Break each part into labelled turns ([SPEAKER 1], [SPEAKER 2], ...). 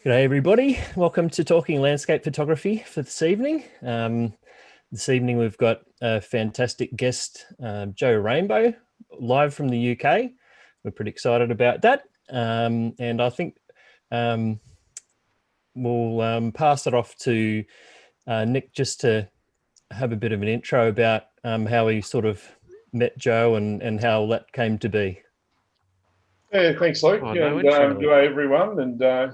[SPEAKER 1] G'day everybody. Welcome to Talking Landscape Photography for this evening. This evening we've got a fantastic guest, Joe Rainbow, live from the UK. We're pretty excited about that. And I think we'll pass it off to Nick just to have a bit of an intro about how he sort of met Joe and how that came to be.
[SPEAKER 2] Yeah, thanks, Luke.
[SPEAKER 1] Oh,
[SPEAKER 2] and
[SPEAKER 1] no intro.
[SPEAKER 2] good day, everyone.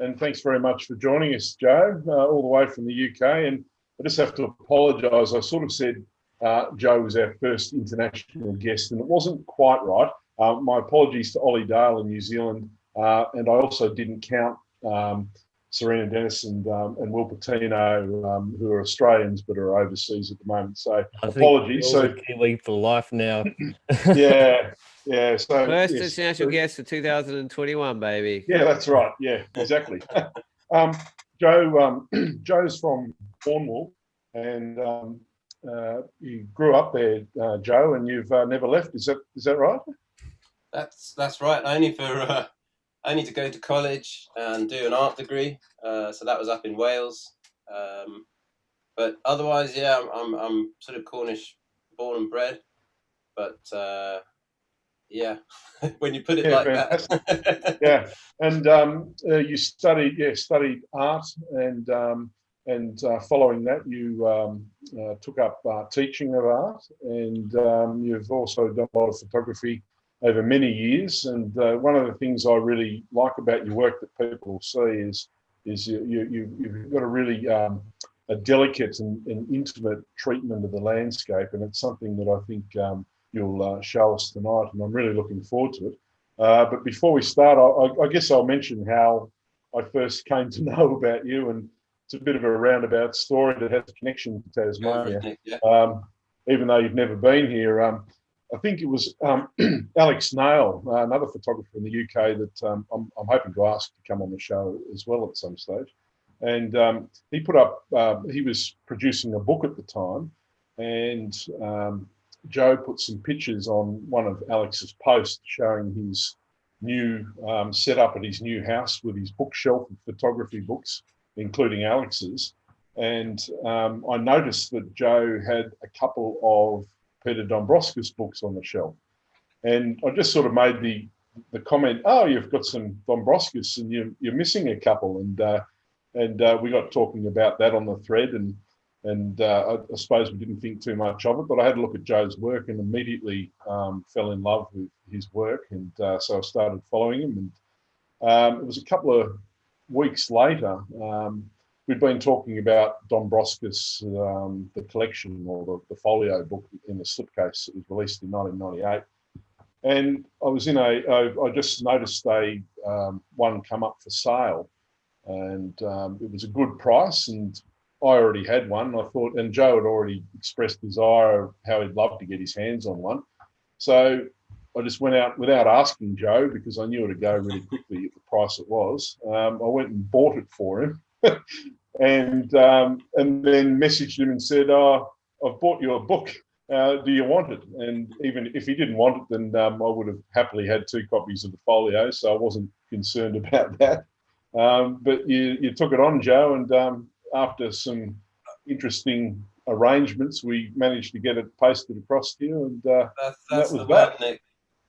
[SPEAKER 2] And thanks very much for joining us, Joe, all the way from the UK. And I just have to apologise. I sort of said Joe was our first international guest, and it wasn't quite right. My apologies to Ollie Dale in New Zealand, and I also didn't count Serena Dennis and Will Patino, who are Australians but are overseas at the moment. So apologies.
[SPEAKER 1] So Kiwi for life now.
[SPEAKER 2] Yeah. So
[SPEAKER 3] first international guest for 2021, baby.
[SPEAKER 2] Yeah, that's right. Yeah, exactly. Joe's from Cornwall, and you grew up there, Joe, and you've never left. Is that right?
[SPEAKER 3] That's right. Only to go to college and do an art degree. So that was up in Wales. But otherwise, yeah, I'm sort of Cornish born and bred. But yeah, when you put it like
[SPEAKER 2] fantastic.
[SPEAKER 3] that.
[SPEAKER 2] Yeah, and you studied art, and following that, you took up teaching of art, and you've also done a lot of photography over many years. And one of the things I really like about your work that people see is you've got a really a delicate and intimate treatment of the landscape, and it's something that I think you'll show us tonight, and I'm really looking forward to it. But before we start, I guess I'll mention how I first came to know about you, and it's a bit of a roundabout story that has a connection to Tasmania.
[SPEAKER 3] Yeah.
[SPEAKER 2] Even though you've never been here, I think it was Alex Nail, another photographer in the UK that I'm hoping to ask to come on the show as well at some stage. And he put up, he was producing a book at the time, and Joe put some pictures on one of Alex's posts showing his new setup at his new house with his bookshelf of photography books, including Alex's. And I noticed that Joe had a couple of Peter Dombrovskis books on the shelf. And I just sort of made the comment, oh, you've got some Dombrovskis and you're missing a couple. And we got talking about that on the thread, and I suppose we didn't think too much of it, but I had a look at Joe's work and immediately fell in love with his work, and so I started following him. And it was a couple of weeks later, we'd been talking about Dombrovskis, the collection, or the folio book in the slipcase that was released in 1998. And I just noticed one come up for sale, and it was a good price, and I already had one. I thought, and Joe had already expressed desire of how he'd love to get his hands on one. So I just went out without asking Joe, because I knew it'd go really quickly at the price it was. I went and bought it for him, and then messaged him and said, "Oh, I've bought you a book. Do you want it?" And even if he didn't want it, then I would have happily had 2 copies of the folio, so I wasn't concerned about that. But you took it on, Joe, and after some interesting arrangements, we managed to get it posted across to you, and
[SPEAKER 3] that's the word, Nick.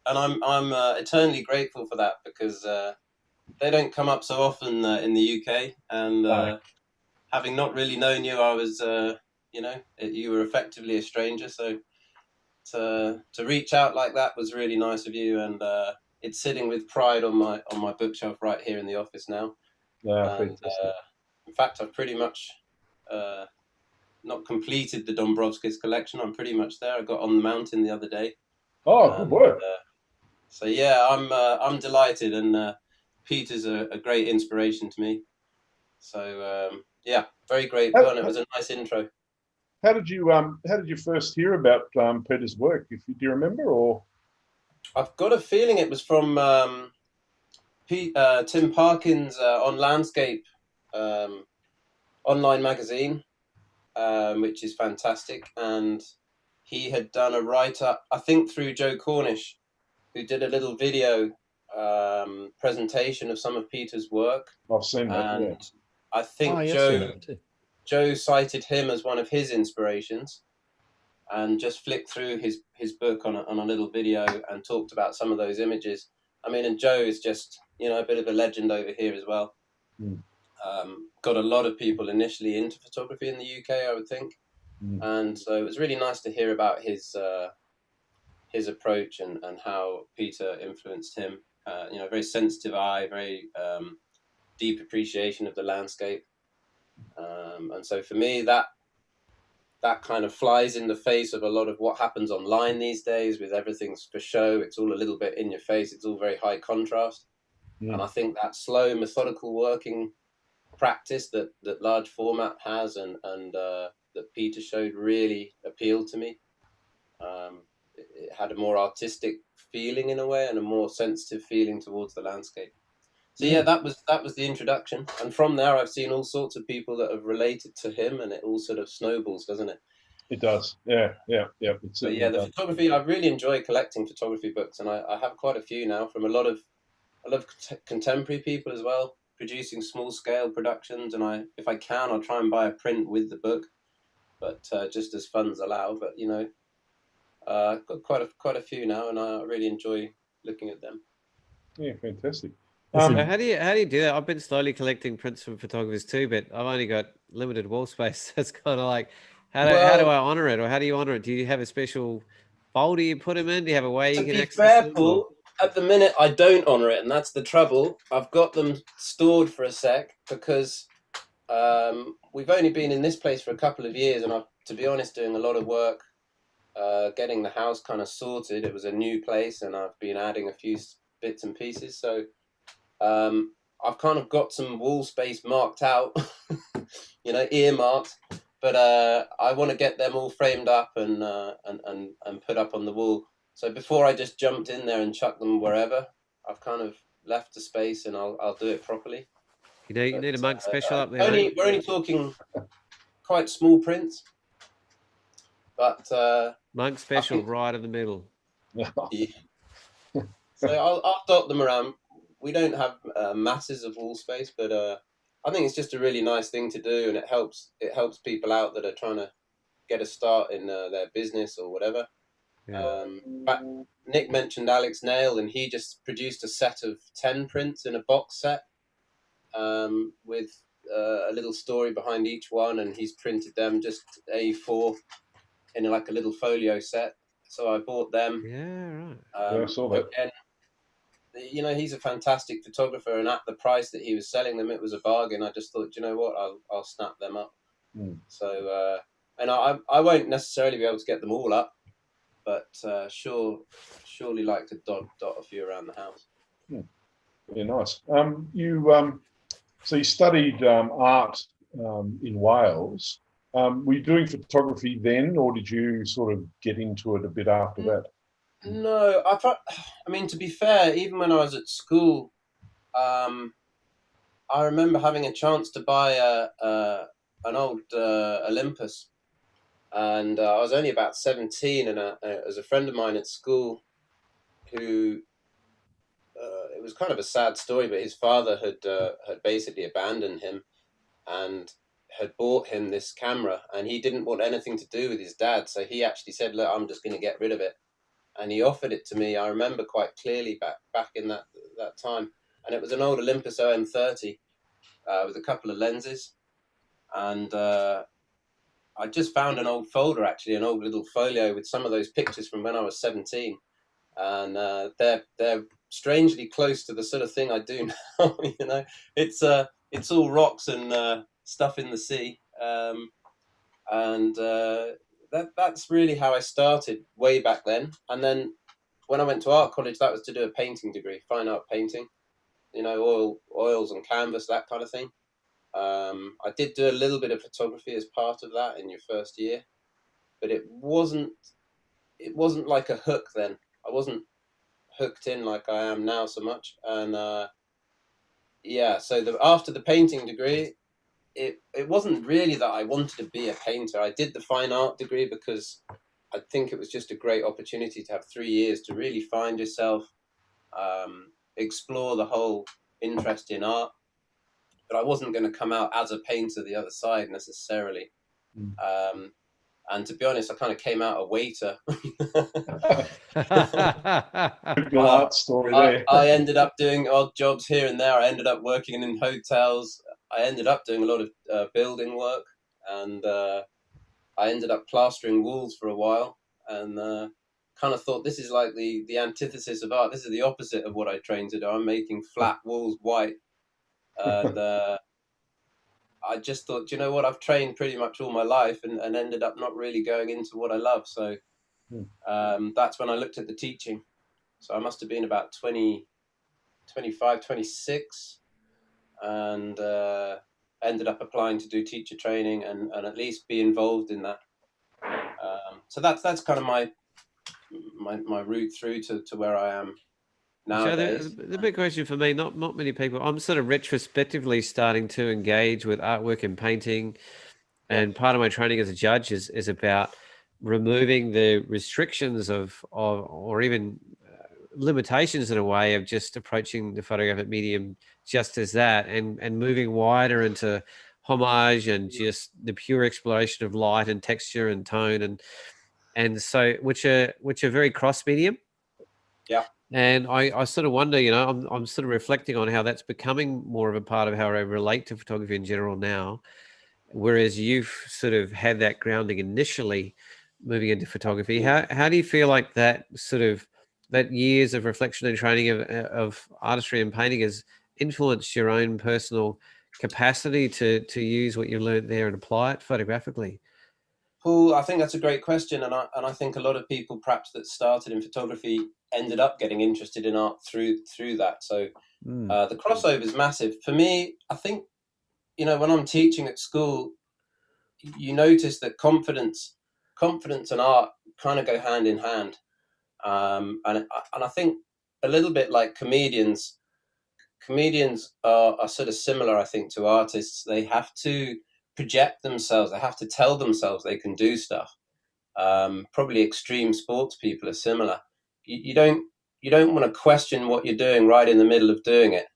[SPEAKER 3] And I'm eternally grateful for that, because they don't come up so often in the UK. And having not really known you, I was, you were effectively a stranger. So to reach out like that was really nice of you, and it's sitting with pride on my bookshelf right here in the office now. And, in fact, I've pretty much not completed the Dombrovskis collection. I'm pretty much there. I got on the mountain the other day.
[SPEAKER 2] Oh, good work.
[SPEAKER 3] So yeah, I'm delighted, and Peter's a great inspiration to me. So yeah, very grateful, and it was a nice intro.
[SPEAKER 2] How did you first hear about Peter's work? Do you remember, or?
[SPEAKER 3] I've got a feeling it was from Tim Parkin's On Landscape online magazine, which is fantastic. And he had done a write-up, I think through Joe Cornish, who did a little video presentation of some of Peter's work.
[SPEAKER 2] I've seen that.
[SPEAKER 3] And
[SPEAKER 2] Yeah.
[SPEAKER 3] I think
[SPEAKER 1] I've seen that one too.
[SPEAKER 3] Joe cited him as one of his inspirations, and just flicked through his book on a little video and talked about some of those images. I mean, and Joe is just, you know, a bit of a legend over here as well.
[SPEAKER 2] Mm.
[SPEAKER 3] Got a lot of people initially into photography in the UK, I would think.
[SPEAKER 2] Mm.
[SPEAKER 3] And so it was really nice to hear about his approach and how Peter influenced him. You know, very sensitive eye, very deep appreciation of the landscape. And so for me, that kind of flies in the face of a lot of what happens online these days, with everything's for show. It's all a little bit in your face. It's all very high contrast. And I think that slow, methodical working practice that large format has and that Peter showed really appealed to me. It had a more artistic feeling in a way, and a more sensitive feeling towards the landscape. So yeah, that was the introduction, and from there I've seen all sorts of people that have related to him, and it all sort of snowballs, doesn't it?
[SPEAKER 2] It does. Yeah.
[SPEAKER 3] But yeah, the photography, I really enjoy collecting photography books, and I have quite a few now from a lot of contemporary people as well, producing small scale productions. And if I can, I'll try and buy a print with the book, but just as funds allow. But you know, I've got quite a few now, and I really enjoy looking at them.
[SPEAKER 2] Yeah, fantastic.
[SPEAKER 4] So how do you do that? I've been slowly collecting prints from photographers too, but I've only got limited wall space. That's kind of like, how do I honor it, or how do you honor it? Do you have a special folder you put them in? Do you have a way you can access them?
[SPEAKER 3] Paul, at the minute I don't honor it, and that's the trouble. I've got them stored for a sec because we've only been in this place for a couple of years, and I've, to be honest, doing a lot of work getting the house kind of sorted. It was a new place, and I've been adding a few bits and pieces. So I've kind of got some wall space marked out, you know, earmarked. But I want to get them all framed up and put up on the wall. So before I just jumped in there and chucked them wherever, I've kind of left the space, and I'll do it properly.
[SPEAKER 4] You need a monk special up there.
[SPEAKER 3] We're only talking quite small prints, but
[SPEAKER 4] monk special right in the middle.
[SPEAKER 3] Yeah. So I'll dot them around. We don't have masses of wall space, but I think it's just a really nice thing to do, and it helps people out that are trying to get a start in their business or whatever. Yeah. But Nick mentioned Alex Nail, and he just produced a set of 10 prints in a box set with a little story behind each one, and he's printed them just A4 in like a little folio set. So I bought them.
[SPEAKER 4] Yeah, right.
[SPEAKER 2] Yeah, I saw that.
[SPEAKER 3] And, you know, he's a fantastic photographer, and at the price that he was selling them, it was a bargain. I just thought, you know what, I'll snap them up. So, and I won't necessarily be able to get them all up, but surely like to dot a few around the house.
[SPEAKER 2] Yeah, nice. So you studied art in Wales. Were you doing photography then, or did you sort of get into it a bit after that?
[SPEAKER 3] No, I mean, to be fair, even when I was at school, I remember having a chance to buy an old Olympus, and I was only about 17, and as a friend of mine at school, who it was kind of a sad story, but his father had basically abandoned him, and had bought him this camera, and he didn't want anything to do with his dad, so he actually said, "Look, I'm just going to get rid of it." And he offered it to me. I remember quite clearly back in that time. And it was an old Olympus OM30 with a couple of lenses. And I just found an old folder, actually, an old little folio with some of those pictures from when I was 17. And they're strangely close to the sort of thing I do now. You know, it's all rocks and stuff in the sea. That's really how I started way back then. And then when I went to art college, that was to do a painting degree, fine art painting, you know, oils and canvas, that kind of thing. I did do a little bit of photography as part of that in your first year, but it wasn't like a hook then. I wasn't hooked in like I am now so much. And so after the painting degree, it wasn't really that I wanted to be a painter. I did the fine art degree because I think it was just a great opportunity to have 3 years to really find yourself, explore the whole interest in art, but I wasn't going to come out as a painter the other side necessarily. And to be honest, I kind of came out a waiter.
[SPEAKER 2] Good art story there.
[SPEAKER 3] I ended up doing odd jobs here and there. I ended up working in hotels. I ended up doing a lot of building work, and I ended up plastering walls for a while, and kind of thought this is like the antithesis of art. This is the opposite of what I trained to do. I'm making flat walls white, and I just thought, you know what, I've trained pretty much all my life and ended up not really going into what I love. So that's when I looked at the teaching. So I must have been about 20, 25, 26, and ended up applying to do teacher training and at least be involved in that. So that's kind of my route through to where I am nowadays.
[SPEAKER 4] So the big question for me, not many people, I'm sort of retrospectively starting to engage with artwork and painting, and part of my training as a judge is about removing the restrictions of or even limitations in a way of just approaching the photographic medium just as that, and moving wider into homage and just the pure exploration of light and texture and tone and so which are very cross medium.
[SPEAKER 3] Yeah.
[SPEAKER 4] And I sort of wonder, I'm sort of reflecting on how that's becoming more of a part of how I relate to photography in general now, whereas you've sort of had that grounding initially moving into photography. How do you feel like that sort of that years of reflection and training of artistry and painting has influenced your own personal capacity to use what you learned there and apply it photographically?
[SPEAKER 3] Paul, I think that's a great question, and I think a lot of people perhaps that started in photography ended up getting interested in art through that. So the crossover is massive for me. I think when I'm teaching at school, you notice that confidence and art kind of go hand in hand, and I think a little bit like comedians are sort of similar, I think, to artists. They have to project themselves. They have to tell themselves they can do stuff. Probably extreme sports people are similar. You don't want to question what you're doing right in the middle of doing it.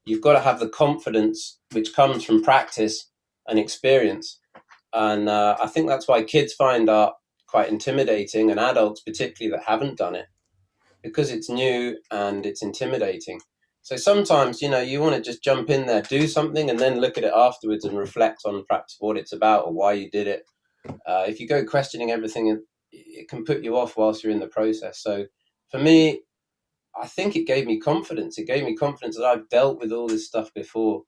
[SPEAKER 3] You've got to have the confidence which comes from practice and experience. And I think that's why kids find art quite intimidating, and adults particularly that haven't done it, because it's new and it's intimidating. So sometimes, you want to just jump in there, do something, and then look at it afterwards and reflect on perhaps what it's about or why you did it. If you go questioning everything, it can put you off whilst you're in the process. So for me, I think it gave me confidence. It gave me confidence that I've dealt with all this stuff before.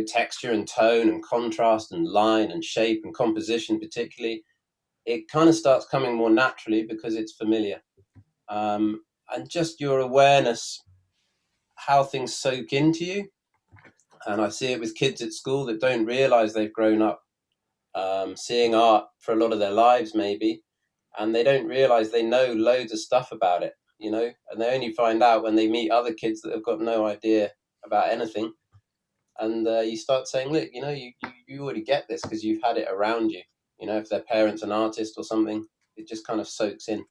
[SPEAKER 3] Texture and tone and contrast and line and shape and composition particularly. It kind of starts coming more naturally because it's familiar. And just your awareness, how things soak into you. And I see it with kids at school that don't realize they've grown up seeing art for a lot of their lives maybe, and they don't realize they know loads of stuff about it, and they only find out when they meet other kids that have got no idea about anything. And you start saying, look, you already get this because you've had it around you. If their parent's an artist or something, it just kind of soaks in.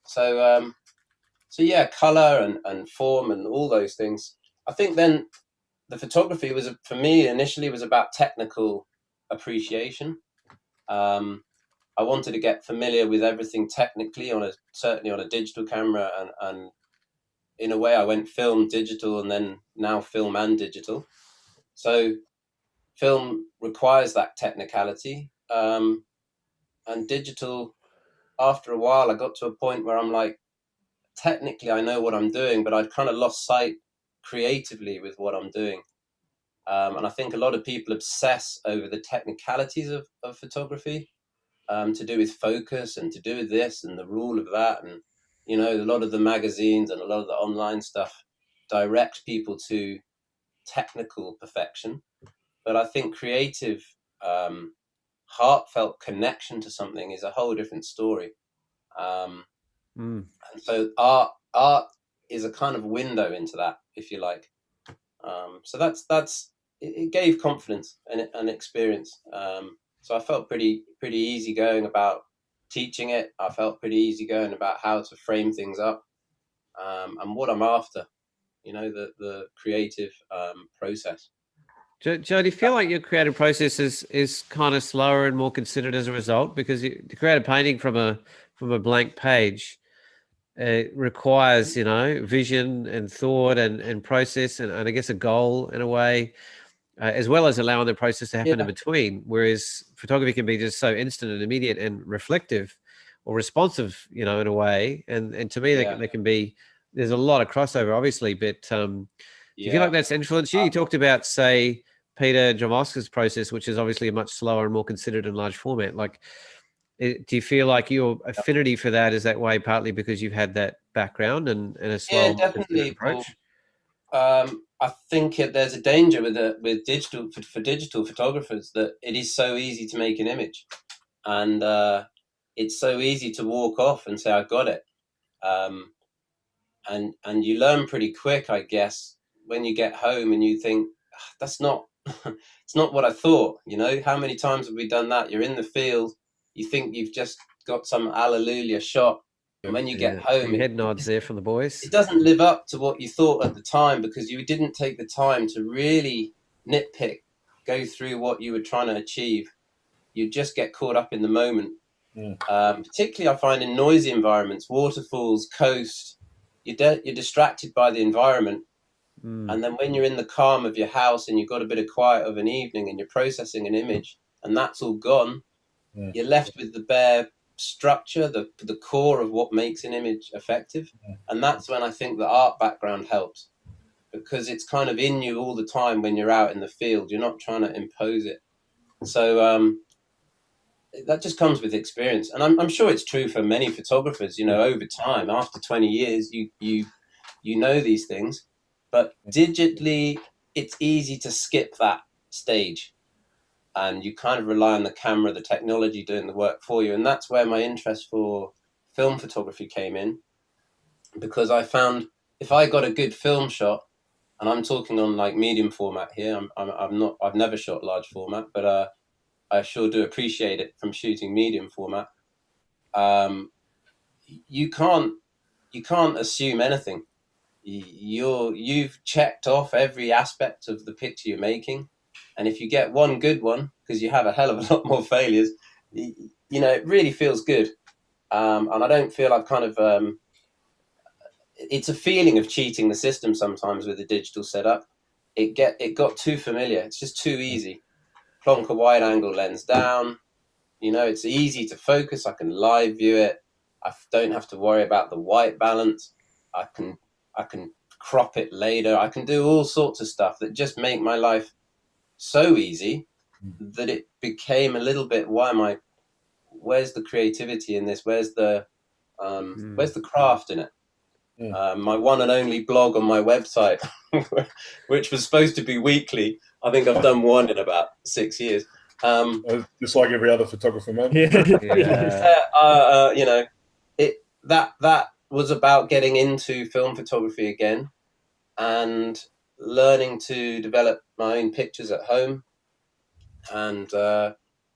[SPEAKER 3] So yeah, color and form and all those things. I think then the photography was, for me initially, was about technical appreciation. I wanted to get familiar with everything technically certainly on a digital camera, and in a way I went film, digital, and then now film and digital. So film requires that technicality, and digital, after a while I got to a point where I'm like, technically I know what I'm doing, but I'd kind of lost sight creatively with what I'm doing. And I think a lot of people obsess over the technicalities of photography, to do with focus and to do with this and the rule of that. And, a lot of the magazines and a lot of the online stuff direct people to technical perfection. But I think creative, heartfelt connection to something is a whole different story. And so art is a kind of window into that, if you like. So it gave confidence and experience. So I felt pretty easy going about teaching it. I felt pretty easy going about how to frame things up. and what I'm after. You know, the creative process.
[SPEAKER 4] Joe, do you feel like your creative process is kind of slower and more considered as a result? Because to create a painting from a blank page, it requires, you know, vision and thought and process and I guess a goal in a way, as well as allowing the process to happen in between. Whereas photography can be just so instant and immediate and reflective or responsive, you know, in a way. And to me, they can be, there's a lot of crossover, obviously, but do you feel like that's influenced you? You talked about, say, Peter Dombrovskis' process, which is obviously a much slower and more considered and large format. Like, do you feel like your affinity for that is that way partly because you've had that background and a slow,
[SPEAKER 3] definitely
[SPEAKER 4] approach?
[SPEAKER 3] I think there's a danger with digital for digital photographers that it is so easy to make an image, and it's so easy to walk off and say I've got it, and you learn pretty quick, I guess, when you get home and you think that's not it's not what I thought. You know, how many times have we done that? You're in the field, you think you've just got some hallelujah shot, and when you get home,
[SPEAKER 4] head nods there from the boys.
[SPEAKER 3] It doesn't live up to what you thought at the time because you didn't take the time to really nitpick, go through what you were trying to achieve. You just get caught up in the moment. Particularly, I find in noisy environments, waterfalls, coast, you're distracted by the environment. And then when you're in the calm of your house and you've got a bit of quiet of an evening and you're processing an image and that's all gone, you're left with the bare structure, the core of what makes an image effective. And that's when I think the art background helps, because it's kind of in you all the time when you're out in the field. You're not trying to impose it. So that just comes with experience. And I'm sure it's true for many photographers, you know, over time, after 20 years, you know these things. But digitally, it's easy to skip that stage. And you kind of rely on the camera, the technology doing the work for you. And that's where my interest for film photography came in, because I found if I got a good film shot, and I'm talking on like medium format here, I've never shot large format, but I sure do appreciate it from shooting medium format. You can't assume anything. You've checked off every aspect of the picture you're making. And if you get one good one, because you have a hell of a lot more failures, you know, it really feels good. And I don't feel I've kind of, it's a feeling of cheating the system sometimes with the digital setup. It got too familiar. It's just too easy. Plonk a wide angle lens down. You know, it's easy to focus. I can live view it. I don't have to worry about the white balance. I can crop it later. I can do all sorts of stuff that just make my life so easy that it became a little bit, where's the creativity in this? Where's the craft in it? My one and only blog on my website, which was supposed to be weekly, I think I've done one in about 6 years.
[SPEAKER 2] Just like every other photographer, man.
[SPEAKER 3] You know, that was about getting into film photography again and learning to develop my own pictures at home, and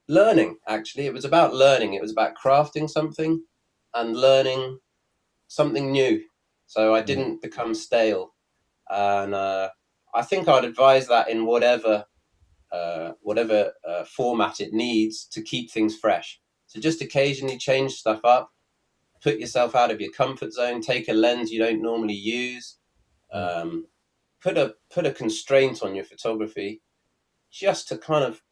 [SPEAKER 3] learning, actually. It was about learning. It was about crafting something and learning something new. So I didn't become stale. And I think I'd advise that in whatever format it needs to keep things fresh. So just occasionally change stuff up, put yourself out of your comfort zone, take a lens you don't normally use, put a constraint on your photography, just to kind of,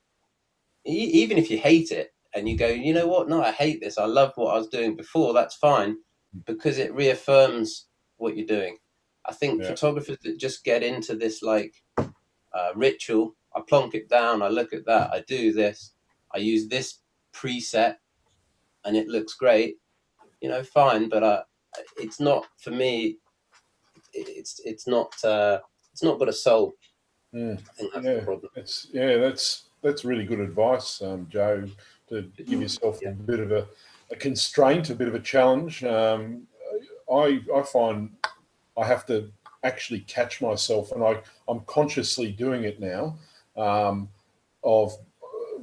[SPEAKER 3] even if you hate it and you go, you know what, no, I hate this, I love what I was doing before, that's fine, because it reaffirms what you're doing. I think photographers that just get into this like ritual, I plonk it down, I look at that, I do this, I use this preset and it looks great, you know, fine, but it's not, for me, it's not got a soul. I think that's the problem.
[SPEAKER 2] That's really good advice, Joe, to give yourself a bit of a constraint, a bit of a challenge. I find I have to actually catch myself, and I'm consciously doing it now, of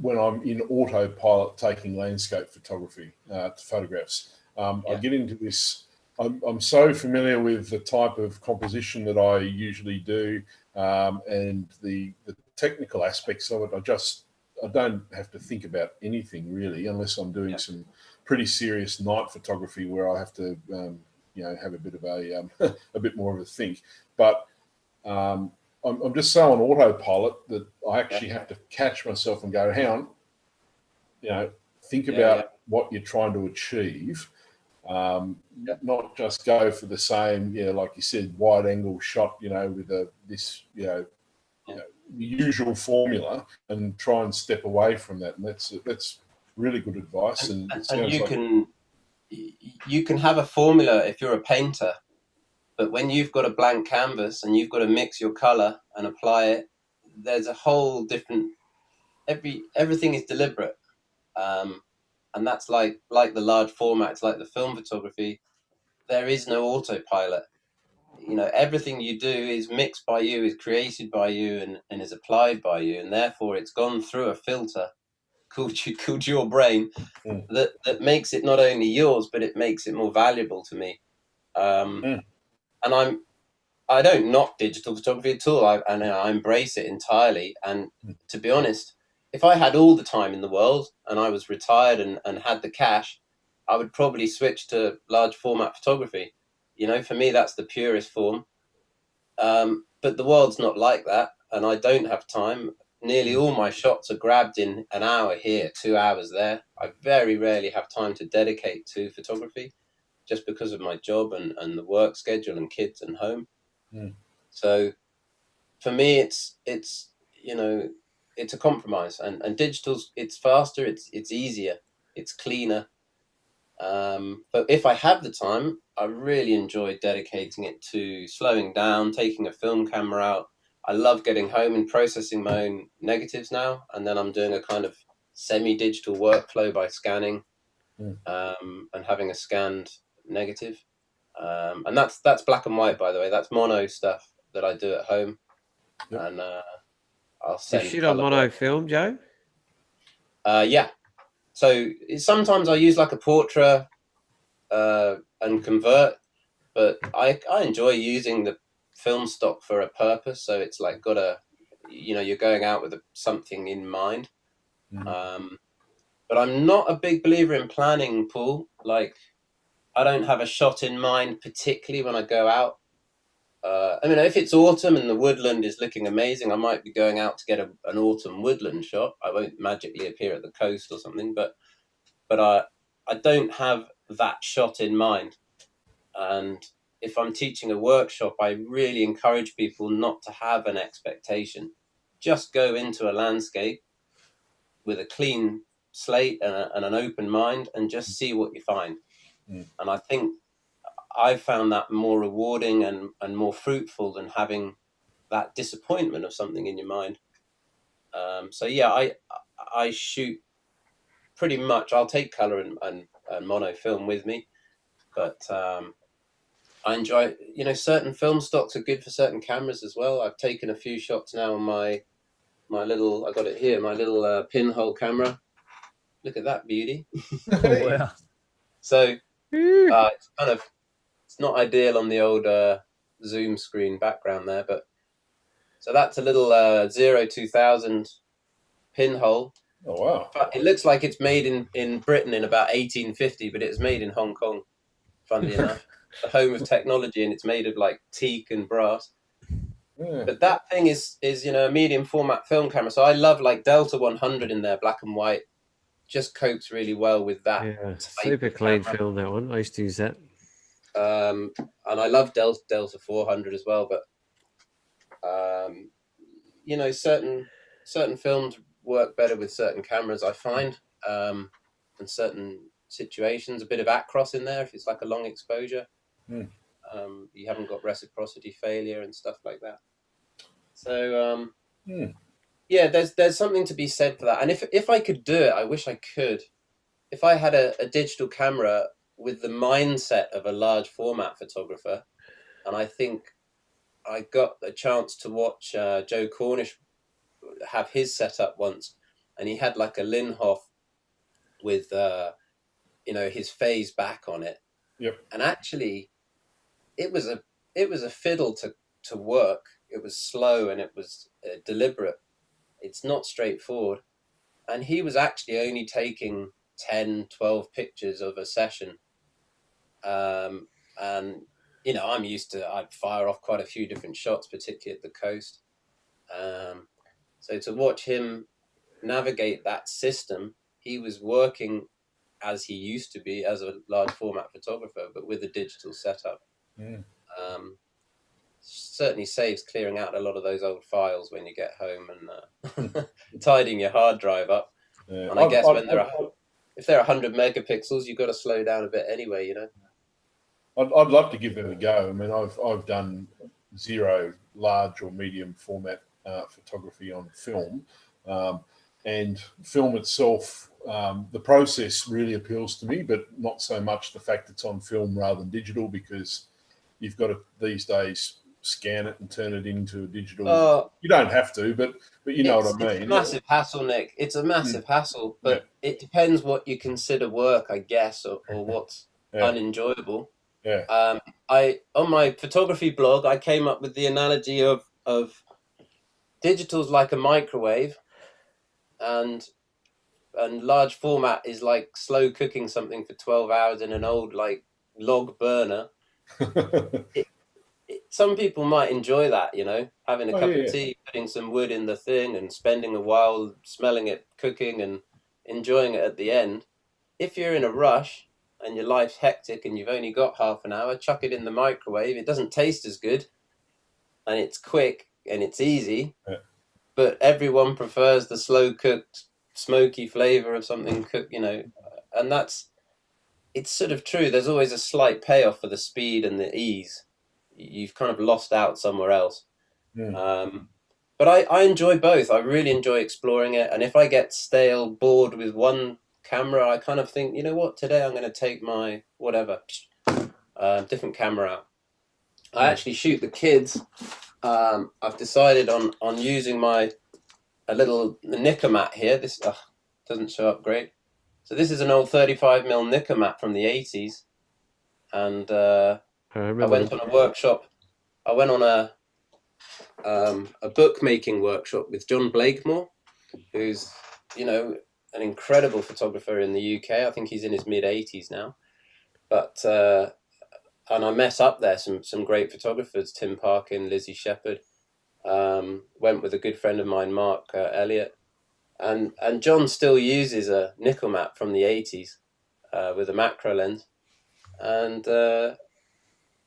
[SPEAKER 2] when I'm in autopilot taking landscape photography photographs. I get into this, I'm so familiar with the type of composition that I usually do, and the technical aspects of it. I don't have to think about anything really, unless I'm doing some pretty serious night photography where I have to, have a bit of a bit more of a think. But I'm just so on autopilot that I actually have to catch myself and go, hang on, think about what you're trying to achieve. Not just go for the same, like you said, wide angle shot, with this usual formula, and try and step away from that. And that's really good advice. And
[SPEAKER 3] you can have a formula if you're a painter, but when you've got a blank canvas and you've got to mix your color and apply it, there's a whole different. Everything is deliberate. And that's like the large formats, like the film photography. There is no autopilot. Everything you do is mixed by you, is created by you, and is applied by you, and therefore it's gone through a filter called your brain that makes it not only yours, but it makes it more valuable to me. And I don't knock digital photography at all. I embrace it entirely. And to be honest, if I had all the time in the world and I was retired and had the cash, I would probably switch to large format photography. For me, that's the purest form. But the world's not like that, and I don't have time. Nearly all my shots are grabbed in an hour here, 2 hours there. I very rarely have time to dedicate to photography, just because of my job and the work schedule and kids and home. So for me, it's a compromise, and digital's, it's faster, it's easier, it's cleaner. But if I have the time, I really enjoy dedicating it to slowing down, taking a film camera out. I love getting home and processing my own negatives now, and then I'm doing a kind of semi-digital workflow by scanning and having a scanned negative. And that's black and white, by the way. That's mono stuff that I do at home. And I'll send.
[SPEAKER 4] You shoot on mono film, Joe?
[SPEAKER 3] Yeah. So sometimes I use like a portrait and convert, but I enjoy using the film stock for a purpose. So it's like you're going out with something in mind. But I'm not a big believer in planning, Paul. Like, I don't have a shot in mind particularly when I go out. If it's autumn and the woodland is looking amazing, I might be going out to get an autumn woodland shot. I won't magically appear at the coast or something, but I don't have that shot in mind. And if I'm teaching a workshop, I really encourage people not to have an expectation. Just go into a landscape with a clean slate and an open mind, and just see what you find. And I think I've found that more rewarding and more fruitful than having that disappointment of something in your mind. I shoot pretty much. I'll take color and mono film with me, but I enjoy, certain film stocks are good for certain cameras as well. I've taken a few shots now on my little, I got it here, my little pinhole camera. Look at that beauty.
[SPEAKER 1] Oh, wow.
[SPEAKER 3] So it's not ideal on the old Zoom screen background there, but so that's a little 2000 pinhole.
[SPEAKER 2] Oh, wow.
[SPEAKER 3] But it looks like it's made in Britain in about 1850, but it's made in Hong Kong, funnily enough. The home of technology, and it's made of like teak and brass. Yeah. But that thing is a medium format film camera. So I love like Delta 100 in there, black and white. Just copes really well with that.
[SPEAKER 4] Yeah, super clean film, that one. I used to use that.
[SPEAKER 3] And I love Delta 400 as well. But certain films work better with certain cameras, I find, and certain situations. A bit of acros in there if it's like a long exposure. You haven't got reciprocity failure and stuff like that. So there's something to be said for that. And if I could do it, I wish I could. If I had a digital camera with the mindset of a large format photographer, and I think I got a chance to watch Joe Cornish have his setup once, and he had like a Linhof with his phase back on it,
[SPEAKER 2] Yep.
[SPEAKER 3] And actually, it was a fiddle to work. It was slow and it was deliberate. It's not straightforward. And he was actually only taking 10, 12 pictures of a session. And, you know, I'd fire off quite a few different shots, particularly at the coast. So to watch him navigate that system, he was working as he used to be as a large format photographer, but with a digital setup. Certainly saves clearing out a lot of those old files when you get home and tidying your hard drive up.
[SPEAKER 2] Yeah.
[SPEAKER 3] And I guess if they're 100 megapixels, you've got to slow down a bit anyway, you know.
[SPEAKER 2] I'd love to give them a go. I mean, I've done zero large or medium format photography on film, and film itself, the process really appeals to me, but not so much the fact it's on film rather than digital, because you've got to these days scan it and turn it into a digital. You don't have to, but you know what I mean.
[SPEAKER 3] It's a massive hassle, Nick. It's a massive hassle, but it depends what you consider work, I guess, or what's unenjoyable.
[SPEAKER 2] Yeah.
[SPEAKER 3] On my photography blog, I came up with the analogy of digital's like a microwave, and large format is like slow cooking something for 12 hours in an old like log burner. Some people might enjoy that, you know, having a cup of tea, putting some wood in the thing and spending a while smelling it cooking and enjoying it at the end. If you're in a rush and your life's hectic and you've only got half an hour, chuck it in the microwave. It doesn't taste as good, and it's quick and it's easy, but everyone prefers the slow cooked, smoky flavor of something cooked, you know, and it's sort of true. There's always a slight payoff for the speed and the ease. You've kind of lost out somewhere else. But I enjoy both. I really enjoy exploring it. And if I get stale, bored with one camera, I kind of think, you know what, today I'm going to take my whatever, different camera out. I actually shoot the kids. I've decided on using a little Nicomat here. This doesn't show up great. So this is an old 35mm Nicomat from the 80s. And I went on a workshop. I went on a bookmaking workshop with John Blakemore, who's, you know, an incredible photographer in the UK. I think he's in his mid-80s now. But and I met up there some great photographers, Tim Parkin, Lizzie Shepherd. Went with a good friend of mine, Mark Elliott. And John still uses a Nicomat from the 80s with a macro lens. And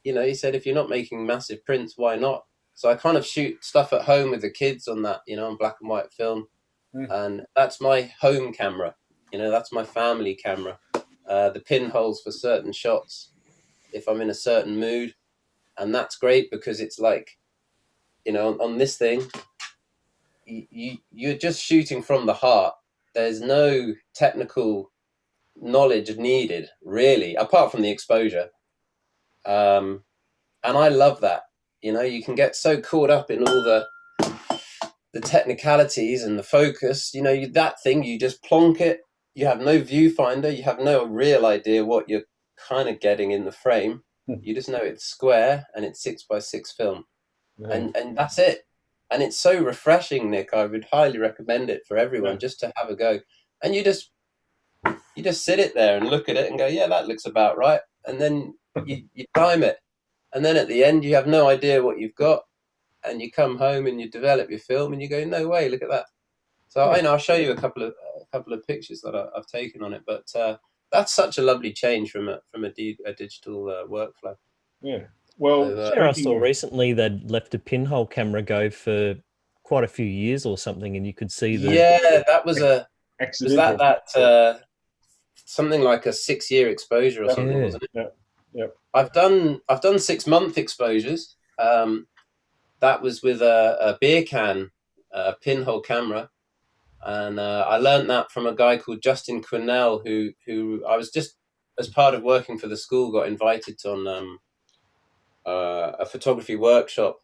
[SPEAKER 3] you know, he said, if you're not making massive prints, why not? So I kind of shoot stuff at home with the kids on that, you know, on black and white film. And that's my home camera. You know, that's my family camera. The pinholes for certain shots, if I'm in a certain mood. And that's great because it's like, you know, on this thing, you're just shooting from the heart. There's no technical knowledge needed, really, apart from the exposure. And I love that. You know, you can get so caught up in all the technicalities and the focus. You know, that thing, you just plonk it. You have no viewfinder. You have no real idea what you're kind of getting in the frame. You just know it's square and it's 6x6 film. And that's it. And it's so refreshing, Nick. I would highly recommend it for everyone just to have a go. And you just sit it there and look at it and go, yeah, that looks about right. And then you time it. And then at the end, you have no idea what you've got. And you come home and you develop your film and you go, no way, look at that. So I know I'll show you a couple of pictures that I've taken on it. But that's such a lovely change from a digital workflow.
[SPEAKER 2] Yeah. Well,
[SPEAKER 1] I saw recently they'd left a pinhole camera go for quite a few years or something, and you could see the
[SPEAKER 3] that was something like a 6-year exposure or something, wasn't it?
[SPEAKER 2] Yeah.
[SPEAKER 3] I've done 6-month exposures. That was with a beer can pinhole camera, and I learned that from a guy called Justin Quinnell, who I was just, as part of working for the school, got invited on a photography workshop,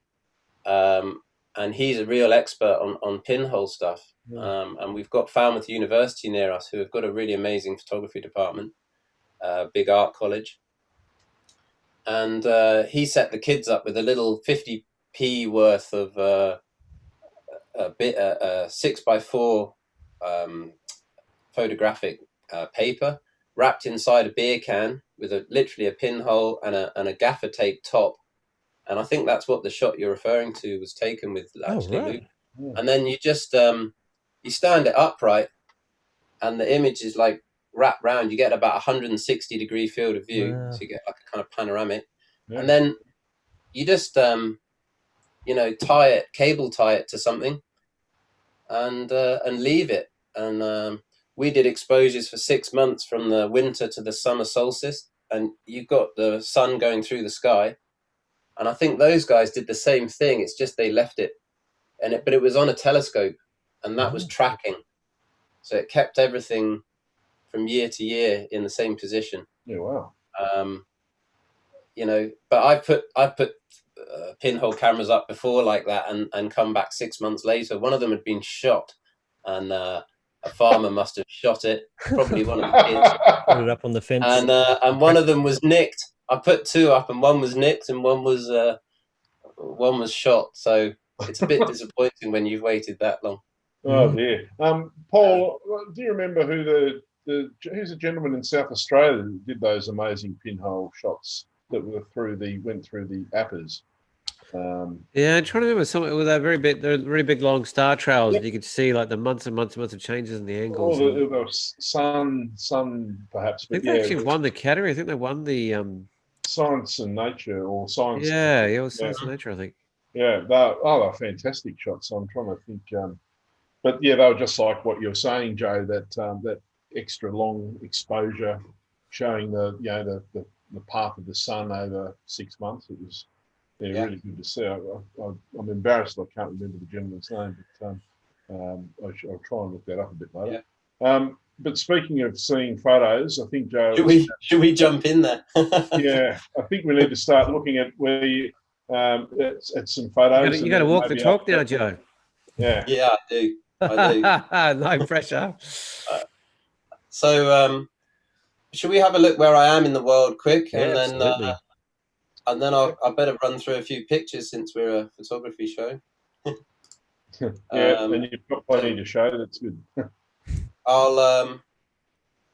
[SPEAKER 3] and he's a real expert on pinhole stuff. And we've got Falmouth University near us, who have got a really amazing photography department, big art college. and he set the kids up with a little 50p worth of a 6x4 photographic paper wrapped inside a beer can with literally a pinhole and a gaffer tape top. And I think that's what the shot you're referring to was taken with, actually, Luke.
[SPEAKER 2] Yeah.
[SPEAKER 3] And then you just you stand it upright, and the image is like wrapped round. You get about 160-degree field of view,
[SPEAKER 1] Wow.
[SPEAKER 3] so you get like a kind of panoramic.
[SPEAKER 2] Yeah.
[SPEAKER 3] And then you just cable tie it to something, and leave it. And we did exposures for 6 months from the winter to the summer solstice, and you've got the sun going through the sky. And I think those guys did the same thing. It's just they left it, but it was on a telescope, and that was tracking. So it kept everything from year to year in the same position.
[SPEAKER 2] Yeah, wow.
[SPEAKER 3] But I put pinhole cameras up before like that, and come back 6 months later. One of them had been shot, and a farmer must have shot it, probably one of the kids.
[SPEAKER 1] Put it up on the fence.
[SPEAKER 3] And one of them was nicked. I put two up, and one was nicked, and one was shot. So it's a bit disappointing when you've waited that long.
[SPEAKER 2] Oh dear. Paul, do you remember who's the gentleman in South Australia who did those amazing pinhole shots that went through the appers?
[SPEAKER 4] Yeah, I'm trying to remember something with that really big long star trails. Yep. You could see like the months and months and months of changes in the angles.
[SPEAKER 2] The sun perhaps.
[SPEAKER 4] I think they actually won the category. I think they won the
[SPEAKER 2] Science and Nature or Science.
[SPEAKER 4] Yeah, it was Science and Nature, I think.
[SPEAKER 2] Yeah, they're fantastic shots. I'm trying to think. But yeah, they were just like what you're saying, Joe. That extra long exposure, showing the path of the sun over 6 months. It was really good to see. I'm embarrassed I can't remember the gentleman's name, but I'll try and look that up a bit later. Yeah. But speaking of seeing photos, I think Joe.
[SPEAKER 3] Should we jump in there?
[SPEAKER 2] Yeah, I think we need to start looking at where at some photos.
[SPEAKER 4] You got to walk the talk now, Joe.
[SPEAKER 2] Yeah.
[SPEAKER 3] Yeah, I do.
[SPEAKER 4] No pressure.
[SPEAKER 3] So, should we have a look where I am in the world quick, and then I better run through a few pictures since we're a photography show.
[SPEAKER 2] And you've got plenty to show. That's good.
[SPEAKER 3] I'll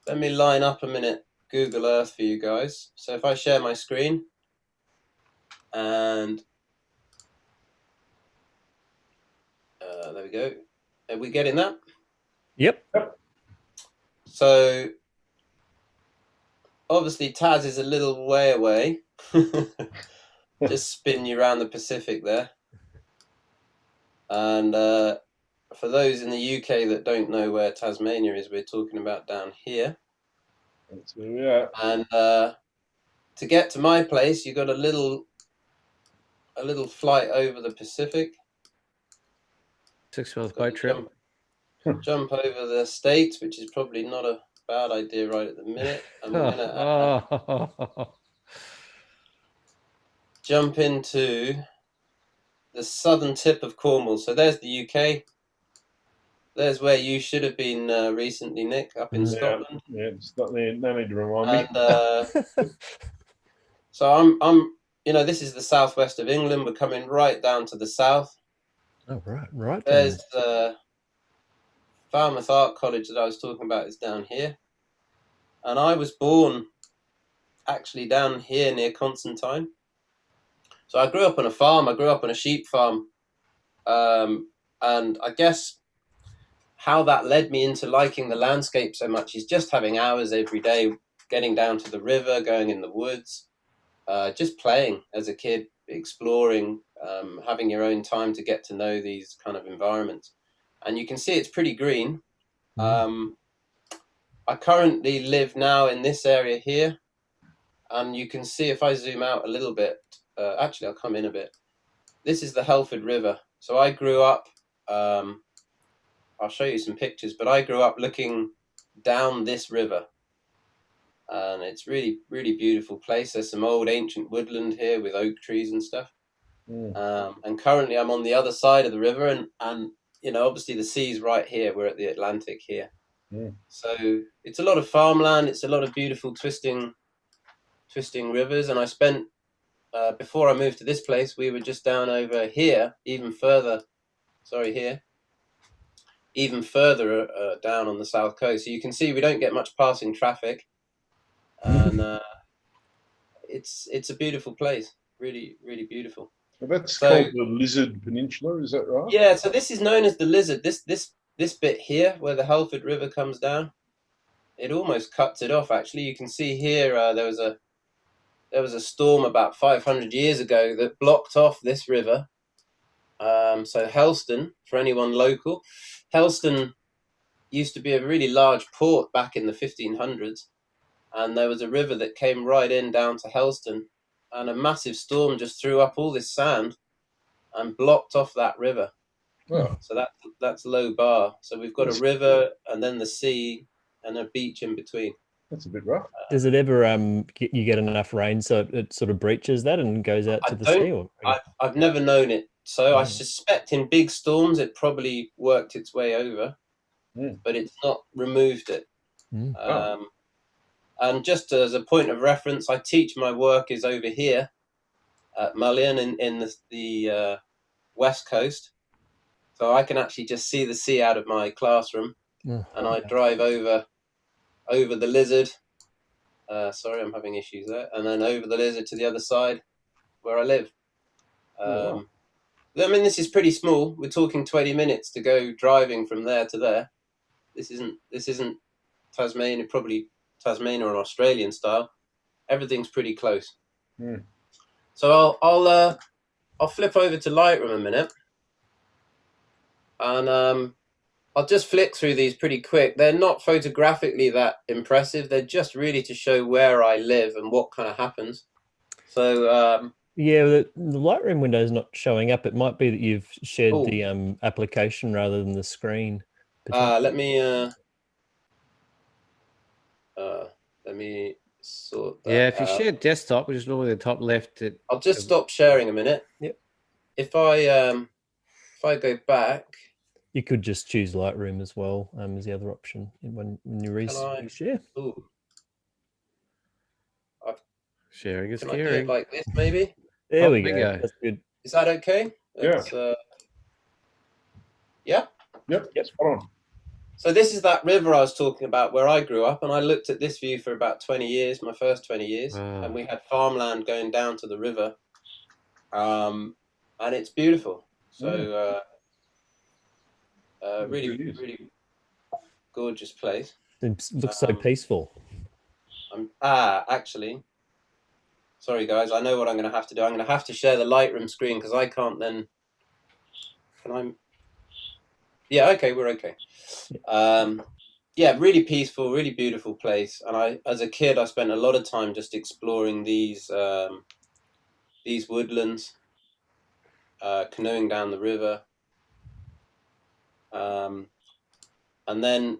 [SPEAKER 3] let me line up a minute Google Earth for you guys. So if I share my screen, and there we go. Are we getting that?
[SPEAKER 1] Yep.
[SPEAKER 3] So obviously Taz is a little way away. Just spin you around the Pacific there. And for those in the UK that don't know where Tasmania is, we're talking about down here.
[SPEAKER 2] That's where we are.
[SPEAKER 3] And to get to my place, you got a little flight over the Pacific.
[SPEAKER 4] 6 month boat trip.
[SPEAKER 3] Jump over the States, which is probably not a bad idea right at the minute. And we're gonna jump into the southern tip of Cornwall. So there's the UK. There's where you should have been recently, Nick, up in Scotland.
[SPEAKER 2] Yeah, it's not there. No need to remind me.
[SPEAKER 3] So I'm, this is the southwest of England. We're coming right down to the south.
[SPEAKER 1] Oh, right.
[SPEAKER 3] There's the Falmouth Art College that I was talking about is down here. And I was born actually down here near Constantine. So I grew up on a farm. I grew up on a sheep farm. And I guess how that led me into liking the landscape so much is just having hours every day, getting down to the river, going in the woods, just playing as a kid, exploring, having your own time to get to know these kind of environments. And you can see it's pretty green. I currently live now in this area here. And you can see if I zoom out a little bit, actually I'll come in a bit. This is the Helford River. So I grew up, I'll show you some pictures, but I grew up looking down this river. And it's really, really beautiful place. There's some old ancient woodland here with oak trees and stuff. And currently I'm on the other side of the river, and obviously the sea's right here. We're at the Atlantic here. So it's a lot of farmland. It's a lot of beautiful twisting rivers. And I spent before I moved to this place, we were just down over here, even further. Sorry, here. Even further down on the south coast. So you can see we don't get much passing traffic, and it's a beautiful place. Really, really beautiful.
[SPEAKER 2] Well, that's called the Lizard Peninsula, is that right?
[SPEAKER 3] Yeah. So this is known as the Lizard. This bit here, where the Helford River comes down, it almost cuts it off. Actually, you can see here there was a storm about 500 years ago that blocked off this river. So Helston, for anyone local, Helston used to be a really large port back in the 1500s, and there was a river that came right in down to Helston, and a massive storm just threw up all this sand and blocked off that river.
[SPEAKER 2] Oh.
[SPEAKER 3] So that's Low Bar. So we've got a river and then the sea and a beach in between.
[SPEAKER 2] That's a bit rough.
[SPEAKER 1] Does it ever you get enough rain so it sort of breaches that and goes out to the sea? Or?
[SPEAKER 3] I've never known it. So I suspect in big storms it probably worked its way over, but it's not removed it. And just as a point of reference, I teach my work is over here at Mullion in the west coast. So I can actually just see the sea out of my classroom, and I drive over the Lizard. Sorry, I'm having issues there. And then over the Lizard to the other side where I live. I mean, this is pretty small. We're talking 20 minutes to go driving from there to there. This isn't Tasmania, probably Tasmania or Australian style. Everything's pretty close. So I'll flip over to Lightroom a minute, and I'll just flick through these pretty quick. They're not photographically that impressive. They're just really to show where I live and what kind of happens. So
[SPEAKER 1] yeah, the Lightroom window is not showing up. It might be that you've shared the application rather than the screen.
[SPEAKER 3] Let me sort that
[SPEAKER 4] if you
[SPEAKER 3] out.
[SPEAKER 4] share desktop, which is normally the top left.
[SPEAKER 3] I'll just stop sharing a minute.
[SPEAKER 1] Yep.
[SPEAKER 3] If I go back,
[SPEAKER 1] you could just choose Lightroom as well as the other option when you reshare.
[SPEAKER 4] Sharing is
[SPEAKER 3] can I do
[SPEAKER 4] caring.
[SPEAKER 3] it like this, maybe?
[SPEAKER 1] There we go. That's good.
[SPEAKER 3] Is that okay?
[SPEAKER 2] Yeah.
[SPEAKER 3] Yeah.
[SPEAKER 2] Yep. Spot on.
[SPEAKER 3] So this is that river I was talking about where I grew up, and I looked at this view for about 20 years, my first 20 years, and we had farmland going down to the river, and it's beautiful. So really gorgeous place.
[SPEAKER 1] It looks so peaceful.
[SPEAKER 3] Actually, sorry guys, I know what I'm going to have to do. I'm going to have to share the Lightroom screen because I can't then. Can I? Yeah, okay, we're okay. Yeah, really peaceful, really beautiful place. And as a kid, I spent a lot of time just exploring these woodlands, canoeing down the river. And then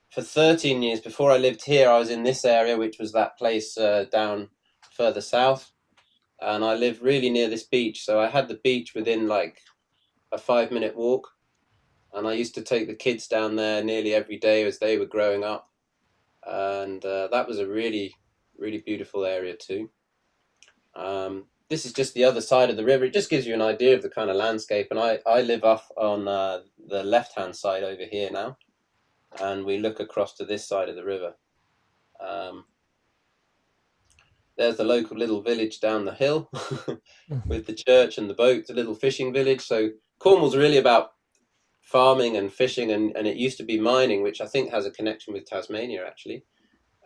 [SPEAKER 3] for 13 years before I lived here, I was in this area, which was that place down further south. And I live really near this beach. So I had the beach within like a 5-minute walk. And I used to take the kids down there nearly every day as they were growing up. And that was a really, really beautiful area too. This is just the other side of the river. It just gives you an idea of the kind of landscape. And I live off on the left-hand side over here now. And we look across to this side of the river. There's the local little village down the hill with the church and the boat, the little fishing village. So Cornwall's really about farming and fishing, and it used to be mining, which I think has a connection with Tasmania, actually,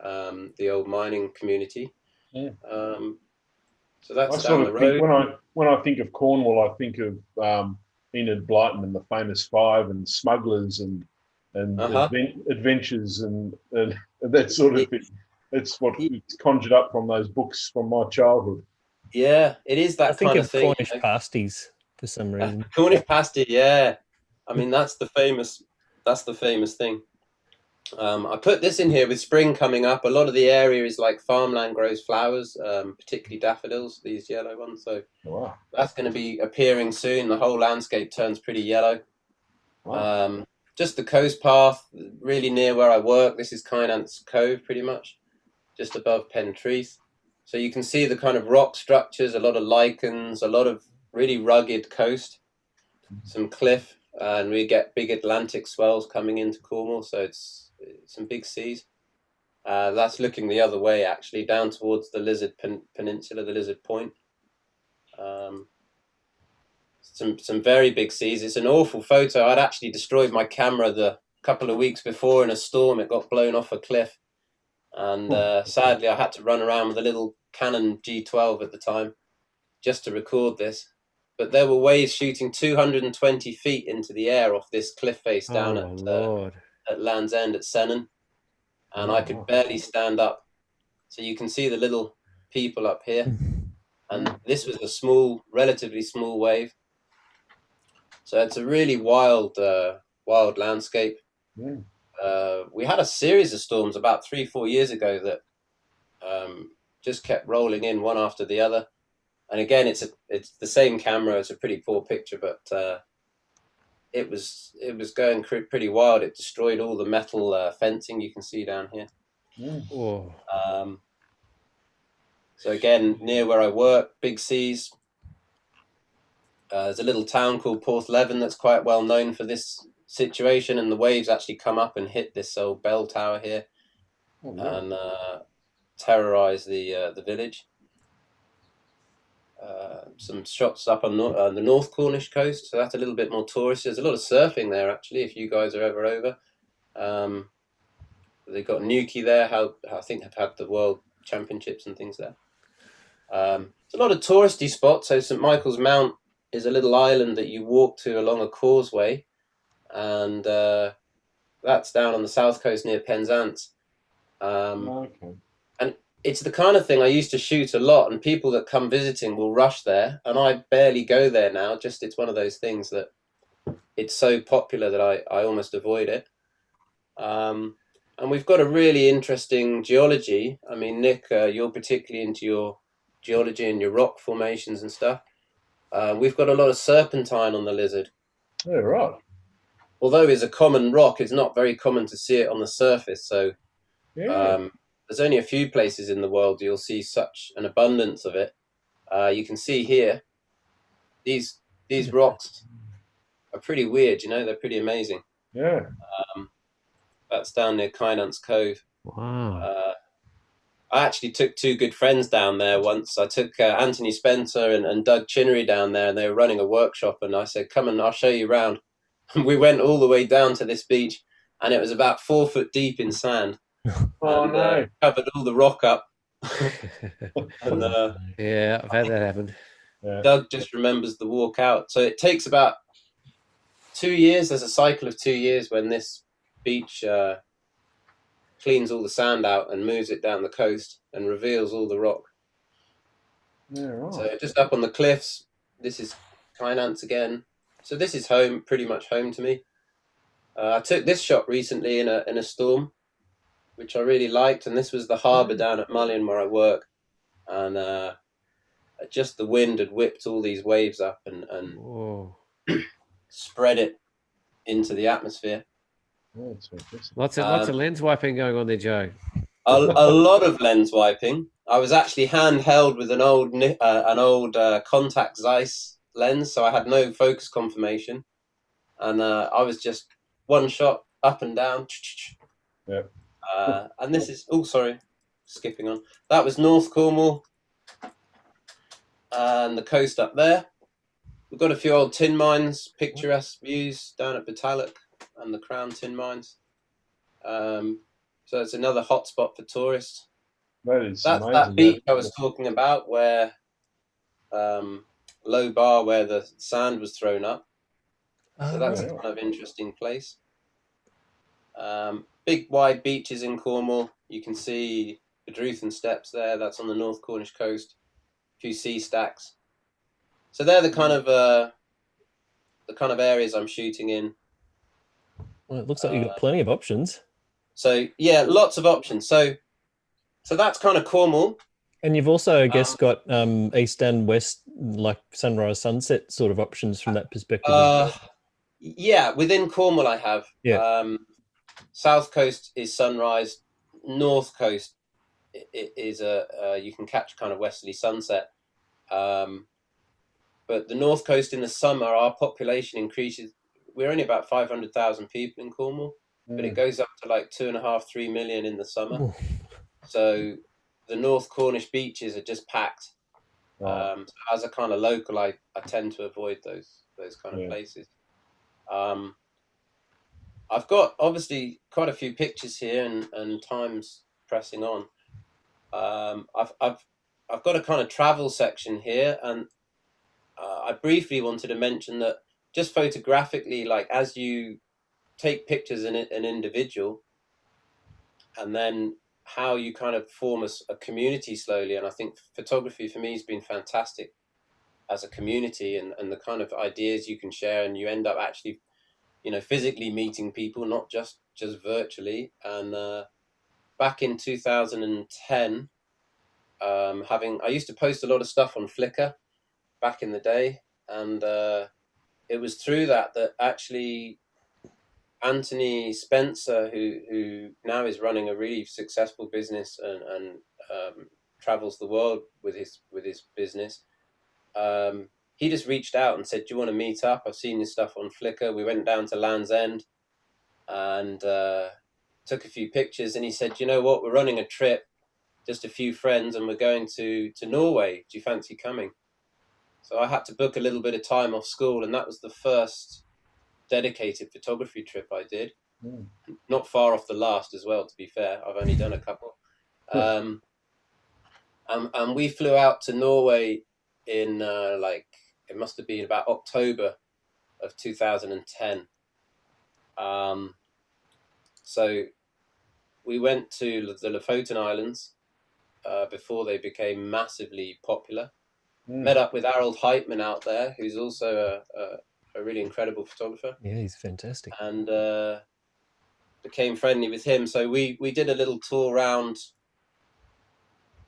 [SPEAKER 3] the old mining community.
[SPEAKER 2] Yeah.
[SPEAKER 3] So that's down the road.
[SPEAKER 2] When I think of Cornwall, I think of Enid Blyton and the Famous Five and smugglers and adventures and that sort of thing. It's what it's conjured up from those books from my childhood.
[SPEAKER 3] Yeah, it is that kind of thing.
[SPEAKER 1] Cornish pasties for some reason.
[SPEAKER 3] Cornish pasty, yeah. I mean, that's the famous thing. I put this in here with spring coming up. A lot of the area is like farmland grows flowers, particularly daffodils, these yellow ones. So that's going to be appearing soon. The whole landscape turns pretty yellow. Wow. Just the coast path, really near where I work. This is Kynance Cove, pretty much, just above Pentreath. So you can see the kind of rock structures, a lot of lichens, a lot of really rugged coast, some cliff, and we get big Atlantic swells coming into Cornwall, so it's some big seas. That's looking the other way, actually, down towards the Lizard Peninsula, the Lizard Point. Some very big seas. It's an awful photo. I'd actually destroyed my camera the couple of weeks before in a storm. It got blown off a cliff, and sadly I had to run around with a little Canon G12 at the time just to record this. But there were waves shooting 220 feet into the air off this cliff face down at Land's End at Sennen, and I could barely stand up. So you can see the little people up here, and this was a small, relatively small wave. So it's a really wild landscape. We had a series of storms about 3-4 years ago that just kept rolling in one after the other. And again, it's the same camera. It's a pretty poor picture, but it was going pretty wild. It destroyed all the metal fencing you can see down here. So again, near where I work, big seas. There's a little town called Porthleven that's quite well known for this situation, and the waves actually come up and hit this old bell tower here and terrorize the village. Some shots up on the North Cornish coast, so that's a little bit more touristy. There's a lot of surfing there, actually, if you guys are ever over. They've got Newquay there, I think have had the World Championships and things there. It's a lot of touristy spots. So St Michael's Mount is a little island that you walk to along a causeway, and that's down on the south coast near Penzance. And it's the kind of thing I used to shoot a lot, and people that come visiting will rush there, and I barely go there now. Just it's one of those things that it's so popular that I almost avoid it. And we've got a really interesting geology. I mean, Nick, you're particularly into your geology and your rock formations and stuff. We've got a lot of serpentine on the Lizard.
[SPEAKER 2] Yeah, right.
[SPEAKER 3] Although it's a common rock, it's not very common to see it on the surface. So there's only a few places in the world you'll see such an abundance of it. You can see here, these rocks are pretty weird, you know, they're pretty amazing.
[SPEAKER 2] Yeah.
[SPEAKER 3] That's down near Kynance Cove.
[SPEAKER 4] Wow.
[SPEAKER 3] I actually took two good friends down there once. I took Anthony Spencer and Doug Chinnery down there, and they were running a workshop, and I said, come and I'll show you around. And we went all the way down to this beach, and it was about 4 foot deep in sand.
[SPEAKER 2] No.
[SPEAKER 3] Covered all the rock up. And,
[SPEAKER 4] yeah, I've had that happen.
[SPEAKER 3] Doug just remembers the walk out. So it takes about 2 years. There's a cycle of 2 years when this beach cleans all the sand out and moves it down the coast and reveals all the rock.
[SPEAKER 2] Yeah, right.
[SPEAKER 3] So just up on the cliffs, this is Kynance again. So this is home, pretty much home to me. I took this shot recently in a storm, which I really liked, and this was the harbour down at Mullion where I work, and just the wind had whipped all these waves up and spread it into the atmosphere.
[SPEAKER 2] Oh,
[SPEAKER 4] Lots of lens wiping going on there, Joe.
[SPEAKER 3] A lot of lens wiping. I was actually handheld with an old contact Zeiss lens, so I had no focus confirmation, and I was just one shot up and down.
[SPEAKER 2] Yeah.
[SPEAKER 3] And this is skipping on. That was North Cornwall and the coast up there. We've got a few old tin mines, picturesque views down at Batalloch and the Crown tin mines. So it's another hot spot for tourists.
[SPEAKER 2] That's
[SPEAKER 3] that beach I was talking about, where low bar where the sand was thrown up. So that's a kind of interesting place. Big wide beaches in Cornwall. You can see the Druthen Steps there. That's on the North Cornish coast. A few sea stacks. So they're the kind of areas I'm shooting in.
[SPEAKER 1] Well, it looks like you've got plenty of options.
[SPEAKER 3] So yeah, lots of options. So that's kind of Cornwall.
[SPEAKER 1] And you've also, I guess, got east and west, like sunrise, sunset sort of options from that perspective.
[SPEAKER 3] Yeah, within Cornwall I have.
[SPEAKER 1] Yeah.
[SPEAKER 3] South coast is sunrise. North coast it is you can catch kind of westerly sunset. But the north coast in the summer, our population increases. We're only about 500,000 people in Cornwall, but it goes up to like 2.5, 3 million in the summer.
[SPEAKER 1] Ooh.
[SPEAKER 3] So the North Cornish beaches are just packed. So as a kind of local, I tend to avoid those kind of places. I've got obviously quite a few pictures here, and time's pressing on. I've got a kind of travel section here, and I briefly wanted to mention that just photographically, like as you take pictures in an individual, and then how you kind of form a community slowly. And I think photography for me has been fantastic as a community, and the kind of ideas you can share, and you end up actually, physically meeting people, not just virtually. And back in 2010, I used to post a lot of stuff on Flickr back in the day, and it was through that actually Anthony Spencer, who now is running a really successful business and travels the world with his business, he just reached out and said, "Do you want to meet up? I've seen your stuff on Flickr." We went down to Land's End and took a few pictures, and he said, "You know what? We're running a trip, just a few friends, and we're going to Norway. Do you fancy coming?" So I had to book a little bit of time off school, and that was the first dedicated photography trip I did. Not far off the last as well, to be fair. I've only done a couple. And we flew out to Norway in it must have been about October of 2010. So we went to the Lofoten Islands before they became massively popular. Met up with Harold Heitman out there, who's also a really incredible photographer.
[SPEAKER 1] Yeah, he's fantastic.
[SPEAKER 3] And became friendly with him. So we did a little tour around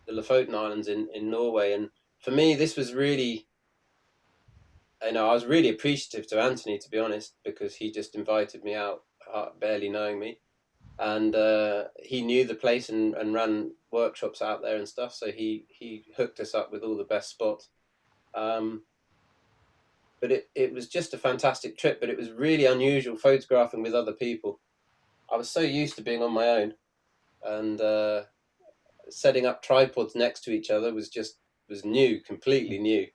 [SPEAKER 3] the Lofoten Islands in Norway. And for me, this was really, I was really appreciative to Anthony, to be honest, because he just invited me out, barely knowing me. And he knew the place and ran workshops out there and stuff. So he hooked us up with all the best spots. But it was just a fantastic trip, but it was really unusual photographing with other people. I was so used to being on my own, and setting up tripods next to each other was new, completely new.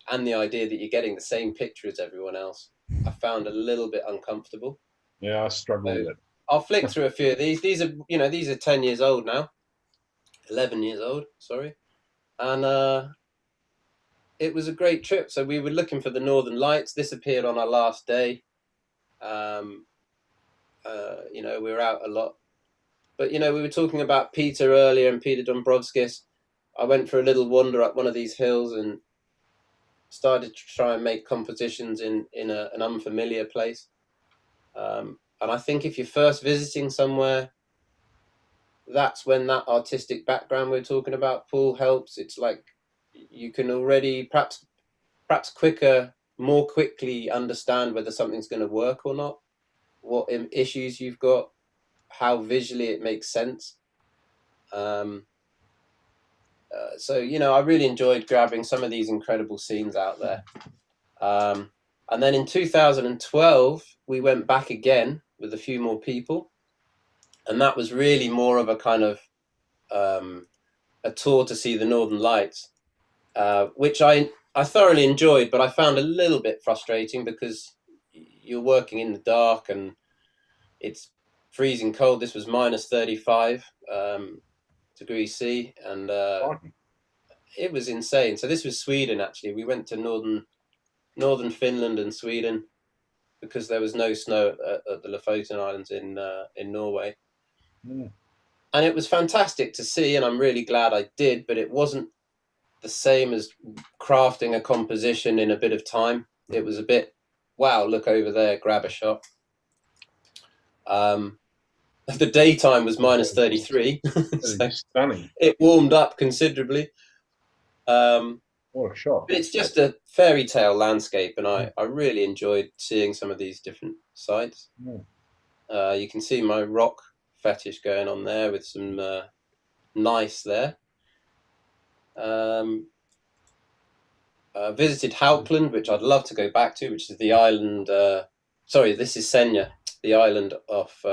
[SPEAKER 3] And the idea that you're getting the same picture as everyone else, I found a little bit uncomfortable.
[SPEAKER 2] Yeah, I struggle with it.
[SPEAKER 3] I'll flick through a few of these. These are 10 years old now, 11 years old, sorry. And it was a great trip. So we were looking for the Northern Lights. This appeared on our last day. We were out a lot. But, we were talking about Peter earlier, and Peter Dombrovskis. I went for a little wander up one of these hills and started to try and make compositions in an unfamiliar place. And I think if you're first visiting somewhere, that's when that artistic background we're talking about, Paul, helps. It's like you can already perhaps more quickly understand whether something's going to work or not, what issues you've got, how visually it makes sense. So I really enjoyed grabbing some of these incredible scenes out there. And then in 2012, we went back again with a few more people. And that was really more of a kind of a tour to see the Northern Lights, which I thoroughly enjoyed, but I found a little bit frustrating because you're working in the dark and it's freezing cold. This was minus 35 degrees C, and it was insane. So this was Sweden, actually. We went to northern Finland and Sweden because there was no snow at the Lofoten Islands in Norway. And it was fantastic to see, and I'm really glad I did, but it wasn't the same as crafting a composition in a bit of time. It was a bit, wow, look over there, grab a shot. The daytime was minus 33. So
[SPEAKER 2] stunning.
[SPEAKER 3] It warmed up considerably.
[SPEAKER 2] What a shot.
[SPEAKER 3] But it's just a fairy tale landscape, and I really enjoyed seeing some of these different sites. You can see my rock fetish going on there with some nice there. Visited Haukland, which I'd love to go back to, which is the island. This is Senja, the island off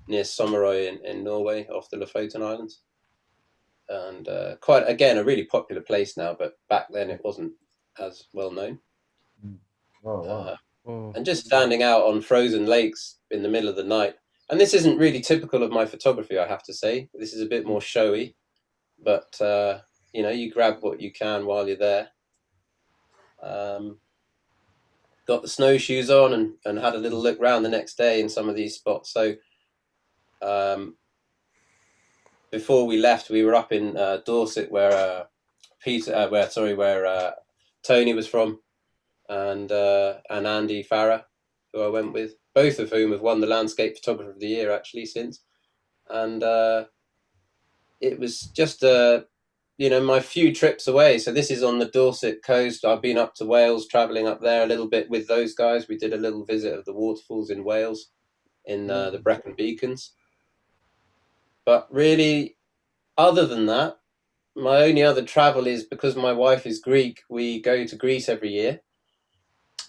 [SPEAKER 3] near Sommerøy in Norway, off the Lofoten Islands. And quite, again, a really popular place now, but back then it wasn't as well known.
[SPEAKER 2] Oh, wow.
[SPEAKER 3] And just standing out on frozen lakes in the middle of the night. And this isn't really typical of my photography, I have to say. This is a bit more showy, but you grab what you can while you're there. Got the snowshoes on and had a little look round the next day in some of these spots. So before we left, we were up in Dorset, where Tony was from, and Andy Farah, who I went with, both of whom have won the Landscape Photographer of the Year actually since. And it was just my few trips away. So this is on the Dorset coast. I've been up to Wales, traveling up there a little bit with those guys. We did a little visit of the waterfalls in Wales, in the Brecon Beacons. But really, other than that, my only other travel is, because my wife is Greek, we go to Greece every year.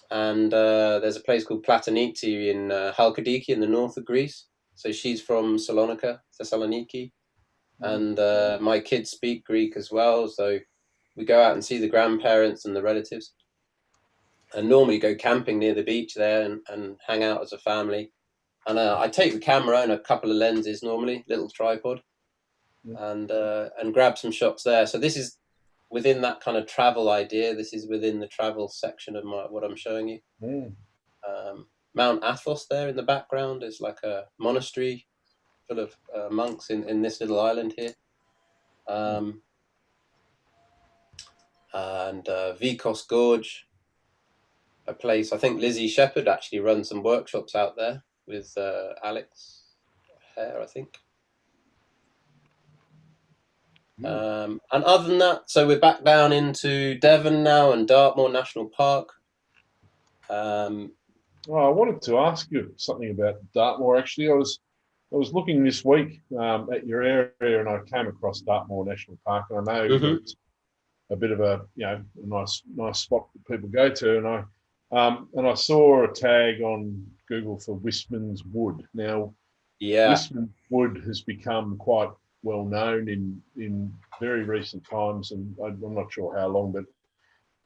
[SPEAKER 3] And there's a place called Platoniki in Halkidiki in the north of Greece. So she's from Thessaloniki. And my kids speak Greek as well. So we go out and see the grandparents and the relatives. And normally go camping near the beach there and hang out as a family. And I take the camera and a couple of lenses normally, little tripod, and grab some shots there. So this is within that kind of travel idea. This is within the travel section of what I'm showing you. Mount Athos there in the background is like a monastery full of monks in this little island here. And Vikos Gorge, a place, I think Lizzie Shepherd actually runs some workshops out there with Alex Hare, I think. And other than that, so we're back down into Devon now and Dartmoor National Park.
[SPEAKER 2] I wanted to ask you something about Dartmoor. Actually, I was looking this week at your area, and I came across Dartmoor National Park, and I know it's a bit of a nice spot that people go to, and I saw a tag on Google for Wistman's Wood. Now, Wistman's Wood has become quite well known in very recent times, and I'm not sure how long, but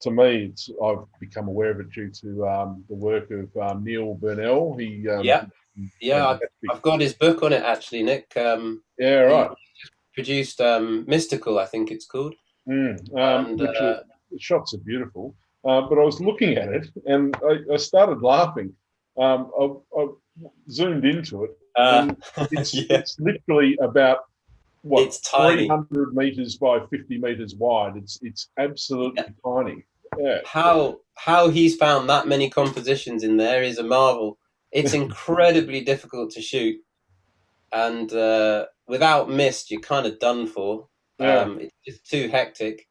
[SPEAKER 2] to me, I've become aware of it due to the work of Neil Burnell.
[SPEAKER 3] I've got his book on it actually, Nick.
[SPEAKER 2] Right.
[SPEAKER 3] He produced Mystical, I think it's called.
[SPEAKER 2] The shots are beautiful, but I was looking at it and I started laughing. I zoomed into it, and it's literally about
[SPEAKER 3] it's tiny,
[SPEAKER 2] 300 meters by 50 meters wide. It's absolutely tiny. Yeah.
[SPEAKER 3] How he's found that many compositions in there is a marvel. It's incredibly difficult to shoot, and without mist, you're kind of done for. It's just too hectic.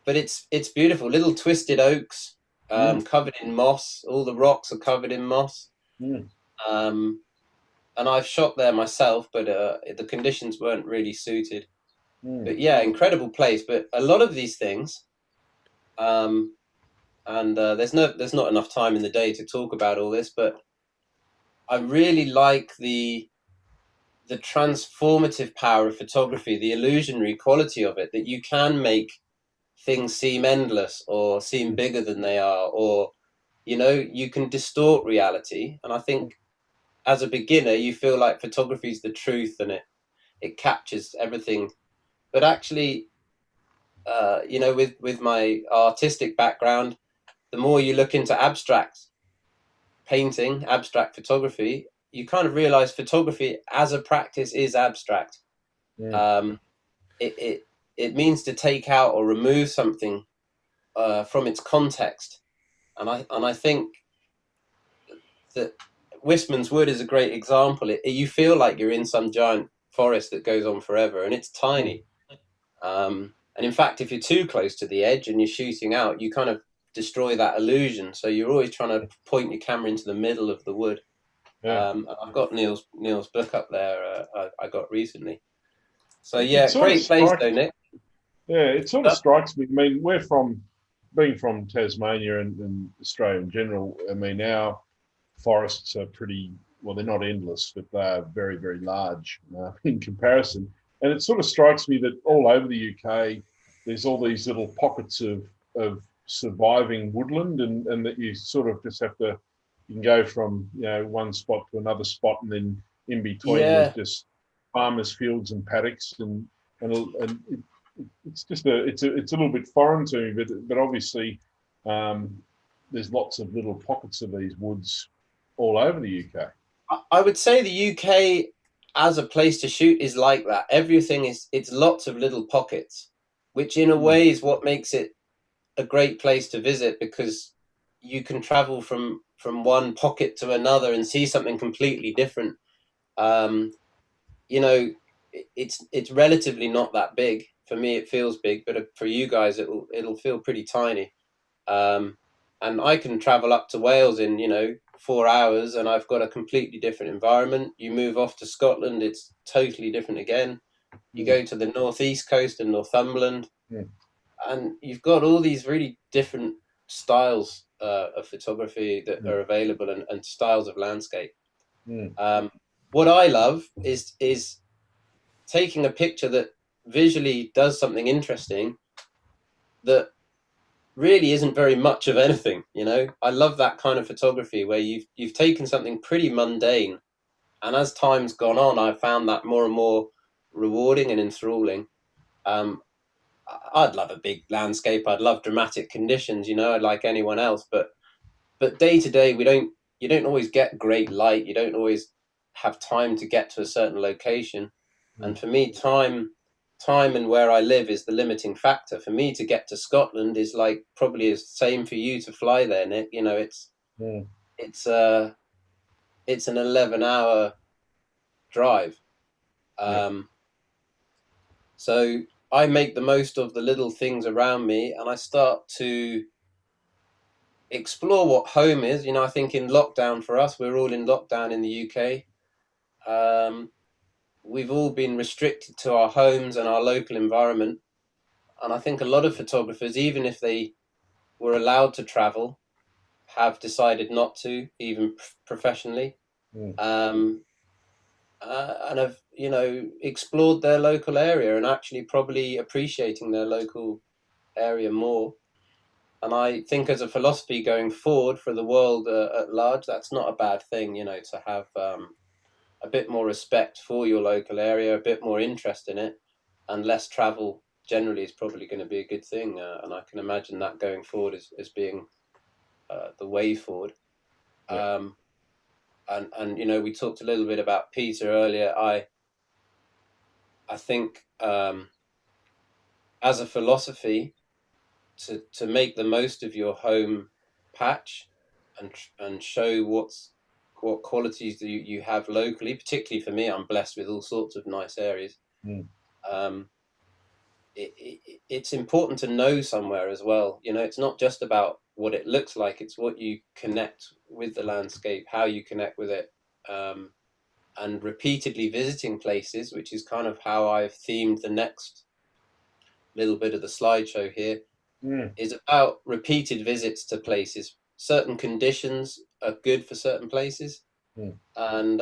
[SPEAKER 3] But it's beautiful. Little twisted oaks, covered in moss. All the rocks are covered in moss. And I've shot there myself, but the conditions weren't really suited. But yeah, incredible place. But a lot of these things, and there's not enough time in the day to talk about all this, but I really like the transformative power of photography, the illusionary quality of it, that you can make things seem endless or seem bigger than they are, or you can distort reality. And I think as a beginner, you feel like photography is the truth and it captures everything. But actually, with my artistic background, the more you look into abstract painting, abstract photography, you kind of realize photography as a practice is abstract. It means to take out or remove something from its context. And I think that Wistman's Wood is a great example. You feel like you're in some giant forest that goes on forever, and it's tiny. And in fact, if you're too close to the edge and you're shooting out, you kind of destroy that illusion. So you're always trying to point your camera into the middle of the wood. I've got Neil's book up there. I got recently. So yeah, great place though, Nick.
[SPEAKER 2] Yeah, it sort of strikes me. I mean, being from Tasmania and Australia in general, I mean, our forests are pretty, well, they're not endless, but they're very, very large in comparison. And it sort of strikes me that all over the UK, there's all these little pockets of surviving woodland, and that you sort of just have to, you can go from, one spot to another spot, and then in between there's just farmers' fields and paddocks, and it's just it's a little bit foreign to me, but obviously there's lots of little pockets of these woods all over the UK.
[SPEAKER 3] I would say the UK as a place to shoot is like that. Everything it's lots of little pockets, which in a way is what makes it a great place to visit, because you can travel from one pocket to another and see something completely different. It's relatively not that big. For me, it feels big, but for you guys, it'll feel pretty tiny. And I can travel up to Wales in 4 hours, and I've got a completely different environment. You move off to Scotland, it's totally different again. You go to the northeast coast and Northumberland, and you've got all these really different styles of photography that are available, and styles of landscape. What I love is taking a picture that visually does something interesting that really isn't very much of anything. I love that kind of photography where you've taken something pretty mundane, and as time's gone on, I've found that more and more rewarding and enthralling. I'd love a big landscape, I'd love dramatic conditions, like anyone else, but day to day you don't always get great light, you don't always have time to get to a certain location. And for me, time and where I live is the limiting factor. For me to get to Scotland is like probably the same for you to fly there, Nick. It's an 11-hour drive. So I make the most of the little things around me, and I start to explore what home is. I think in lockdown for us, we're all in lockdown in the UK. We've all been restricted to our homes and our local environment. And I think a lot of photographers, even if they were allowed to travel, have decided not to, even professionally. And have, explored their local area and actually probably appreciating their local area more. And I think as a philosophy going forward for the world at large, that's not a bad thing, to have a bit more respect for your local area, a bit more interest in it, and less travel generally is probably going to be a good thing. And I can imagine that going forward as being the way forward. And we talked a little bit about Peter earlier. I think as a philosophy, to make the most of your home patch and show what qualities do you have locally. Particularly for me, I'm blessed with all sorts of nice areas. It's important to know somewhere as well. It's not just about what it looks like, it's what you connect with the landscape, how you connect with it, and repeatedly visiting places, which is kind of how I've themed the next little bit of the slideshow here, is about repeated visits to places. Certain conditions are good for certain places, and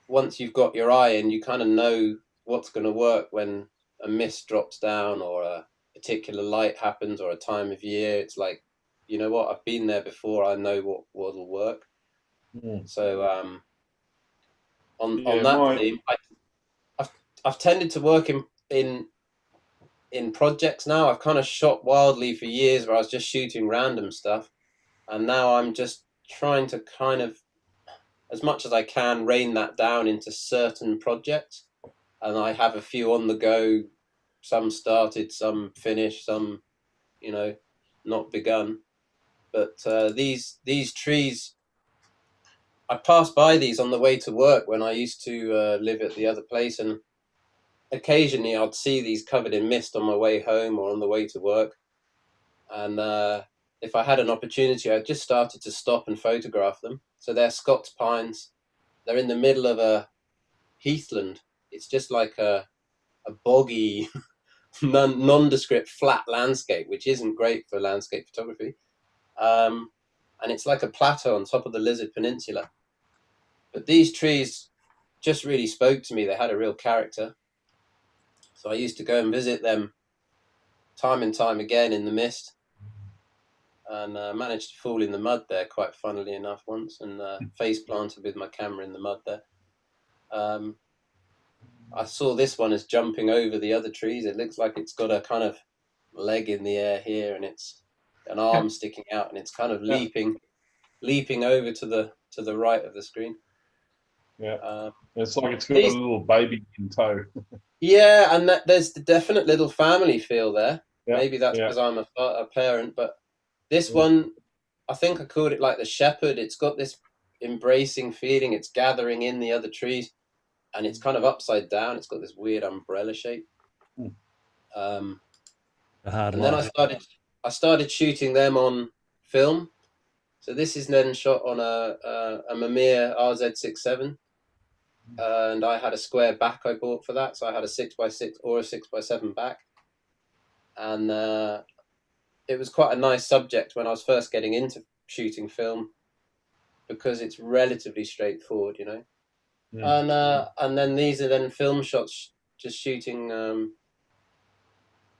[SPEAKER 3] once you've got your eye in, you kind of know what's going to work when a mist drops down or a particular light happens or a time of year. It's like, you know what, I've been there before, I know what'll work. So on that theme, I've tended to work in projects now. I've kind of shot wildly for years where I was just shooting random stuff, and now I'm just trying to kind of, as much as I can, rein that down into certain projects. And I have a few on the go, some started, some finished, some not begun. But these trees, I passed by these on the way to work when I used to live at the other place, and occasionally I'd see these covered in mist on my way home or on the way to work. And if I had an opportunity, I just started to stop and photograph them. So they're Scots pines. They're in the middle of a heathland. It's just like a a boggy, nondescript, flat landscape, which isn't great for landscape photography. And it's like a plateau on top of the Lizard Peninsula. But these trees just really spoke to me. They had a real character. So I used to go and visit them time and time again in the mist, and managed to fall in the mud there, quite funnily enough, once, and face planted with my camera in the mud there. I saw this one as jumping over the other trees. It looks like it's got a kind of leg in the air here, and it's an arm sticking out, and it's kind of leaping over to the right of the screen.
[SPEAKER 2] Yeah, it's like it's got a little baby in tow.
[SPEAKER 3] Yeah, and there's the definite little family feel there.
[SPEAKER 2] Yeah,
[SPEAKER 3] maybe that's because I'm a parent, but this one, I think I called it like the shepherd. It's got this embracing feeling. It's gathering in the other trees, and it's kind of upside down. It's got this weird umbrella shape. And then I started shooting them on film. So this is then shot on a Mamiya RZ67, and I had a square back I bought for that. So I had a 6x6 or a 6x7 back, and it was quite a nice subject when I was first getting into shooting film, because it's relatively straightforward, you know. And then these are then film shots, just shooting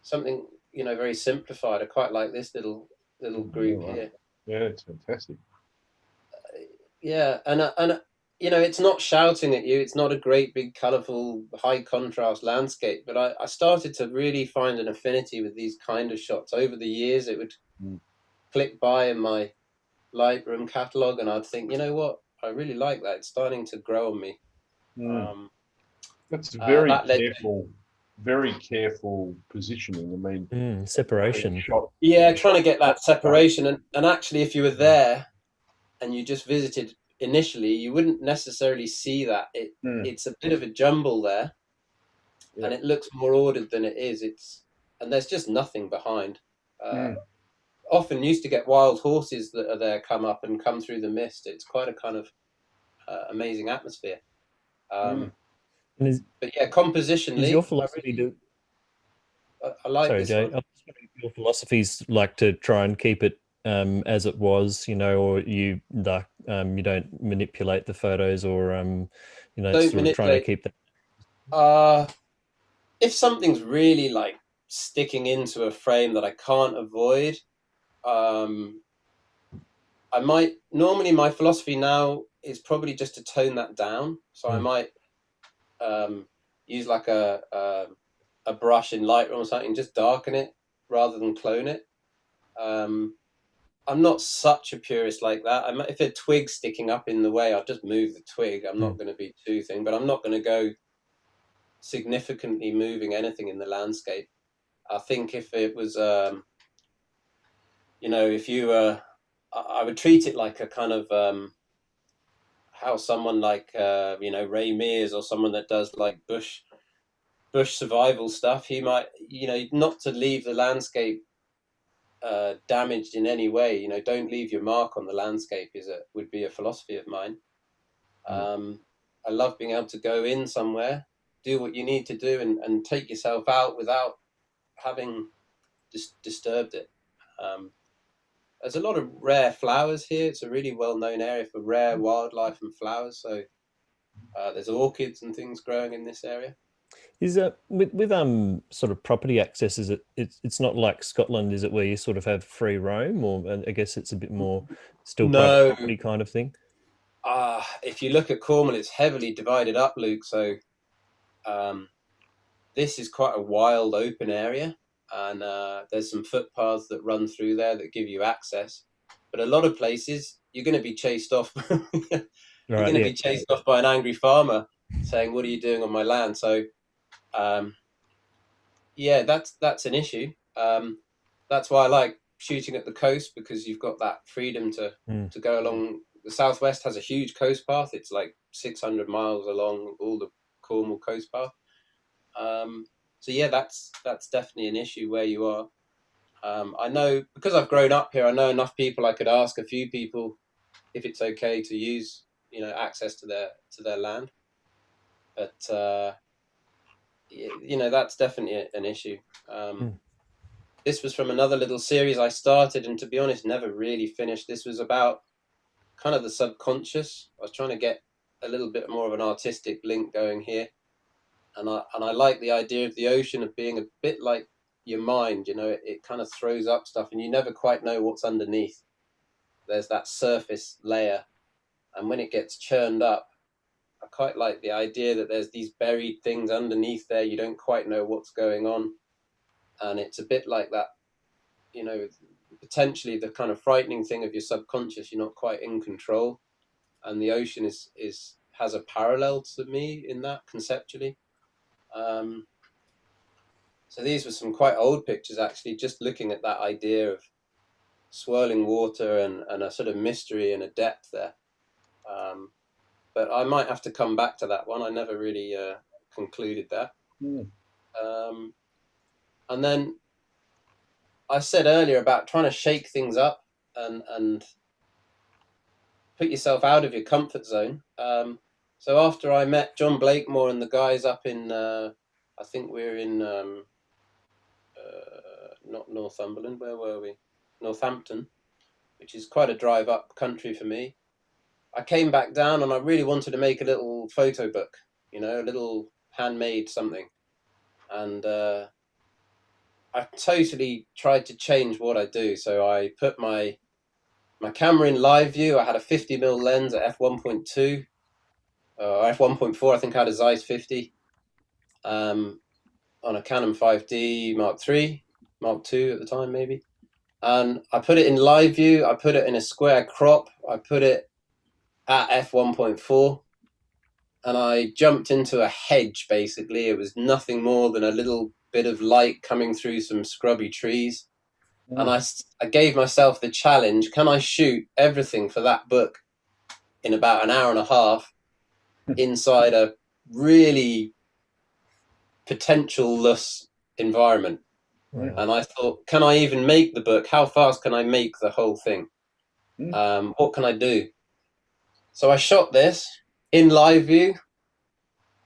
[SPEAKER 3] something, you know, very simplified. I quite like this little group here.
[SPEAKER 2] Yeah, it's fantastic.
[SPEAKER 3] Yeah, and you know, it's not shouting at you. It's not a great big colourful high contrast landscape, but I started to really find an affinity with these kind of shots over the years. It would click by in my Lightroom catalogue, and I'd think, you know what, I really like that. It's starting to grow on me.
[SPEAKER 2] That's very careful positioning. I mean,
[SPEAKER 1] separation.
[SPEAKER 3] Yeah, trying to get that separation. And actually, if you were there and you just visited initially, you wouldn't necessarily see that. It's a bit of a jumble there, and it looks more ordered than it is. And there's just nothing behind. Often used to get wild horses that are there come up and come through the mist. It's quite a kind of amazing atmosphere. But yeah, compositionally,
[SPEAKER 1] is your philosophy
[SPEAKER 3] I like
[SPEAKER 1] Sorry,
[SPEAKER 3] this
[SPEAKER 1] Jay.
[SPEAKER 3] one.
[SPEAKER 1] Your philosophies like to try and keep it as it was, you know, or you like you don't manipulate the photos, or you know, sort of trying to keep that.
[SPEAKER 3] If something's really like sticking into a frame that I can't avoid, I might, normally my philosophy now is probably just to tone that down. So I might use like a brush in Lightroom or something, just darken it rather than clone it. I'm not such a purist like that. If a twig's sticking up in the way, I'll just move the twig. I'm not going to be too thing, but I'm not going to go significantly moving anything in the landscape. I think if it was, you know, if you I would treat it like a kind of how someone like you know, Ray Mears, or someone that does like bush survival stuff, he might, you know, not to leave the landscape damaged in any way. You know, don't leave your mark on the landscape would be a philosophy of mine. I love being able to go in somewhere, do what you need to do, and take yourself out without having disturbed it. There's a lot of rare flowers here. It's a really well-known area for rare wildlife and flowers. So there's orchids and things growing in this area.
[SPEAKER 1] Is with sort of property access? Is it's not like Scotland, is it, where you sort of have free roam, or I guess it's a bit more still private property kind of thing?
[SPEAKER 3] If you look at Cornwall, it's heavily divided up, Luke. So this is quite a wild open area, and there's some footpaths that run through there that give you access. But a lot of places you're going to be chased off. You're going to be chased off by an angry farmer saying, "What are you doing on my land?" So yeah, that's an issue. That's why I like shooting at the coast, because you've got that freedom to go along. The Southwest has a huge coast path. It's like 600 miles along all the Cornwall coast path. So yeah, that's definitely an issue where you are. I know, because I've grown up here, I know enough people. I could ask a few people if it's okay to use, you know, access to their land. But you know, that's definitely an issue. This was from another little series I started, and to be honest, never really finished. This was about kind of the subconscious. I was trying to get a little bit more of an artistic link going here, and I like the idea of the ocean of being a bit like your mind. You know, it kind of throws up stuff, and you never quite know what's underneath. There's that surface layer, and when it gets churned up, I quite like the idea that there's these buried things underneath there. You don't quite know what's going on. And it's a bit like that, you know, potentially the kind of frightening thing of your subconscious. You're not quite in control. And the ocean has a parallel to me in that conceptually. So these were some quite old pictures, actually, just looking at that idea of swirling water and a sort of mystery and a depth there. But I might have to come back to that one. I never really concluded that. And then I said earlier about trying to shake things up and put yourself out of your comfort zone. So after I met John Blakemore and the guys up in, I think we're in, not Northumberland, where were we? Northampton, which is quite a drive up country for me. I came back down and I really wanted to make a little photo book, you know, a little handmade something. And I totally tried to change what I do. So I put my camera in live view. I had a 50mm lens at f1.2, f1.4. I think I had a Zeiss 50 on a Canon 5D Mark III, Mark II at the time maybe. And I put it in live view. I put it in a square crop. I put it at f1.4. And I jumped into a hedge, basically. It was nothing more than a little bit of light coming through some scrubby trees. And I gave myself the challenge, can I shoot everything for that book in about an hour and a half inside a really potential-less environment? And I thought, can I even make the book? How fast can I make the whole thing? What can I do? So I shot this in live view,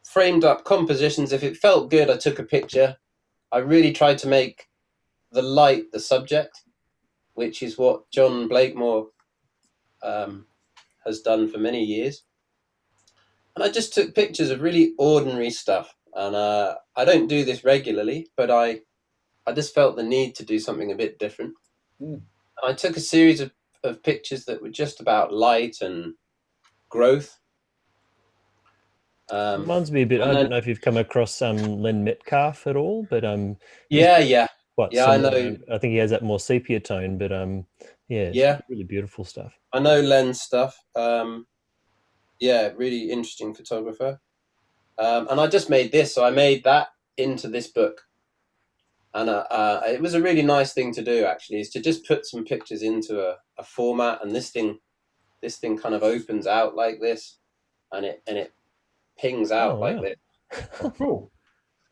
[SPEAKER 3] framed up compositions. If it felt good, I took a picture. I really tried to make the light the subject, which is what John Blakemore has done for many years. And I just took pictures of really ordinary stuff. And I don't do this regularly, but I just felt the need to do something a bit different. I took a series of pictures that were just about light and growth.
[SPEAKER 1] Reminds me a bit. I don't know if you've come across Len Metcalf at all, but
[SPEAKER 3] yeah,
[SPEAKER 1] I
[SPEAKER 3] know.
[SPEAKER 1] I think he has that more sepia tone, but it's really beautiful stuff.
[SPEAKER 3] I know Len's stuff. Really interesting photographer. And I just made this, so I made that into this book. And it was a really nice thing to do, actually, is to just put some pictures into a format, and this thing kind of opens out like this, and it pings out like this.
[SPEAKER 2] Oh, cool.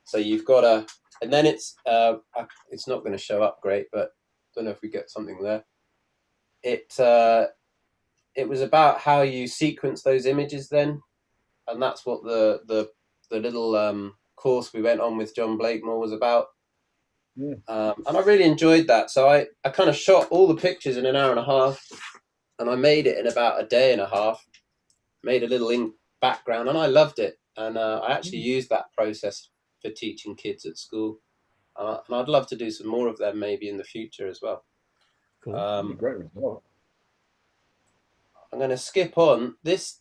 [SPEAKER 3] So you've got and then it's not going to show up great, but I don't know if we get something there. It was about how you sequence those images then, and that's what the little course we went on with John Blakemore was about. And I really enjoyed that. So I kind of shot all the pictures in an hour and a half, and I made it in about a day and a half, made a little ink background, and I loved it. And I actually used that process for teaching kids at school. And I'd love to do some more of them maybe in the future as well.
[SPEAKER 1] Cool.
[SPEAKER 2] Great result.
[SPEAKER 3] I'm going to skip on this.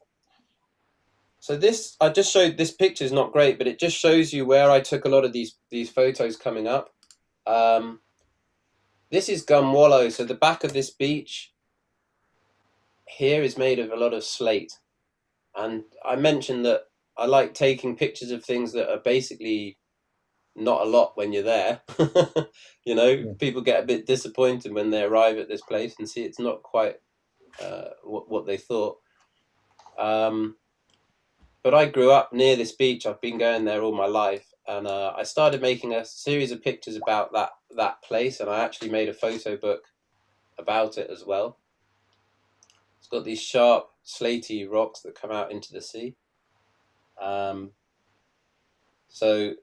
[SPEAKER 3] So this, I just showed, this picture is not great, but it just shows you where I took a lot of these photos coming up. This is Cornwall. So the back of this beach here is made of a lot of slate. And I mentioned that I like taking pictures of things that are basically not a lot when you're there. You know, people get a bit disappointed when they arrive at this place and see it's not quite what they thought. But I grew up near this beach. I've been going there all my life. And I started making a series of pictures about that place. And I actually made a photo book about it as well. It's got these sharp, slaty rocks that come out into the sea. So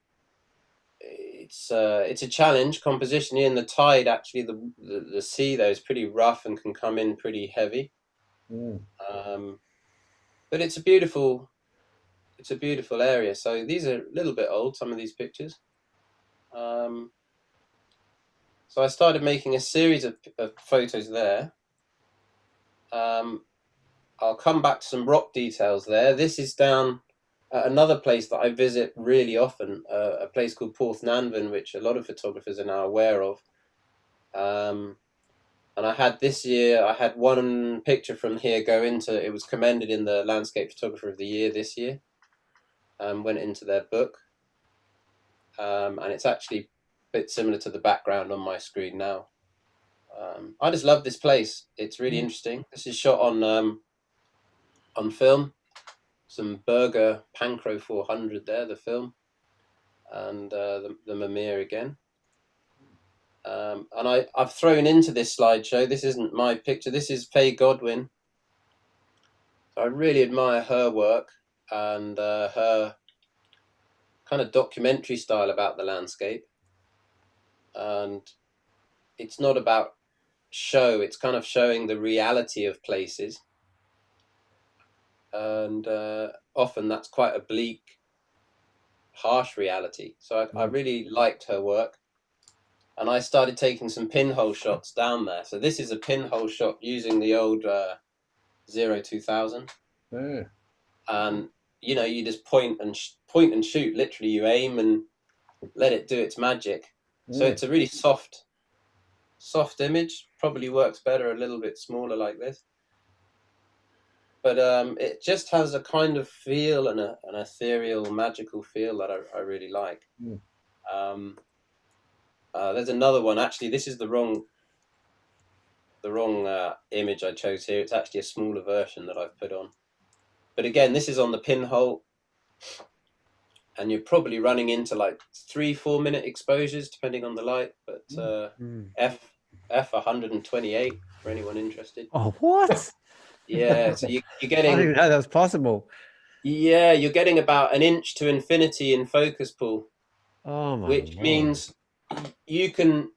[SPEAKER 3] it's a challenge composition in the tide. Actually, the sea though is pretty rough and can come in pretty heavy. But it's a beautiful area. So these are a little bit old, some of these pictures. So I started making a series of photos there. I'll come back to some rock details there. This is down at another place that I visit really often, a place called Porthnanvan, which a lot of photographers are now aware of. And I had this year, I had one picture from here go into, it was commended in the Landscape Photographer of the Year this year, went into their book. And it's actually a bit similar to the background on my screen now. I just love this place. It's really interesting. This is shot on film. Some Berger Pancro 400 there, the film, and the Mimir again. And I've thrown into this slideshow, this isn't my picture, this is Faye Godwin. So I really admire her work and her kind of documentary style about the landscape. And it's not about show, it's kind of showing the reality of places. And often that's quite a bleak, harsh reality. So I really liked her work. And I started taking some pinhole shots down there. So this is a pinhole shot using the old 0-2000.
[SPEAKER 2] Yeah.
[SPEAKER 3] And, you know, you just point and shoot. Literally, you aim and let it do its magic. So it's a really soft image. Probably works better a little bit smaller like this. But it just has a kind of feel and an ethereal, magical feel that I really like. There's another one. Actually, this is the wrong image I chose here. It's actually a smaller version that I've put on. But again, this is on the pinhole, and you're probably running into like 3-4 minute exposures depending on the light. But f 128 for anyone interested.
[SPEAKER 4] Oh, what?
[SPEAKER 3] Yeah, so you're
[SPEAKER 4] I
[SPEAKER 3] getting.
[SPEAKER 4] didn't even know that was possible.
[SPEAKER 3] Yeah, you're getting about 1 inch to infinity in focus pull.
[SPEAKER 4] Oh my
[SPEAKER 3] which
[SPEAKER 4] Lord.
[SPEAKER 3] means you can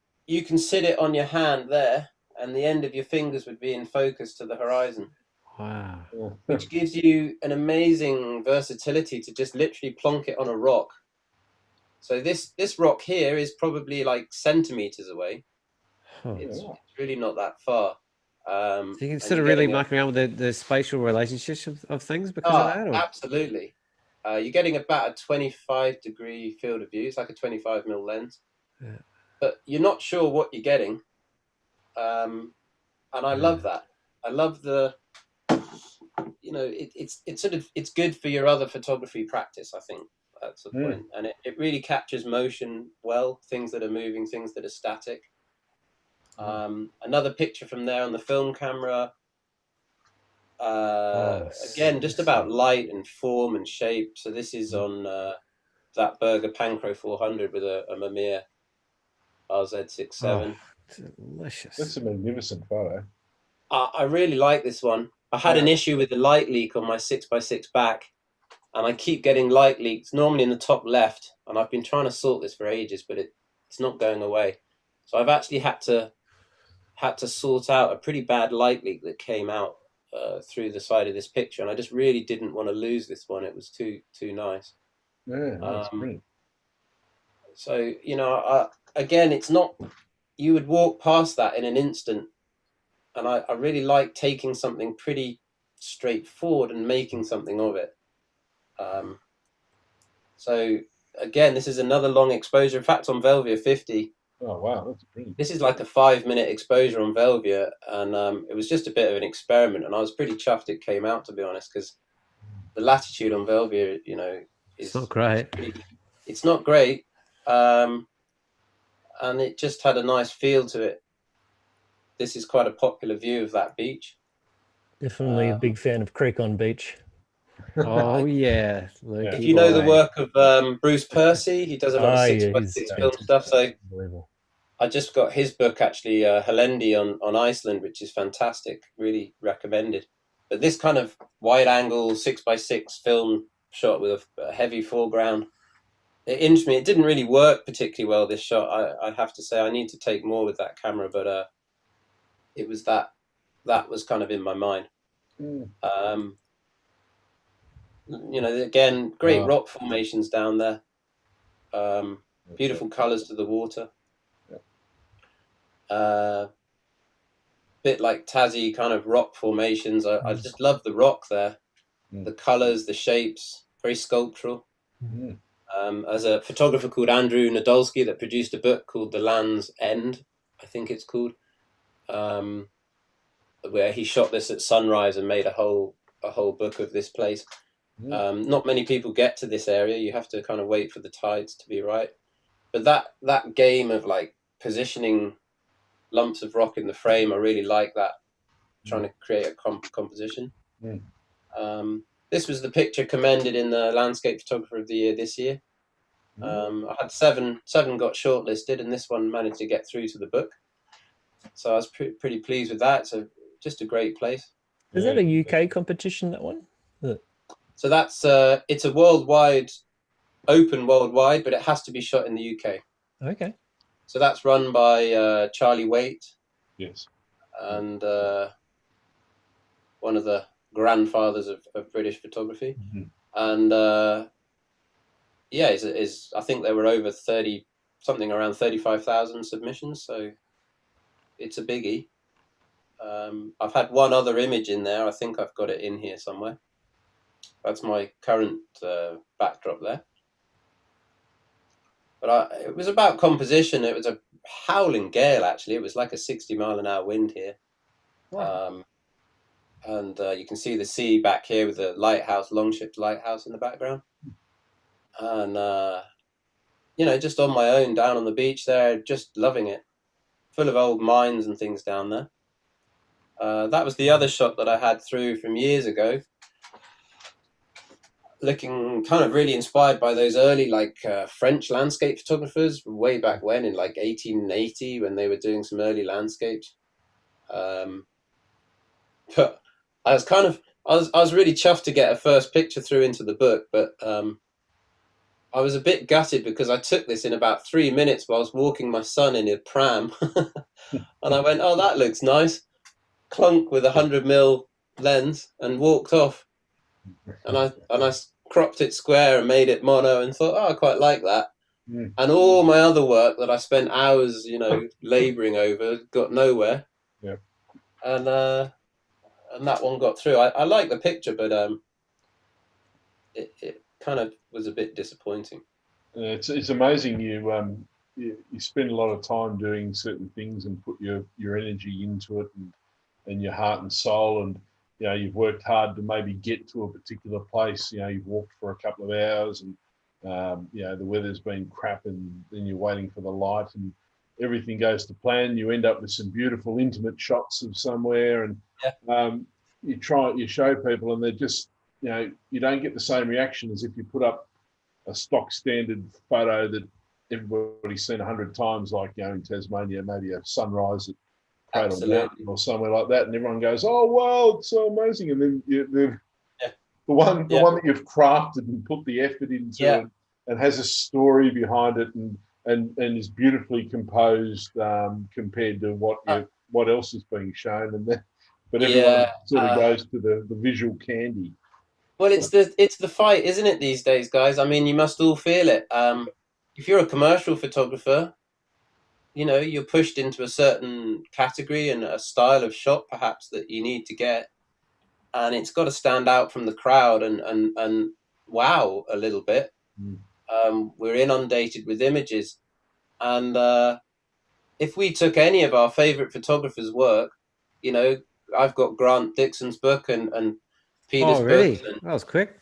[SPEAKER 3] sit it on your hand there, and the end of your fingers would be in focus to the horizon.
[SPEAKER 4] Wow.
[SPEAKER 3] Which gives you an amazing versatility to just literally plonk it on a rock. So this rock here is probably like centimeters away. It's really not that far.
[SPEAKER 4] So you can sort of really muck around with the spatial relationships of things because of that? Or?
[SPEAKER 3] Absolutely. You're getting about a 25-degree field of view. It's like a 25mm lens. Yeah. But you're not sure what you're getting. And I love that. I love the, you know, it's good for your other photography practice, I think. That's the point. And it really captures motion well, things that are moving, things that are static. Another picture from there on the film camera. Again, just about light and form and shape. So this is on that Berger Pancro 400 with a Mimir RZ67.
[SPEAKER 4] Delicious.
[SPEAKER 2] That's a magnificent photo.
[SPEAKER 3] I really like this one. I had an issue with the light leak on my 6x6 back, and I keep getting light leaks, normally in the top left, and I've been trying to sort this for ages, but it's not going away. So I've actually had to sort out a pretty bad light leak that came out through the side of this picture, and I just really didn't want to lose this one. It was too nice.
[SPEAKER 2] Yeah, that's brilliant.
[SPEAKER 3] So, you know, again, it's not, you would walk past that in an instant, and I really like taking something pretty straightforward and making something of it. So again, this is another long exposure. In fact, on Velvia 50.
[SPEAKER 2] Oh wow, that's brilliant.
[SPEAKER 3] This is like a 5-minute exposure on Velvia, and it was just a bit of an experiment, and I was pretty chuffed it came out, to be honest, because the latitude on Velvia, you know,
[SPEAKER 4] it's not great.
[SPEAKER 3] It's not great, and it just had a nice feel to it. This is quite a popular view of that beach.
[SPEAKER 1] Definitely a big fan of Creek on Beach.
[SPEAKER 4] Oh yeah.
[SPEAKER 3] If you know the work of Bruce Percy, he does a lot of 6x6 film stuff. So I just got his book actually, Helendi on Iceland, which is fantastic. Really recommended. But this kind of wide angle 6x6 film shot with a heavy foreground, it injured me. It didn't really work particularly well, this shot. I have to say, I need to take more with that camera, but it was that was kind of in my mind. You know, again, great rock formations down there. Beautiful colours to the water. Bit like Tassie kind of rock formations. I just love the rock there. The colours, the shapes, very sculptural. As a photographer called Andrew Nadolski that produced a book called The Land's End, I think it's called, where he shot this at sunrise and made a whole book of this place. Not many people get to this area. You have to kind of wait for the tides to be right. But that game of like positioning lumps of rock in the frame, I really like that. Trying to create a composition. This was the picture commended in the Landscape Photographer of the Year this year. I had seven got shortlisted, and this one managed to get through to the book. So I was pretty pleased with that. So just a great place.
[SPEAKER 1] Is that a UK competition, that one?
[SPEAKER 3] So that's it's a worldwide, open worldwide, but it has to be shot in the UK. Okay. So that's run by Charlie Waite. Yes. And one of the grandfathers of British photography. And yeah, I think there were over 30, something around 35,000 submissions. So it's a biggie. I've had one other image in there. I think I've got it in here somewhere. That's my current backdrop there. But it was about composition. It was a howling gale, actually. It was like a 60-mile-an-hour wind here. Wow. And you can see the sea back here with the lighthouse, Longship Lighthouse in the background. And, you know, just on my own down on the beach there, just loving it. Full of old mines and things down there. That was the other shot that I had through from years ago. Looking kind of really inspired by those early like French landscape photographers from way back when in like 1880 when they were doing some early landscapes. But I was really chuffed to get a first picture through into the book, but I was a bit gutted because I took this in about 3 minutes while I was walking my son in a pram. And I went, oh, that looks nice. Clunk with 100mm lens and walked off. And I cropped it square and made it mono and thought, oh, I quite like that. And all my other work that I spent hours, you know, labouring over got nowhere. Yeah. And that one got through. I like the picture, but it kind of was a bit disappointing.
[SPEAKER 2] It's amazing you spend a lot of time doing certain things and put your energy into it and your heart and soul, and you know, you've worked hard to maybe get to a particular place. You know, you've walked for a couple of hours and, you know, the weather's been crap and then you're waiting for the light and everything goes to plan. You end up with some beautiful intimate shots of somewhere and you show people and they're just, you know, you don't get the same reaction as if you put up a stock standard photo that everybody's seen 100 times, like, you know, in Tasmania, maybe a sunrise at Cradle Mountain or somewhere like that, and everyone goes, "Oh wow, it's so amazing!" And then the one that you've crafted and put the effort into and has a story behind it and is beautifully composed compared to what else is being shown, and then but everyone sort of goes to the visual candy.
[SPEAKER 3] Well, it's the fight, isn't it, these days, guys? I mean, you must all feel it. If you're a commercial photographer, you know, you're pushed into a certain category and a style of shot perhaps that you need to get, and it's got to stand out from the crowd and wow a little bit. We're inundated with images, and if we took any of our favorite photographers' work, you know, I've got Grant Dixon's book and Peter's
[SPEAKER 4] really?
[SPEAKER 3] book.
[SPEAKER 4] That was quick.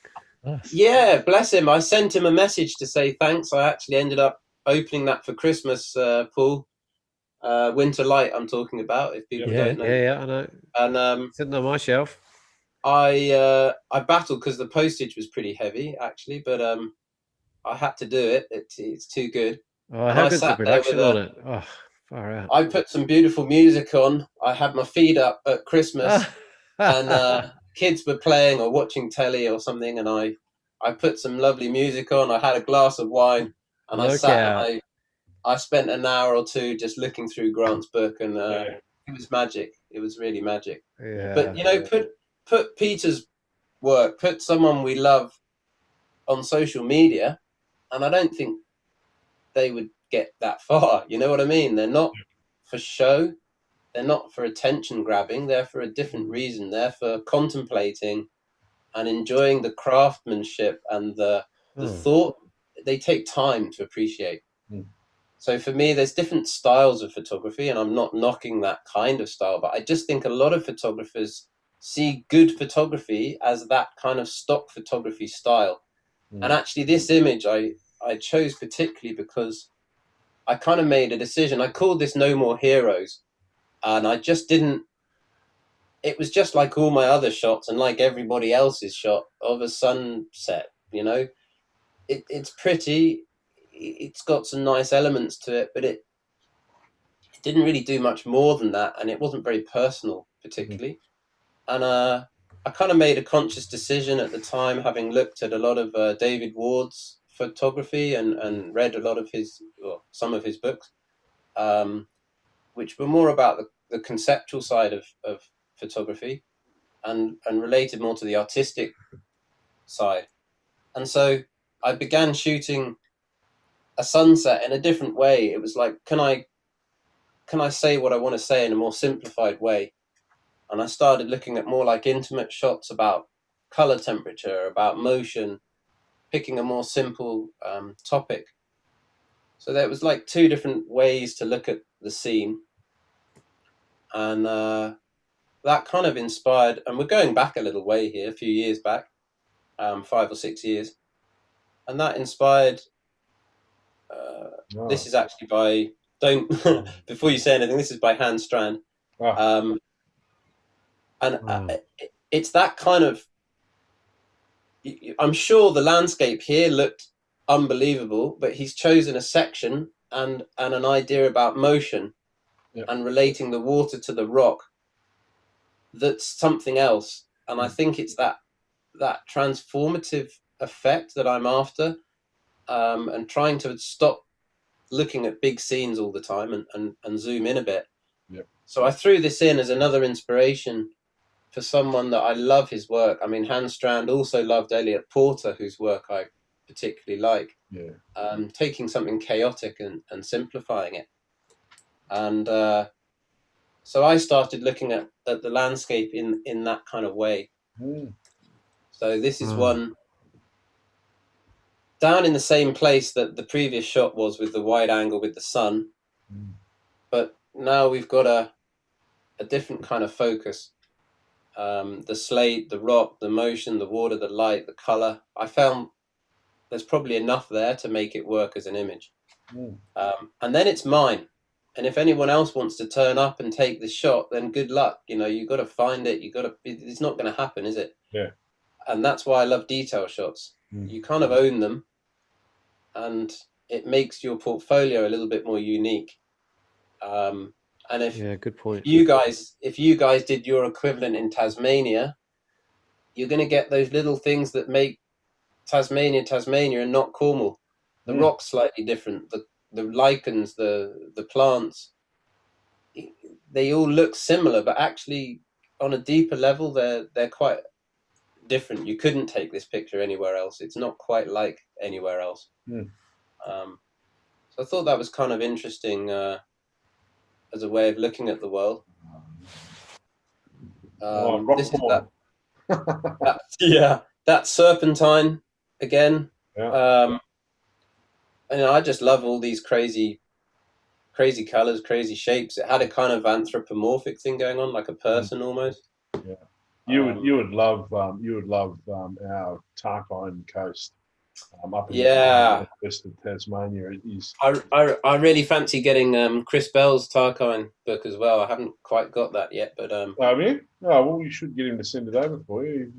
[SPEAKER 3] Yeah, bless him. I sent him a message to say thanks. I actually ended up opening that for Christmas, Paul. Winter Light, I'm talking about. If people don't know.
[SPEAKER 4] Yeah, I know.
[SPEAKER 3] And
[SPEAKER 4] sitting on my shelf.
[SPEAKER 3] I battled because the postage was pretty heavy, actually, but I had to do it. It's too good.
[SPEAKER 4] Oh, how good's the production on it? Oh, far out.
[SPEAKER 3] I put some beautiful music on. I had my feet up at Christmas, and kids were playing or watching telly or something, and I I put some lovely music on. I had a glass of wine, and I sat and I spent an hour or two just looking through Grant's book, and it was magic. It was really magic.
[SPEAKER 4] Yeah.
[SPEAKER 3] But you know, put Peter's work, put someone we love on social media, and I don't think they would get that far. You know what I mean? They're not for show. They're not for attention grabbing. They're for a different reason. They're for contemplating and enjoying the craftsmanship and the thought. They take time to appreciate. So for me, there's different styles of photography, and I'm not knocking that kind of style, but I just think a lot of photographers see good photography as that kind of stock photography style. And actually this image I chose particularly because I kind of made a decision. I called this No More Heroes, and I just didn't, it was just like all my other shots and like everybody else's shot of a sunset, you know. It's pretty, it's got some nice elements to it, but it didn't really do much more than that, and it wasn't very personal particularly. And I kind of made a conscious decision at the time, having looked at a lot of David Ward's photography and read a lot of his, well, some of his books, which were more about the conceptual side of photography and related more to the artistic side. And so I began shooting a sunset in a different way. It was like, can I say what I want to say in a more simplified way? And I started looking at more like intimate shots about color temperature, about motion, picking a more simple topic. So there was like two different ways to look at the scene. And that kind of inspired, and we're going back a little way here, a few years back, 5 or 6 years. And that inspired, this is actually by, before you say anything, this is by Hans Strand. It's that kind of, I'm sure the landscape here looked unbelievable, but he's chosen a section and an idea about motion and relating the water to the rock that's something else. And I think it's that transformative effect that I'm after, and trying to stop looking at big scenes all the time and zoom in a bit. So I threw this in as another inspiration for someone that I love his work. I mean, Hans Strand also loved Elliot Porter, whose work I particularly like. Taking something chaotic and simplifying it. And so I started looking at the landscape in that kind of way. So this is one down in the same place that the previous shot was, with the wide angle with the sun. But now we've got a different kind of focus. The slate, the rock, the motion, the water, the light, the color. I found there's probably enough there to make it work as an image. And then it's mine. And if anyone else wants to turn up and take the shot, then good luck. You know, you got to find it. It's not going to happen, is it? And that's why I love detail shots. You kind of own them, and it makes your portfolio a little bit more unique. And
[SPEAKER 4] good point.
[SPEAKER 3] If you guys did your equivalent in Tasmania, you're going to get those little things that make Tasmania and not Cornwall. The rock's slightly different. The lichens, the plants, they all look similar, but actually on a deeper level, they're quite different. You couldn't take this picture anywhere else. It's not quite like anywhere else. So I thought that was kind of interesting as a way of looking at the world. This is that serpentine again. And I just love all these crazy colors, crazy shapes. It had a kind of anthropomorphic thing going on, like a person almost.
[SPEAKER 2] You would love our Tarkine coast up in
[SPEAKER 3] the
[SPEAKER 2] west of Tasmania. It is.
[SPEAKER 3] I really fancy getting Chris Bell's Tarkine book as well. I haven't quite got that yet, but
[SPEAKER 2] have you? Oh, well, you should get him to send it over for you.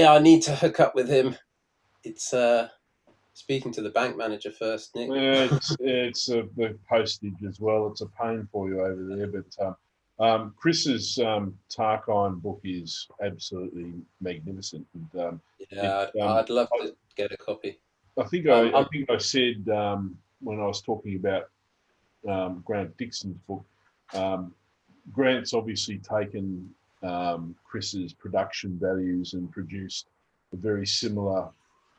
[SPEAKER 3] I need to hook up with him. It's speaking to the bank manager first, Nick.
[SPEAKER 2] It's the postage as well. It's a pain for you over there, but Chris's Tarkine book is absolutely magnificent.
[SPEAKER 3] I'd love to get a copy.
[SPEAKER 2] I think I said when I was talking about Grant Dixon's book, Grant's obviously taken Chris's production values and produced a very similar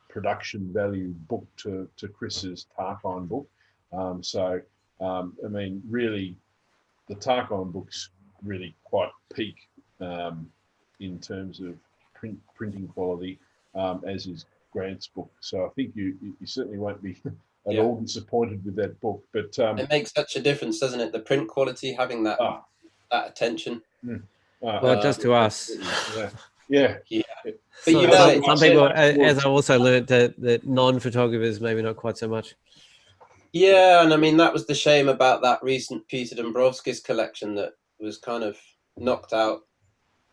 [SPEAKER 2] production value book to Chris's Tarkine book. I mean, really, the Tarkine book's really quite peak in terms of printing quality, as is Grant's book. So I think you certainly won't be at all disappointed with that book. But
[SPEAKER 3] it makes such a difference, doesn't it? The print quality, having that attention.
[SPEAKER 4] Well, it does to us.
[SPEAKER 2] Yeah.
[SPEAKER 3] But
[SPEAKER 4] some people, as I also learned, that non-photographers maybe not quite so much.
[SPEAKER 3] Yeah, and I mean that was the shame about that recent Peter Dombrovskis collection that was kind of knocked out.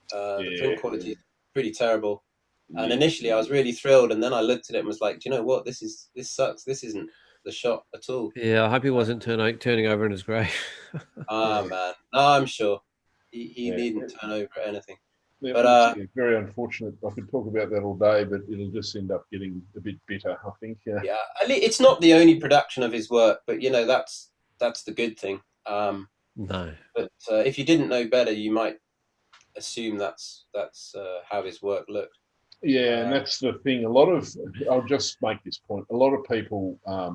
[SPEAKER 3] The print quality is pretty terrible. And initially I was really thrilled, and then I looked at it and was like, do you know what? This sucks. This isn't the shot at all.
[SPEAKER 4] Yeah, I hope he wasn't turning over in his grave.
[SPEAKER 3] Ah, man. No, I'm sure. He needn't turn over at anything.
[SPEAKER 2] Yeah, but very unfortunate. I could talk about that all day, but it'll just end up getting a bit bitter, I think. Yeah,
[SPEAKER 3] it's not the only production of his work, but that's the good thing.
[SPEAKER 4] No,
[SPEAKER 3] but if you didn't know better, you might assume that's how his work looked.
[SPEAKER 2] Yeah, and that's the thing. I'll just make this point. A lot of people, a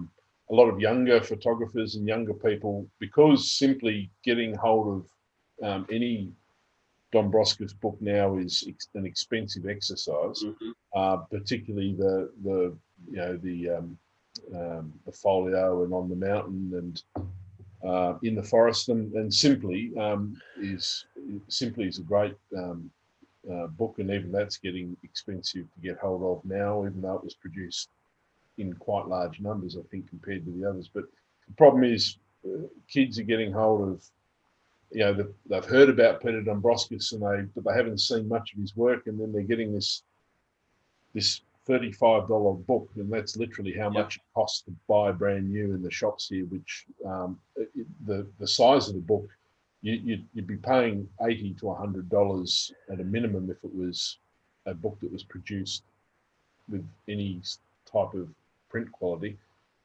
[SPEAKER 2] lot of younger photographers and younger people, because simply getting hold of any Dombrovskis book now is an expensive exercise, particularly the folio and on the mountain and in the forest, and Simply is a great book, and even that's getting expensive to get hold of now, even though it was produced in quite large numbers, I think, compared to the others. But the problem is kids are getting hold of, they've heard about Peter Dombrovskis but they haven't seen much of his work, and then they're getting this $35 book, and that's literally how much it costs to buy brand new in the shops here. Which the size of the book, you'd be paying $80 to $100 at a minimum if it was a book that was produced with any type of print quality,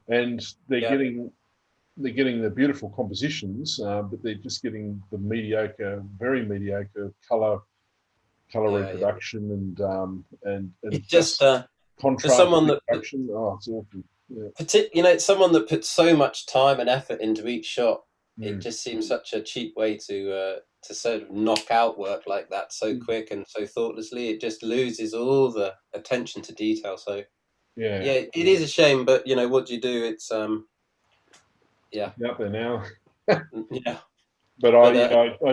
[SPEAKER 2] and they're getting the beautiful compositions, but they're just getting the very mediocre color reproduction and
[SPEAKER 3] it just
[SPEAKER 2] contrast
[SPEAKER 3] for someone
[SPEAKER 2] reproduction. It's awful.
[SPEAKER 3] Yeah. Someone that puts so much time and effort into each shot, it just seems such a cheap way to sort of knock out work like that so quick and so thoughtlessly. It just loses all the attention to detail. So it is a shame, but what do you do? It's
[SPEAKER 2] out there now.
[SPEAKER 3] But
[SPEAKER 2] I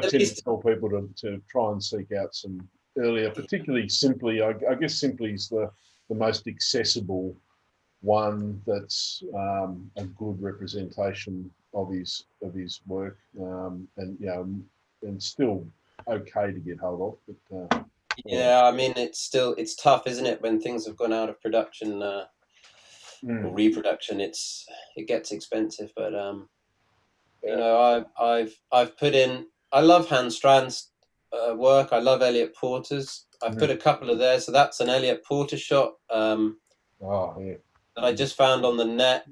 [SPEAKER 2] tend to tell people to try and seek out some earlier, particularly Simply. I guess Simply is the most accessible one that's a good representation of his work, and still okay to get hold of. But
[SPEAKER 3] I mean, it's tough, isn't it, when things have gone out of production or reproduction? It gets expensive, but I've put in. I love Hans Strand's work. I love Elliot Porter's. I've put a couple of theirs. So that's an Elliot Porter shot that I just found on the net,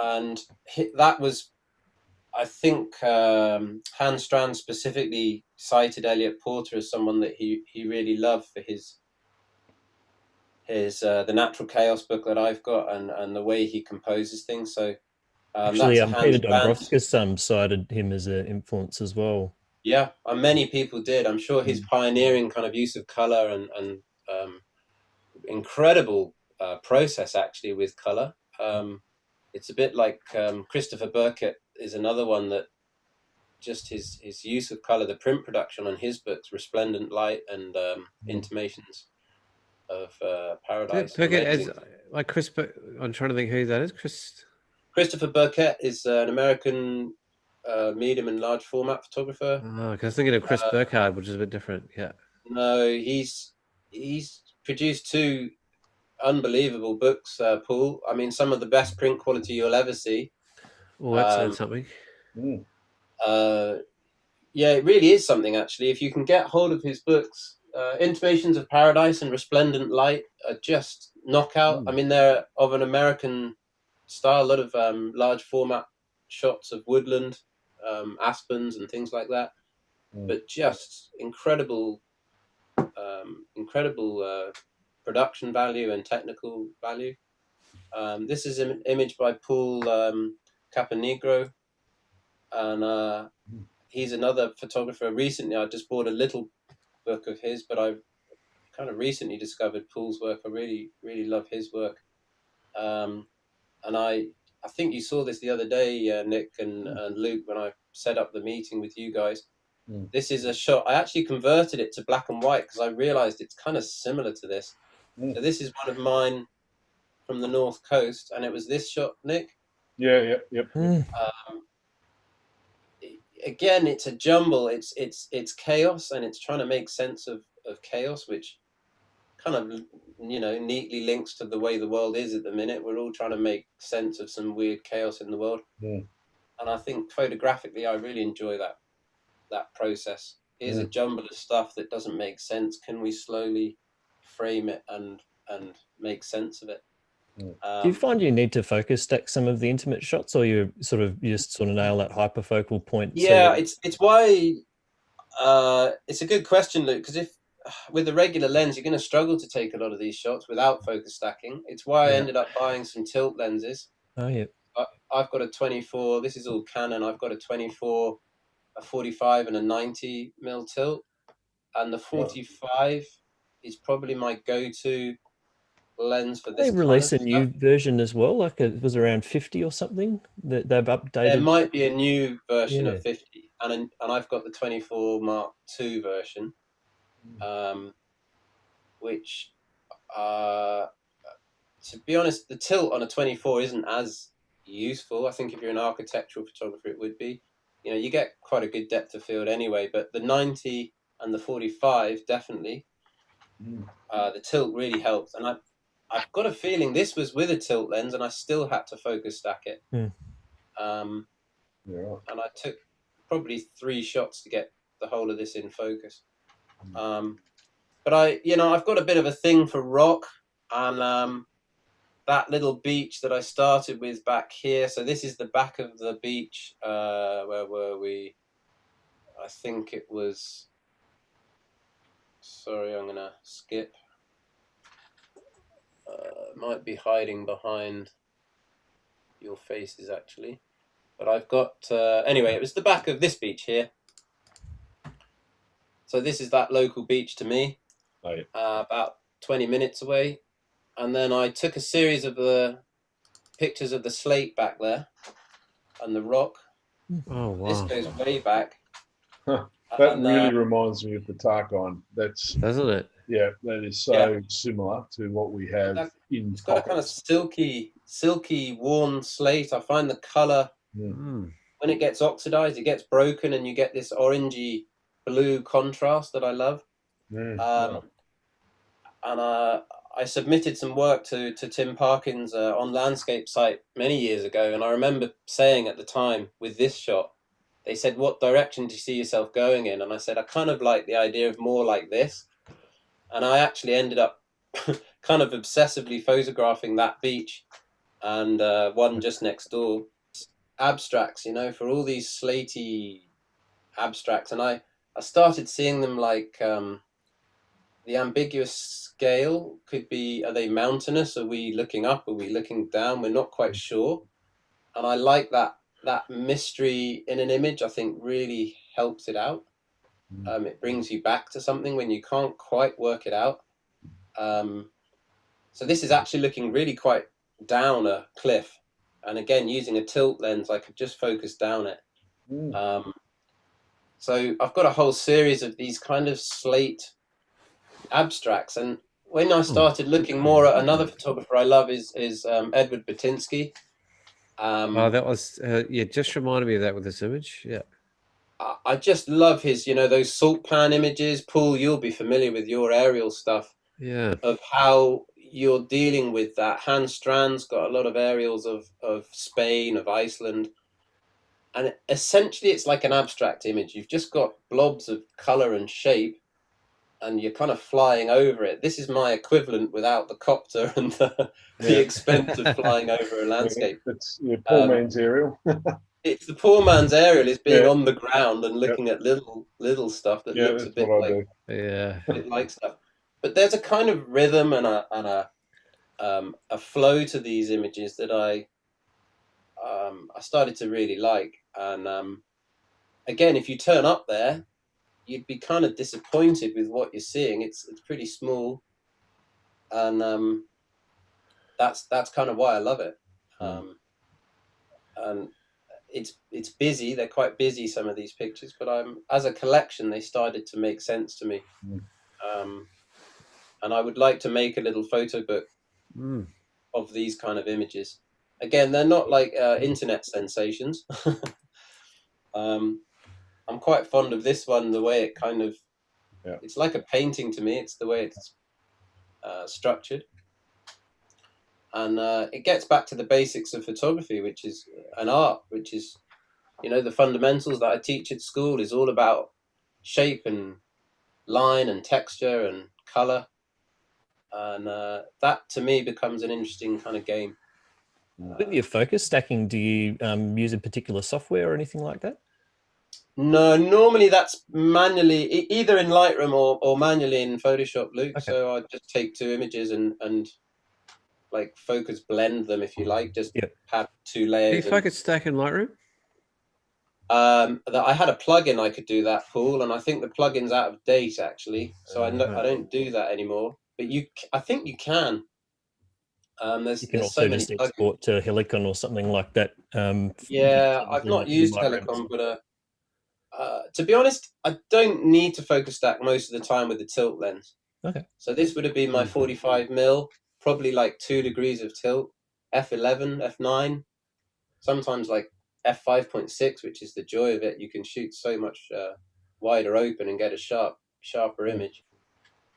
[SPEAKER 3] and that was, I think, Hans Strand specifically cited Elliot Porter as someone that he really loved for his The Natural Chaos book that I've got, and the way he composes things. So
[SPEAKER 1] actually, Peter Dombrovskis cited him as an influence as well.
[SPEAKER 3] Yeah, and many people did. I'm sure his pioneering kind of use of color and incredible process actually with color. It's a bit like Christopher Burkett is another one that just his use of color, the print production on his books, Resplendent Light and Intimations of Paradise.
[SPEAKER 4] Burkett as like Chris. I'm trying to think who that is.
[SPEAKER 3] Christopher Burkett is an American medium and large format photographer.
[SPEAKER 4] Oh, because I was thinking of Chris Burkhardt, which is a bit different. Yeah.
[SPEAKER 3] No, he's produced two unbelievable books, Paul. I mean, some of the best print quality you'll ever see.
[SPEAKER 4] Oh, that's something.
[SPEAKER 3] It really is something, actually. If you can get hold of his books, Intimations of Paradise and Resplendent Light are just knockout. I mean, they're of an American style, a lot of large format shots of woodland, aspens and things like that, but just incredible production value and technical value. This is an image by Paul Caponegro, and he's another photographer. Recently, I just bought a little book of his, but I've kind of recently discovered Paul's work. I really, really love his work. And I think you saw this the other day, Nick and Luke, when I set up the meeting with you guys. This is a shot. I actually converted it to black and white because I realized it's kind of similar to this. So this is one of mine from the North Coast, and it was this shot, Nick.
[SPEAKER 2] Yeah.
[SPEAKER 3] Again, it's a jumble. It's chaos, and it's trying to make sense of chaos, which kind of, you know, neatly links to the way the world is at the minute. We're all trying to make sense of some weird chaos in the world. And I think photographically, I really enjoy that process. Here's a jumble of stuff that doesn't make sense. Can we slowly frame it and make sense of it?
[SPEAKER 1] Do you find you need to focus stack some of the intimate shots, or you just sort of nail that hyperfocal point?
[SPEAKER 3] Yeah, it's why it's a good question, Luke, because if with a regular lens you're going to struggle to take a lot of these shots without focus stacking. It's why I ended up buying some tilt lenses.
[SPEAKER 1] Oh yeah.
[SPEAKER 3] I've got a 24. This is all Canon. I've got a 24, a 45, and a 90 mil tilt, and the 45 is probably my go-to lens for this.
[SPEAKER 1] They release a new version as well, like it was around 50 or something that they've updated.
[SPEAKER 3] There might be a new version of 50, and I've got the 24 Mark II version, which to be honest, the tilt on a 24 isn't as useful. I think if you're an architectural photographer, it would be. You know, you get quite a good depth of field anyway, but the 90 and the 45 definitely. The tilt really helped, and I've got a feeling this was with a tilt lens, and I still had to focus stack it. And I took probably 3 shots to get the whole of this in focus. But I've got a bit of a thing for rock, and that little beach that I started with back here. So this is the back of the beach. Where were we? I think it was. Sorry, I'm gonna skip. Might be hiding behind your faces actually, but I've got anyway, it was the back of this beach here. So this is that local beach to me, about 20 minutes away, and then I took a series of the pictures of the slate back there and the rock.
[SPEAKER 4] Oh wow,
[SPEAKER 3] this goes way back.
[SPEAKER 2] That really reminds me of the Tarkon.
[SPEAKER 4] Doesn't it?
[SPEAKER 2] Yeah, that is so similar to what we have in.
[SPEAKER 3] It's got a kind of silky, worn slate. I find the color when it gets oxidized, it gets broken, and you get this orangey blue contrast that I love. And I submitted some work to Tim Parkins on Landscape site many years ago, and I remember saying at the time with this shot, they said, "What direction do you see yourself going in?" And I said, "I kind of like the idea of more like this." And I actually ended up kind of obsessively photographing that beach and one just next door. Abstracts, for all these slaty abstracts. And I started seeing them like the ambiguous scale could be, are they mountainous? Are we looking up? Are we looking down? We're not quite sure. And I like that mystery in an image. I think really helps it out. It brings you back to something when you can't quite work it out. So this is actually looking really quite down a cliff. And again, using a tilt lens, I could just focus down it. So I've got a whole series of these kind of slate abstracts. And when I started looking more at another photographer I love is Edward Batinsky.
[SPEAKER 4] That was, just reminded me of that with this image. Yeah.
[SPEAKER 3] I just love his, those salt pan images. Paul, you'll be familiar with your aerial stuff.
[SPEAKER 4] Yeah.
[SPEAKER 3] Of how you're dealing with that. Hans Strand's got a lot of aerials of Spain, of Iceland. And essentially it's like an abstract image. You've just got blobs of color and shape. you're kind of flying over it. This is my equivalent without the copter and the expense of flying over a landscape.
[SPEAKER 2] It's poor man's aerial.
[SPEAKER 3] It's the poor man's aerial is being on the ground and looking at little stuff that looks a bit like stuff. But there's a kind of rhythm and a flow to these images that I started to really like. And again, if you turn up there, you'd be kind of disappointed with what you're seeing. It's pretty small, and that's kind of why I love it. And it's busy. They're quite busy, some of these pictures, but as a collection, they started to make sense to me. And I would like to make a little photo book of these kind of images. Again, they're not like internet sensations. I'm quite fond of this one, the way it kind of, it's like a painting to me. It's the way it's structured. And it gets back to the basics of photography, which is an art, which is, the fundamentals that I teach at school is all about shape and line and texture and color. And that to me becomes an interesting kind of game.
[SPEAKER 1] With your focus stacking, do you use a particular software or anything like that?
[SPEAKER 3] No, normally that's manually, either in Lightroom or manually in Photoshop, Luke. Okay. So I just take two images and like focus blend them, if you like, just have two layers.
[SPEAKER 4] Do you focus stack in Lightroom?
[SPEAKER 3] That I had a plugin I could do that, Paul, and I think the plugin's out of date actually, so I don't do that anymore. But I think you can.
[SPEAKER 1] You can also just export to Helicon or something like that.
[SPEAKER 3] I've not used Helicon, but to be honest, I don't need to focus stack most of the time with the tilt lens.
[SPEAKER 1] Okay.
[SPEAKER 3] So this would have been my 45mm, probably like 2 degrees of tilt, f11, f9, sometimes like f5.6, which is the joy of it. You can shoot so much wider open and get a sharper image.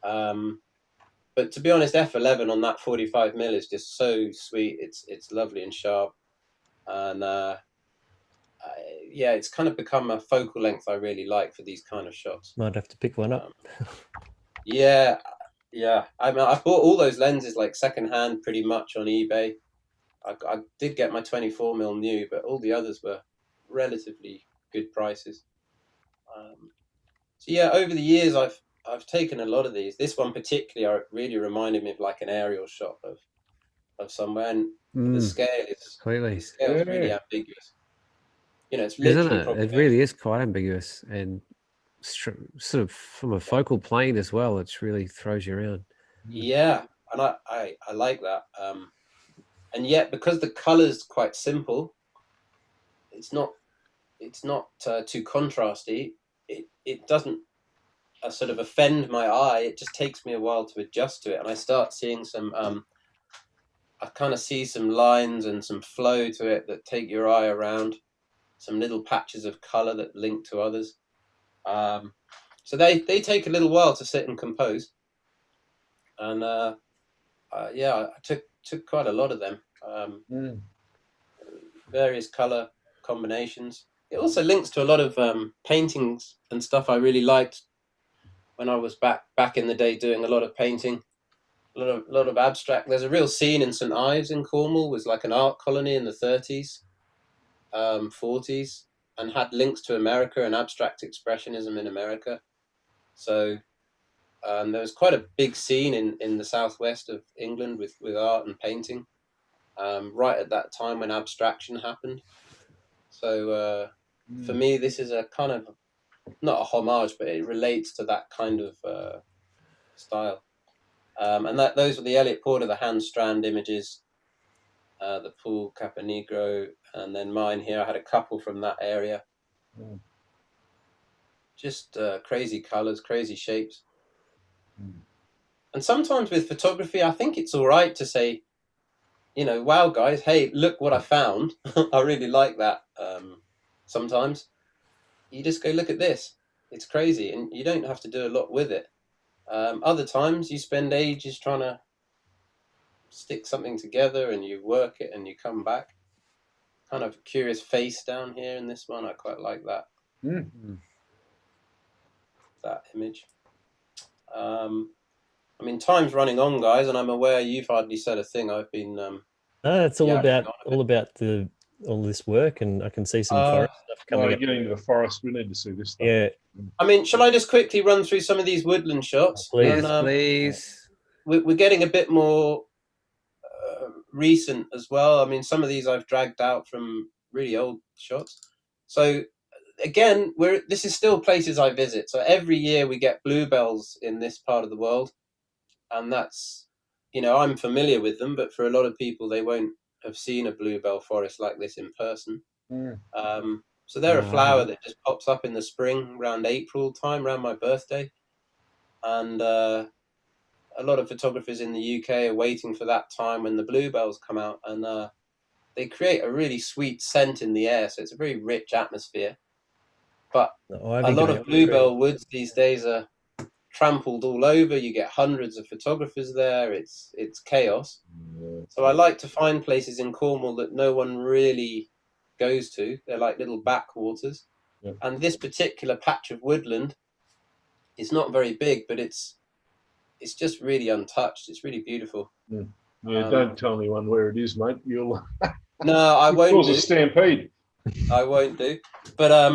[SPEAKER 3] But to be honest, f11 on that 45mm is just so sweet. It's lovely and sharp, and it's kind of become a focal length I really like for these kind of shots.
[SPEAKER 1] Might have to pick one up.
[SPEAKER 3] Yeah. I mean, I bought all those lenses like secondhand, pretty much on eBay. I did get my 24mm new, but all the others were relatively good prices. So yeah, over the years I've taken a lot of these. This one particularly really reminded me of like an aerial shot of somewhere, and the scale is really ambiguous. It's literally,
[SPEAKER 4] isn't it? It really is quite ambiguous, and sort of from a focal plane as well. It really throws you around.
[SPEAKER 3] Yeah, and I like that. And yet, because the color's quite simple, it's not too contrasty. It doesn't sort of offend my eye. It just takes me a while to adjust to it, and I start seeing some. I kind of see some lines and some flow to it that take your eye around. Some little patches of color that link to others. So they take a little while to sit and compose. And I took quite a lot of them. Various color combinations. It also links to a lot of paintings and stuff I really liked when I was back in the day doing a lot of painting. A lot of abstract. There's a real scene in St. Ives in Cornwall. It was like an art colony in the 30s. 40s, and had links to America and abstract expressionism in America. So there was quite a big scene in the southwest of England with art and painting right at that time when abstraction happened. So for me, this is a kind of, not a homage, but it relates to that kind of style. And those were the Elliot Porter, the hand strand images, the Pool Caponegro, and then mine here. I had a couple from that area. Just crazy colors, crazy shapes. And sometimes with photography, I think it's all right to say, wow, guys, hey, look what I found. I really like that. Sometimes you just go, look at this. It's crazy, and you don't have to do a lot with it. Other times you spend ages trying to stick something together, and you work it and you come back. Kind of curious face down here in this one. I quite like that. That image. I mean, time's running on, guys, and I'm aware you've hardly said a thing. I've been
[SPEAKER 1] It's all
[SPEAKER 3] yabbering
[SPEAKER 1] about all this work, and I can see some forest stuff
[SPEAKER 2] While
[SPEAKER 1] coming
[SPEAKER 2] you're
[SPEAKER 1] up.
[SPEAKER 2] getting to the forest, we need to see this stuff.
[SPEAKER 1] Yeah.
[SPEAKER 3] I mean, shall I just quickly run through some of these woodland shots?
[SPEAKER 1] Please.
[SPEAKER 3] And,
[SPEAKER 4] Please.
[SPEAKER 3] we're getting a bit more recent as well. I mean, some of these I've dragged out from really old shots. So again, this is still places I visit. So every year we get bluebells in this part of the world, and that's, I'm familiar with them, but for a lot of people, they won't have seen a bluebell forest like this in person. So they're a flower that just pops up in the spring, around April time, around my birthday, and a lot of photographers in the UK are waiting for that time when the bluebells come out, and they create a really sweet scent in the air. So it's a very rich atmosphere. But a lot of bluebell woods these days are trampled all over. You get hundreds of photographers there. It's chaos. So I like to find places in Cornwall that no one really goes to. They're like little backwaters.
[SPEAKER 2] Yeah.
[SPEAKER 3] And this particular patch of woodland is not very big, but it's just really untouched. It's really beautiful.
[SPEAKER 2] Yeah, don't tell anyone where it is, mate. You'll
[SPEAKER 3] no, I won't
[SPEAKER 2] cause
[SPEAKER 3] do.
[SPEAKER 2] a stampede.
[SPEAKER 3] I won't do. But I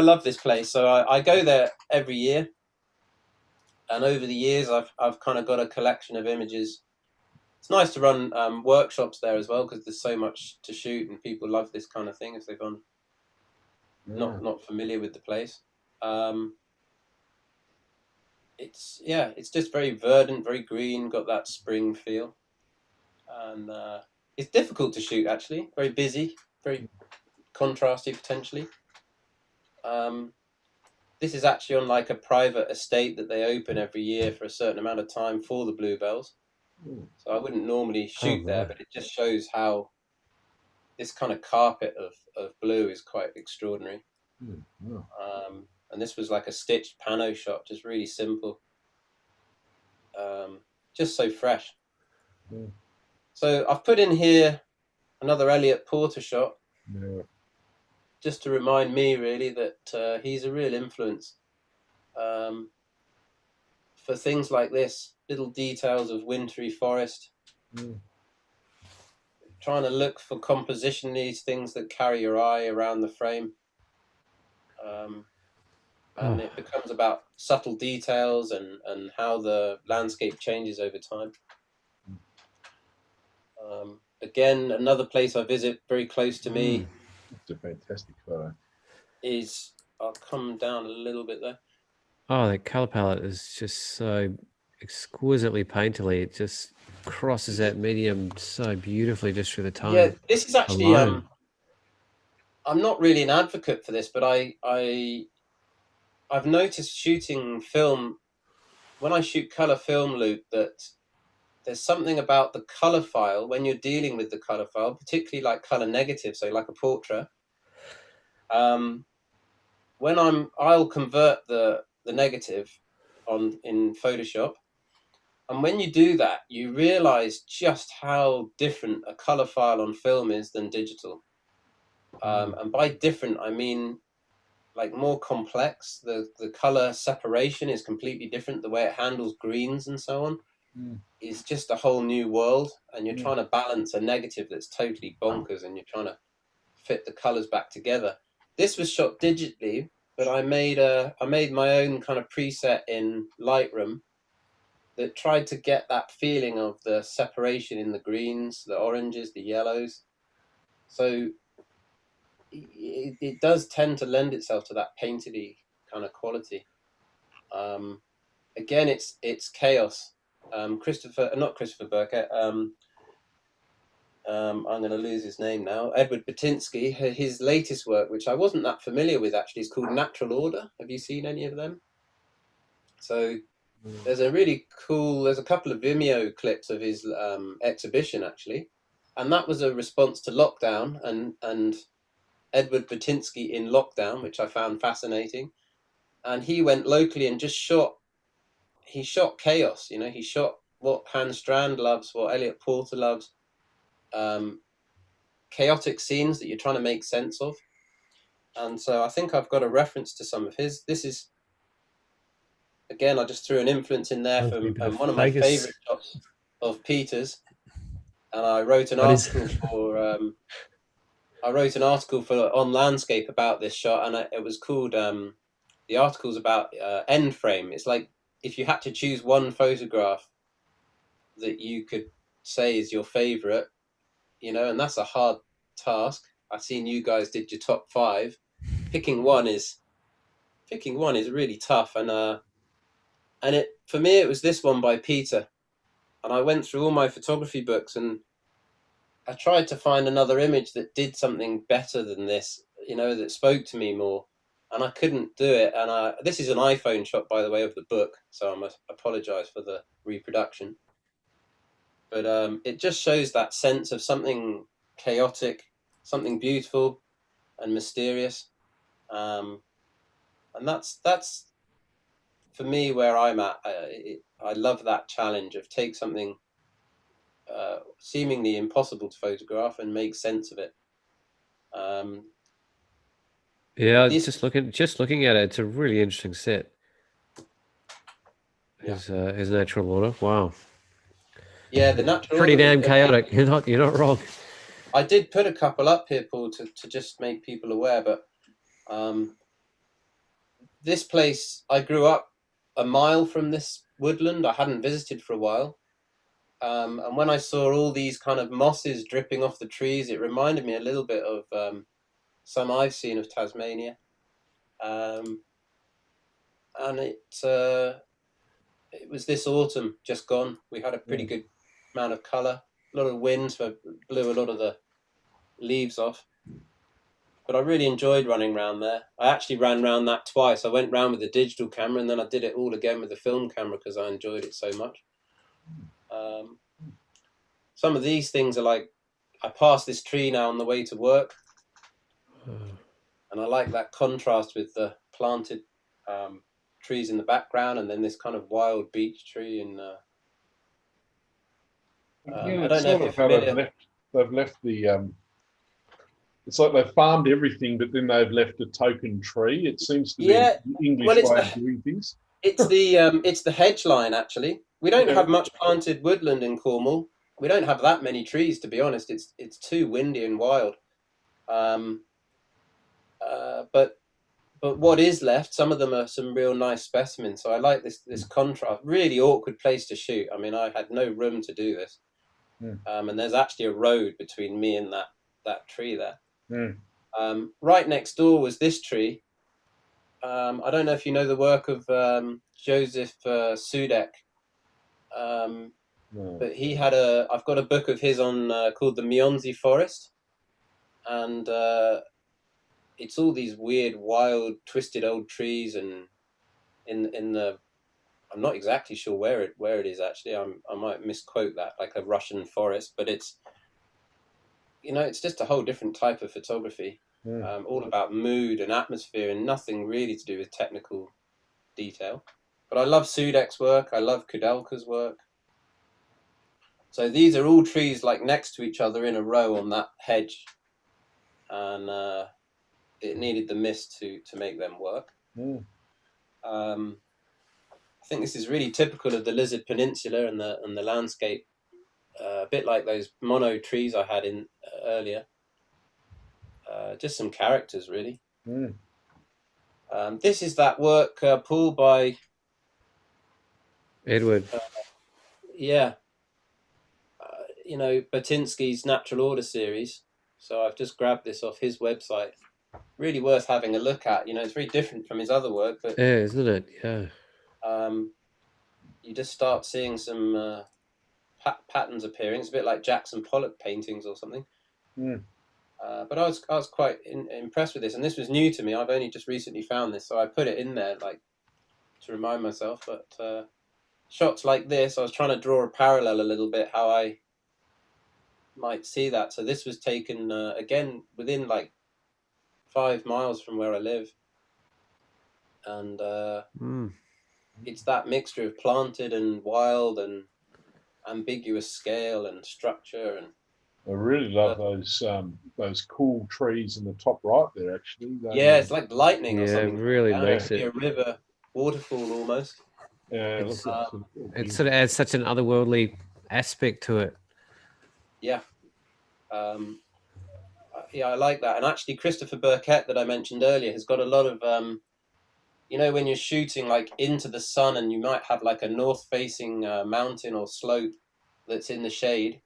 [SPEAKER 3] love this place, so I go there every year. And over the years, I've kind of got a collection of images. It's nice to run workshops there as well, because there's so much to shoot, and people love this kind of thing if they've gone not familiar with the place. It's just very verdant, very green, got that spring feel, and it's difficult to shoot actually. Very busy, very contrasty potentially. This is actually on like a private estate that they open every year for a certain amount of time for the bluebells. So I wouldn't normally shoot there, but it just shows how this kind of carpet of blue is quite extraordinary. And this was like a stitched pano shot, just really simple. Just so fresh. So I've put in here another Elliot Porter shot. Just to remind me, really, that he's a real influence for things like this, little details of wintry forest. Trying to look for composition, these things that carry your eye around the frame. And it becomes about subtle details and how the landscape changes over time. Again, another place I visit very close to me.
[SPEAKER 2] It's a fantastic photo.
[SPEAKER 3] I'll come down a little bit there.
[SPEAKER 4] Oh, that color palette is just so exquisitely painterly. It just crosses that medium so beautifully just through the tone.
[SPEAKER 3] Yeah, this is actually I'm not really an advocate for this, but I've noticed shooting film, when I shoot color film, Luke, that there's something about the color file when you're dealing with the color file, particularly like color negative, so like a portrait. When I'll convert the negative in Photoshop, and when you do that, you realize just how different a color file on film is than digital. And by different, I mean like more complex. The color separation is completely different. The way it handles greens and so on is just a whole new world. And you're trying to balance a negative that's totally bonkers, and you're trying to fit the colors back together. This was shot digitally, but I made my own kind of preset in Lightroom that tried to get that feeling of the separation in the greens, the oranges, the yellows. So it does tend to lend itself to that painterly kind of quality. Again, it's chaos. Not Christopher Burkett. I'm going to lose his name now. Edward Batinsky. His latest work, which I wasn't that familiar with actually, is called Natural Order. Have you seen any of them? So there's a couple of Vimeo clips of his exhibition actually, and that was a response to lockdown and Edward Batinsky in lockdown, which I found fascinating. And he went locally and just shot chaos. He shot what Hans Strand loves, what Elliot Porter loves. Chaotic scenes that you're trying to make sense of. And so I think I've got a reference to some of his. This is again, I just threw an influence in there from one of my favorite shots of Peter's, and I wrote an article for on Landscape about this shot, and it was called the article's about end frame. It's like if you had to choose one photograph that you could say is your favorite, you know, and that's a hard task. I've seen you guys did your top 5. Picking one is really tough, and it for me it was this one by Peter, and I went through all my photography books and I tried to find another image that did something better than this, you know, that spoke to me more, and I couldn't do it. And this is an iPhone shot, by the way, of the book, so I must apologize for the reproduction. But it just shows that sense of something chaotic, something beautiful and mysterious. And that's for me where I'm at. I love that challenge of take something seemingly impossible to photograph and make sense of it.
[SPEAKER 4] Yeah, just looking at it, it's a really interesting set. His natural order. Wow.
[SPEAKER 3] Yeah, the natural
[SPEAKER 4] pretty
[SPEAKER 3] order
[SPEAKER 4] damn chaotic. You're not wrong.
[SPEAKER 3] I did put a couple up here, Paul, to just make people aware, but this place, I grew up a mile from this woodland. I hadn't visited for a while. And when I saw all these kind of mosses dripping off the trees, it reminded me a little bit of some I've seen of Tasmania. And it was this autumn just gone. We had a pretty good amount of colour. A lot of wind, so blew a lot of the leaves off. But I really enjoyed running around there. I actually ran around that twice. I went round with the digital camera, and then I did it all again with the film camera because I enjoyed it so much. Some of these things are like, I pass this tree now on the way to work, and I like that contrast with the planted trees in the background, and then this kind of wild beech tree. And I don't know if you're familiar.
[SPEAKER 2] They've left the. It's like they've farmed everything, but then they've left a token tree. It seems to be the English way of doing things.
[SPEAKER 3] It's the hedge line, actually. We don't have much planted woodland in Cornwall. We don't have that many trees, to be honest. It's too windy and wild. But what is left, some of them are some real nice specimens. So I like this contrast. Really awkward place to shoot. I mean, I had no room to do this. And there's actually a road between me and that tree there. Right next door was this tree. I don't know if you know the work of Joseph Sudek, but he had I've got a book of his on called the Mionzi Forest, and it's all these weird, wild, twisted old trees, and in the I'm not exactly sure where it is actually. I might misquote that, like a Russian forest, but it's it's just a whole different type of photography, all about mood and atmosphere and nothing really to do with technical detail. But I love Sudek's work. I love Kudelka's work. So these are all trees like next to each other in a row on that hedge. And it needed the mist to make them work. I think this is really typical of the Lizard Peninsula and the landscape. A bit like those mono trees I had in earlier. Just some characters, really. This is that work, Paul, by
[SPEAKER 4] Edward.
[SPEAKER 3] Batinsky's Natural Order series. So I've just grabbed this off his website. Really worth having a look at. It's very different from his other work, but
[SPEAKER 4] yeah, isn't it? Yeah.
[SPEAKER 3] You just start seeing some patterns appearing. It's a bit like Jackson Pollock paintings or something. But I was quite impressed with this, and this was new to me. I've only just recently found this, so I put it in there like to remind myself. But shots like this, I was trying to draw a parallel a little bit how I might see that. So this was taken again within like 5 miles from where I live, and it's that mixture of planted and wild and ambiguous scale and structure. And
[SPEAKER 2] I really love those cool trees in the top right there. Actually,
[SPEAKER 3] it's like lightning or something.
[SPEAKER 4] Really makes it
[SPEAKER 3] a river waterfall almost.
[SPEAKER 2] Yeah,
[SPEAKER 4] It's,
[SPEAKER 2] it
[SPEAKER 4] it sort of adds such an otherworldly aspect to it.
[SPEAKER 3] Yeah. Yeah, I like that. And actually, Christopher Burkett, that I mentioned earlier, has got a lot of, you know, when you're shooting like into the sun and you might have like a north-facing mountain or slope that's in the shade.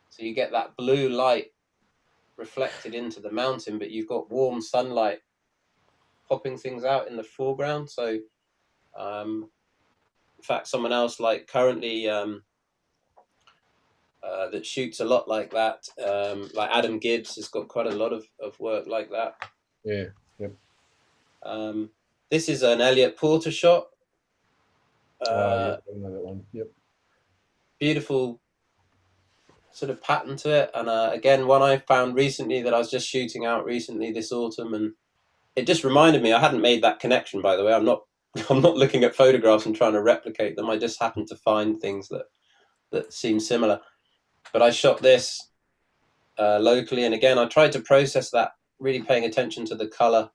[SPEAKER 3] So you get that blue light reflected into the mountain, but you've got warm sunlight popping things out in the foreground. So, in fact, someone else like currently that shoots a lot like that, like Adam Gibbs has got quite a lot of work like that.
[SPEAKER 2] Yeah. Yep.
[SPEAKER 3] This is an Elliot Porter shot.
[SPEAKER 2] Yeah, I know that one. Yep.
[SPEAKER 3] Beautiful sort of pattern to it, and again, one I found recently that I was just shooting out recently this autumn, and it just reminded me. I hadn't made that connection, by the way. I'm not looking at photographs and trying to replicate them. I just happened to find things that seem similar. But I shot this locally, and again, I tried to process that, really paying attention to the color,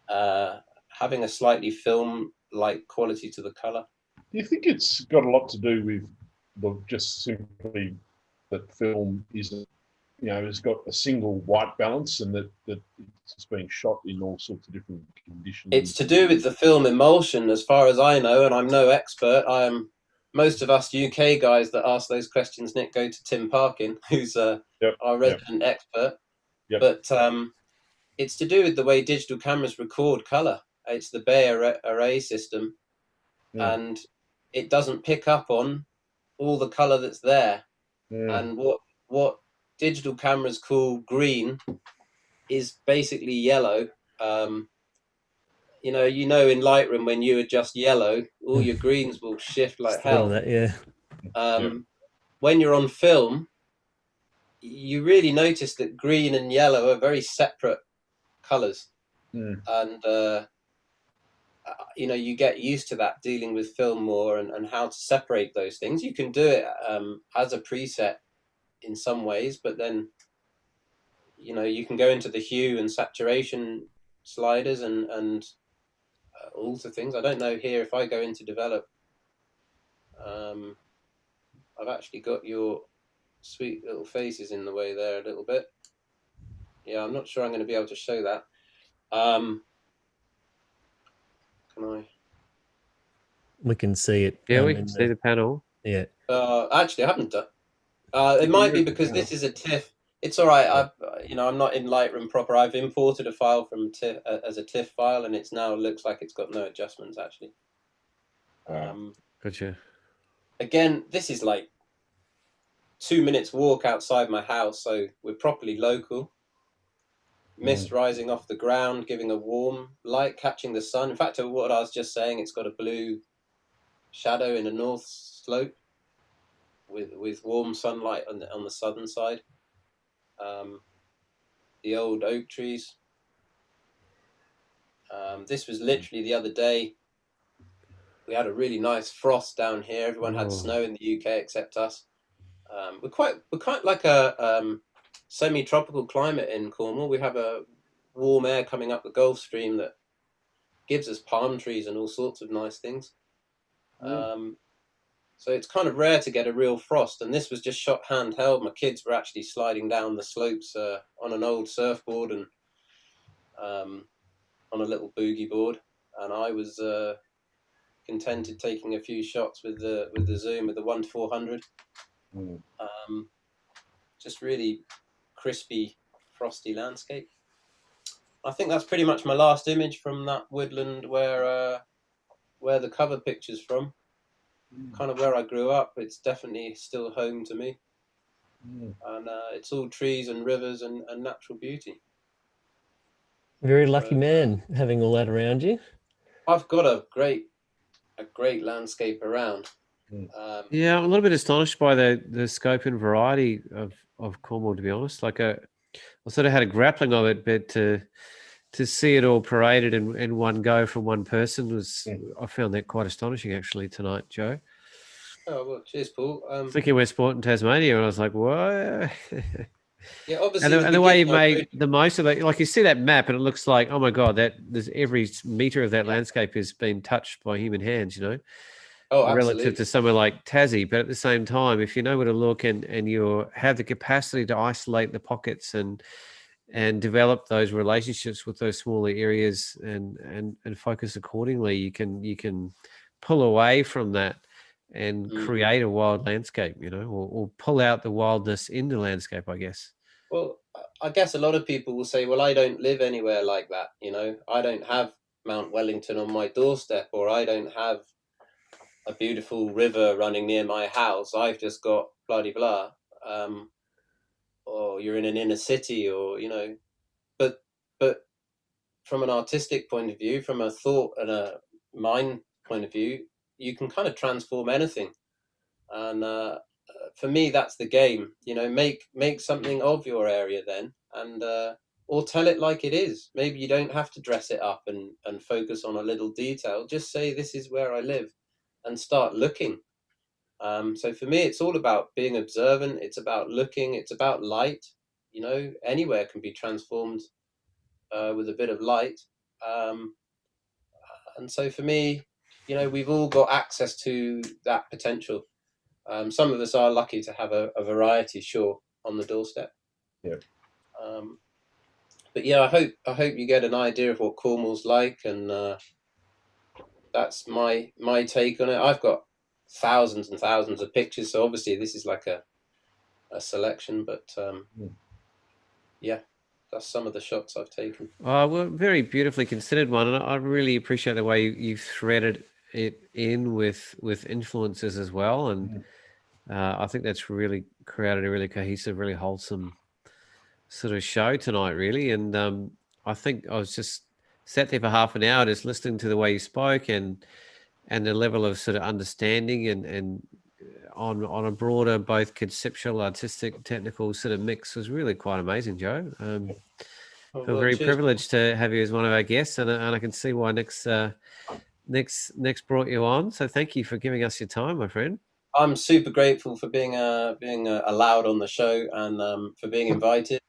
[SPEAKER 3] having a slightly film-like quality to the color.
[SPEAKER 2] Do you think it's got a lot to do with just simply that film isn't, has got a single white balance, and that it's being shot in all sorts of different conditions?
[SPEAKER 3] It's to do with the film emulsion, as far as I know, and I'm no expert. Most of us UK guys that ask those questions, Nick, go to Tim Parkin, who's our resident expert.
[SPEAKER 2] Yep.
[SPEAKER 3] But it's to do with the way digital cameras record color. It's the Bay array system, and it doesn't pick up on all the color that's there. And what digital cameras call green is basically yellow. In Lightroom, when you adjust yellow, all your greens will shift like hell.
[SPEAKER 1] That, yeah.
[SPEAKER 3] When you're on film, you really notice that green and yellow are very separate colors. And you get used to that, dealing with film more, and how to separate those things. You can do it as a preset in some ways, but then you can go into the hue and saturation sliders and alter things. I don't know here if I go into develop. I've actually got your sweet little faces in the way there a little bit. Yeah, I'm not sure I'm going to be able to show that. Can I?
[SPEAKER 1] We can see it.
[SPEAKER 4] Yeah, we can see the panel.
[SPEAKER 1] Yeah.
[SPEAKER 3] Actually, I haven't done. It might be because this is a TIFF. It's all right. I'm not in Lightroom proper. I've imported a file from TIFF as a TIFF file, and it's now looks like it's got no adjustments actually.
[SPEAKER 4] Gotcha.
[SPEAKER 3] Again, this is like 2 minutes walk outside my house, so we're properly local. Mist rising off the ground, giving a warm light, catching the sun. In fact, what I was just saying, it's got a blue shadow in the north slope with warm sunlight on the southern side. The old oak trees. This was literally the other day. We had a really nice frost down here. Everyone had snow in the UK except us. We're quite like a semi-tropical climate in Cornwall. We have a warm air coming up the Gulf Stream that gives us palm trees and all sorts of nice things. So it's kind of rare to get a real frost, and this was just shot handheld. My kids were actually sliding down the slopes on an old surfboard and on a little boogie board, and I was contented taking a few shots with the zoom with the 1:400. Just really crispy, frosty landscape. I think that's pretty much my last image from that woodland where the cover picture's from. Kind of where I grew up. It's definitely still home to me. And it's all trees and rivers and natural beauty.
[SPEAKER 1] Very lucky man having all that around you.
[SPEAKER 3] I've got a great landscape around.
[SPEAKER 4] Yeah, I'm a little bit astonished by the scope and variety of Cornwall, to be honest. Like I sort of had a grappling of it, but to see it all paraded in one go from one person I found that quite astonishing actually tonight, Joe.
[SPEAKER 3] Oh well, cheers, Paul.
[SPEAKER 4] Thinking we're sporting Tasmania, and I was like, what?
[SPEAKER 3] Yeah, obviously,
[SPEAKER 4] And the way you made the most of it, like you see that map and it looks like, oh my God, that there's every meter of that landscape has been touched by human hands, you know, relative to somewhere like Tassie. But at the same time, if you know where to look and you have the capacity to isolate the pockets and develop those relationships with those smaller areas and focus accordingly, you can pull away from that and create a wild landscape, you know, or pull out the wildness in the landscape, I guess.
[SPEAKER 3] Well, I guess a lot of people will say, well, I don't live anywhere like that. You know, I don't have Mount Wellington on my doorstep, or I don't have a beautiful river running near my house. I've just got blah, blah, blah. Or you're in an inner city, or, you know, but from an artistic point of view, from a thought and a mind point of view, you can kind of transform anything. And for me, that's the game. You know, make something of your area then, and or tell it like it is. Maybe you don't have to dress it up and focus on a little detail. Just say, this is where I live, and start looking. So for me, it's all about being observant. It's about looking. It's about light. You know, anywhere can be transformed with a bit of light. And so for me, you know, we've all got access to that potential. Some of us are lucky to have a variety, sure, on the doorstep.
[SPEAKER 2] Yeah.
[SPEAKER 3] But yeah, I hope you get an idea of what Cornwall's like, and that's my take on it. I've got thousands and thousands of pictures, so obviously this is like a selection, but yeah, that's some of the shots I've taken.
[SPEAKER 4] Well, very beautifully considered one, and I really appreciate the way you threaded it in with influences as well, and I think that's really created a really cohesive, really wholesome sort of show tonight, really. And I think I was just sat there for half an hour just listening to the way you spoke and the level of sort of understanding and on a broader, both conceptual, artistic, technical sort of mix was really quite amazing, Joe. Feel very privileged to have you as one of our guests, and I can see why Nick's brought you on. So thank you for giving us your time, my friend.
[SPEAKER 3] I'm super grateful for being allowed on the show and for being invited.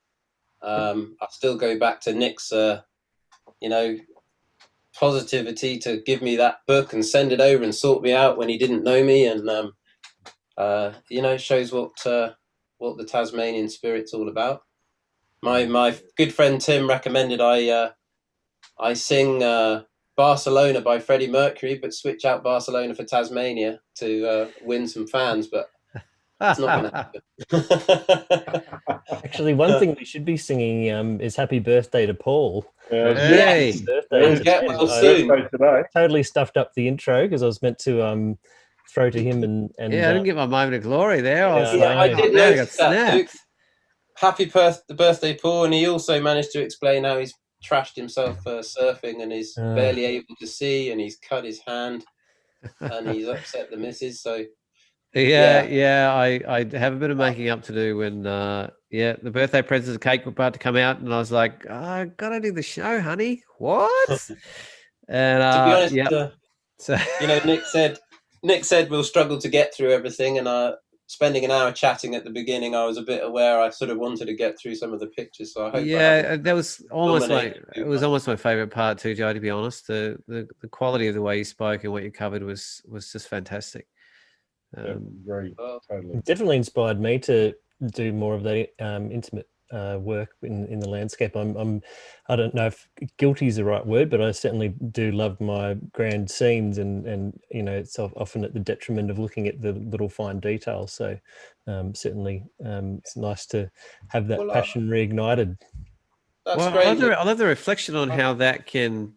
[SPEAKER 3] I still go back to Nick's, you know, positivity to give me that book and send it over and sort me out when he didn't know me, and you know, shows what the Tasmanian spirit's all about. My good friend Tim recommended I sing Barcelona by Freddie Mercury, but switch out Barcelona for Tasmania to win some fans, but it's not going to happen.
[SPEAKER 1] Actually, one thing we should be singing is "Happy Birthday" to Paul.
[SPEAKER 4] Hey,
[SPEAKER 3] get well soon.
[SPEAKER 2] Today.
[SPEAKER 1] Totally stuffed up the intro because I was meant to throw to him and
[SPEAKER 4] yeah, I didn't get my moment of glory there.
[SPEAKER 3] I did notice that. Happy birthday, Paul, and he also managed to explain how he's trashed himself surfing and is barely able to see, and he's cut his hand and he's upset the missus. So
[SPEAKER 4] yeah, I have a bit of making up to do when the birthday presents cake were about to come out, and I was like, I gotta do the show, honey. What? And
[SPEAKER 3] to be honest, so you know, Nick said we'll struggle to get through everything, and spending an hour chatting at the beginning, I was a bit aware I sort of wanted to get through some of the pictures. So I hope
[SPEAKER 4] that was almost almost my favorite part too, Joe, to be honest. The quality of the way you spoke and what you covered was just fantastic.
[SPEAKER 2] Totally.
[SPEAKER 1] Definitely inspired me to do more of that intimate work in the landscape. I don't know if guilty is the right word, but I certainly do love my grand scenes, and you know, it's often at the detriment of looking at the little fine details. So certainly it's nice to have that passion reignited.
[SPEAKER 3] That's great.
[SPEAKER 4] I love the reflection on how that can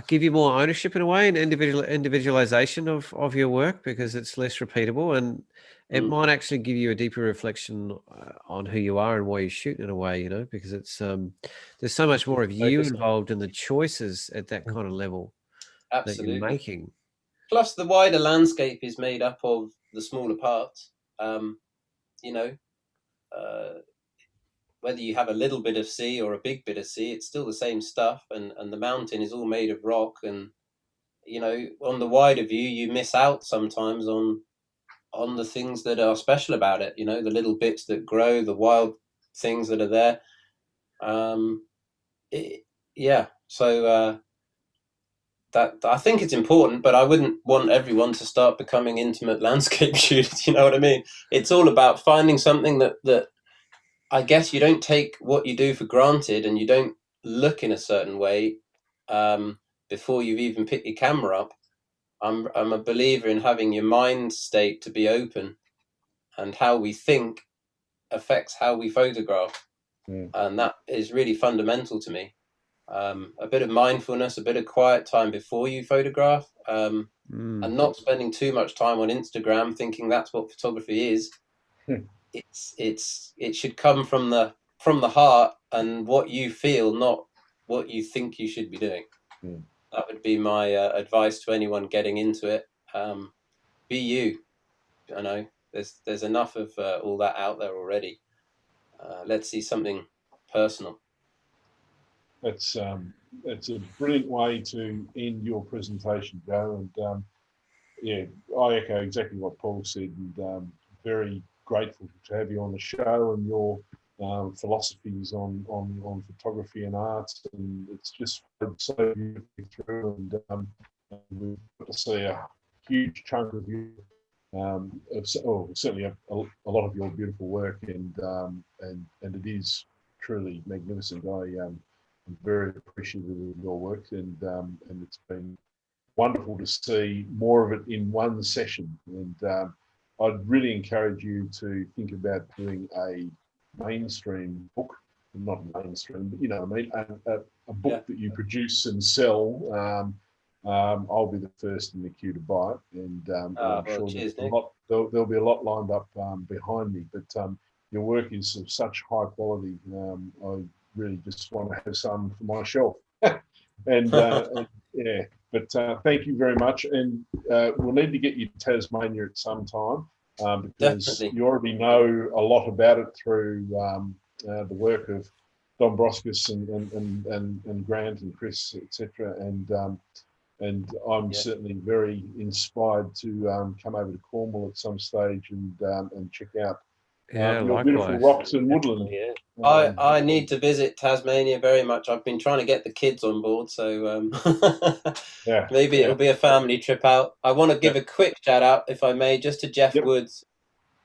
[SPEAKER 4] give you more ownership in a way and individualization of your work, because it's less repeatable, and it might actually give you a deeper reflection on who you are and why you shoot in a way, you know, because it's there's so much more of you involved in the choices at that kind of level that you're making.
[SPEAKER 3] Plus the wider landscape is made up of the smaller parts. You know, whether you have a little bit of sea or a big bit of sea, it's still the same stuff, and the mountain is all made of rock, and you know, on the wider view you miss out sometimes on the things that are special about it, you know, the little bits that grow, the wild things that are there. Yeah, so that I think it's important, but I wouldn't want everyone to start becoming intimate landscape shooters. You know what I mean? It's all about finding something that I guess you don't take what you do for granted, and you don't look in a certain way before you've even picked your camera up. I'm a believer in having your mind state to be open, and how we think affects how we photograph. And that is really fundamental to me. A bit of mindfulness, a bit of quiet time before you photograph, and not spending too much time on Instagram thinking that's what photography is. It should come from the heart and what you feel, not what you think you should be doing. That would be my advice to anyone getting into it. Be you. I know there's enough of all that out there already. Let's see something personal.
[SPEAKER 2] That's a brilliant way to end your presentation, Joe. And yeah, I echo exactly what Paul said, and very grateful to have you on the show and your philosophies on photography and arts. And it's just so beautifully through, and we've got to see a huge chunk of you. Certainly a lot of your beautiful work, and it is truly magnificent. I'm very appreciative of your work, and it's been wonderful to see more of it in one session. And I'd really encourage you to think about doing a mainstream book, not mainstream, but you know what I mean, a book that you produce and sell. I'll be the first in the queue to buy it, and I'm sure
[SPEAKER 3] cheers,
[SPEAKER 2] there'll be a lot lined up behind me. But your work is of such high quality. I really just want to have some for my shelf. and yeah, but thank you very much. And we'll need to get you to Tasmania at some time, because
[SPEAKER 3] Definitely.
[SPEAKER 2] you already know a lot about it through the work of Dombrovskis and Grant and Chris, etc. And I'm certainly very inspired to come over to Cornwall at some stage and check out your beautiful rocks and woodland.
[SPEAKER 1] Yeah.
[SPEAKER 3] I need to visit Tasmania very much. I've been trying to get the kids on board, so maybe it'll be a family trip out. I want to give a quick shout out, if I may, just to Jeff Woods.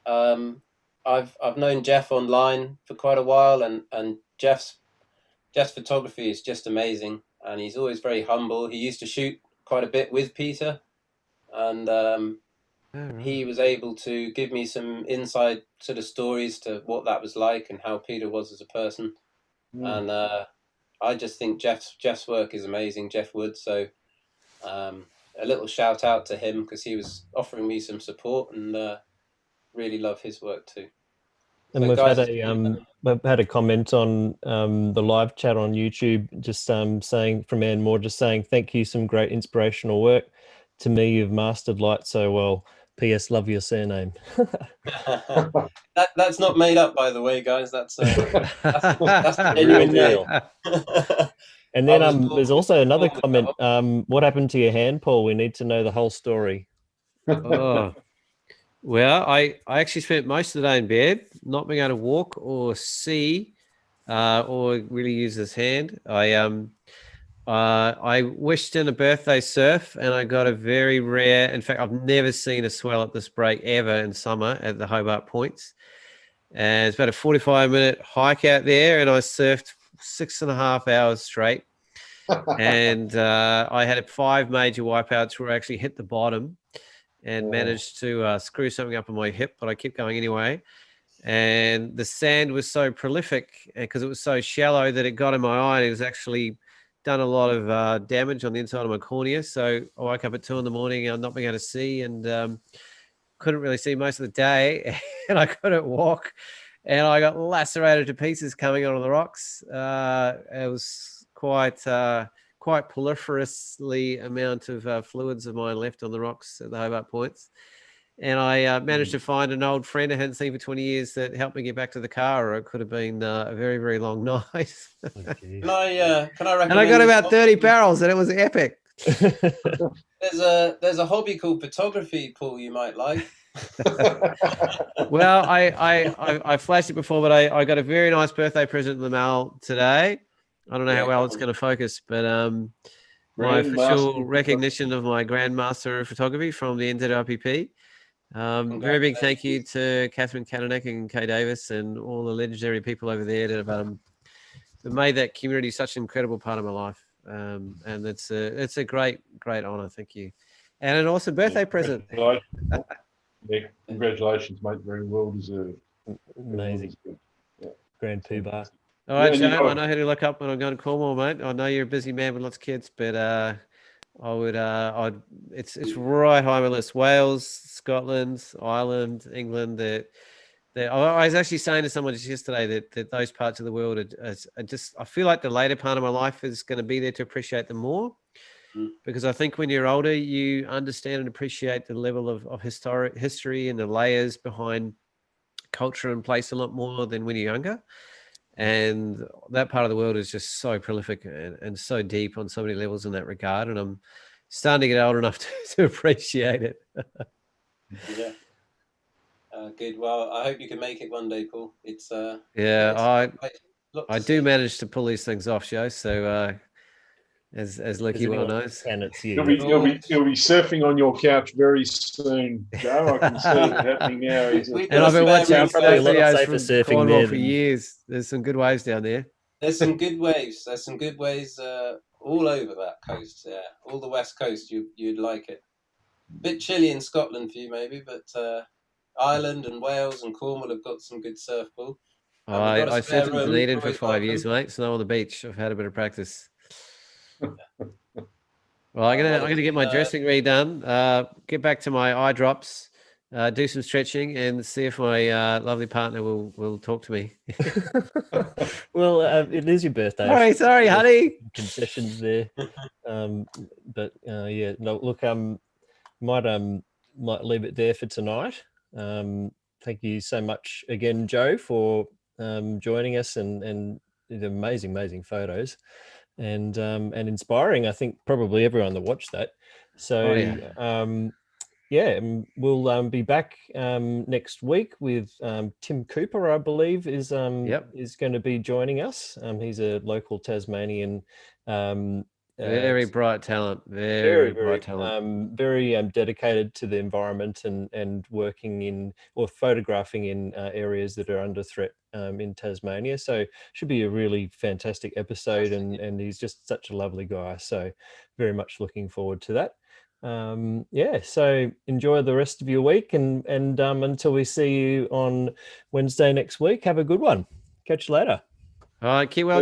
[SPEAKER 3] I've known Jeff online for quite a while, and Jeff's photography is just amazing, and he's always very humble. He used to shoot quite a bit with Peter, and he was able to give me some inside sort of stories to what that was like and how Peter was as a person. And I just think Jeff's work is amazing, Jeff Wood. So a little shout out to him, because he was offering me some support, and really love his work too.
[SPEAKER 1] And
[SPEAKER 3] so
[SPEAKER 1] we've
[SPEAKER 3] guys,
[SPEAKER 1] we've had a comment on the live chat on YouTube, just saying, from Anne Moore, just saying, thank you, some great inspirational work. To me, you've mastered light so well. P.S. Love your surname.
[SPEAKER 3] that's not made up, by the way, guys. That's the genuine
[SPEAKER 1] deal. And then there's also another comment. What happened to your hand, Paul? We need to know the whole story.
[SPEAKER 4] Well, I actually spent most of the day in bed, not being able to walk or see or really use this hand. I wished in a birthday surf, and I got a very rare, in fact, I've never seen a swell at this break ever in summer at the Hobart Points. And it's about a 45-minute hike out there, and I surfed 6.5 hours straight. And I had 5 major wipeouts where I actually hit the bottom and managed to screw something up on my hip, but I kept going anyway. And the sand was so prolific, because it was so shallow, that it got in my eye, and it was actually done a lot of damage on the inside of my cornea. So I woke up at 2 a.m, not being able to see, and couldn't really see most of the day, and I couldn't walk, and I got lacerated to pieces coming onto the rocks. It was quite proliferously amount of fluids of mine left on the rocks at the Hobart Points. And I managed to find an old friend I hadn't seen for 20 years that helped me get back to the car, or it could have been a very, very long night.
[SPEAKER 3] Can I recommend?
[SPEAKER 4] And I got about 30 barrels, and it was epic.
[SPEAKER 3] There's a hobby called photography, Paul, you might like.
[SPEAKER 4] Well, I flashed it before, but I got a very nice birthday present in the mail today. I don't know how well it's going to focus, but my official recognition of my Grandmaster of Photography from the NZRPP. Very big thank you to Catherine Katanek and Kay Davis and all the legendary people over there that have made that community such an incredible part of my life. And it's a great honor. Thank you. And an awesome birthday present.
[SPEAKER 2] Yeah, congratulations, mate. Very well deserved.
[SPEAKER 1] Amazing.
[SPEAKER 2] Yeah.
[SPEAKER 1] Grand Poobah.
[SPEAKER 4] All right, Joe, I know who to look up when I'm going to Cornwall, mate. I know you're a busy man with lots of kids, but it's right high on my list. Wales, Scotland, Ireland, England. I was actually saying to someone just yesterday that those parts of the world are just, I feel like the later part of my life is going to be there to appreciate them more. Because I think when you're older, you understand and appreciate the level of history and the layers behind culture and place a lot more than when you're younger. And that part of the world is just so prolific and so deep on so many levels in that regard. And I'm starting to get old enough to appreciate it.
[SPEAKER 3] Yeah. Good. Well, I hope you can make it one day, Paul.
[SPEAKER 4] I do manage to pull these things off, Joe. So as Lucky well knows,
[SPEAKER 2] you'll be surfing on your couch very soon, Joe. I can see it happening now.
[SPEAKER 4] And I've been watching videos from Cornwall for years. There's some good waves down there.
[SPEAKER 3] There's some good waves. There's some good waves all over that coast. Yeah, all the west coast. You'd like it. A bit chilly in Scotland for you, maybe, but Ireland and Wales and Cornwall have got some good surf ball.
[SPEAKER 4] I sent them to Dunedin for 5 years, mate. Snow on the beach. I've had a bit of practice. Well, I'm gonna get my dressing redone, get back to my eye drops, do some stretching, and see if my lovely partner will talk to me.
[SPEAKER 1] Well, it is your birthday.
[SPEAKER 4] Sorry, honey.
[SPEAKER 1] Concessions there, but yeah. No, look, might leave it there for tonight. Thank you so much again, Joe, for joining us and the amazing photos. And inspiring, I think, probably everyone that watched that. So we'll be back next week with Tim Cooper, I believe, is going to be joining us. He's a local Tasmanian
[SPEAKER 4] very bright talent, very bright talent,
[SPEAKER 1] very dedicated to the environment and working in or photographing in areas that are under threat in Tasmania. So should be a really fantastic episode, and he's just such a lovely guy. So very much looking forward to that. So enjoy the rest of your week, and until we see you on Wednesday next week, have a good one. Catch you later.
[SPEAKER 4] All right, keep well.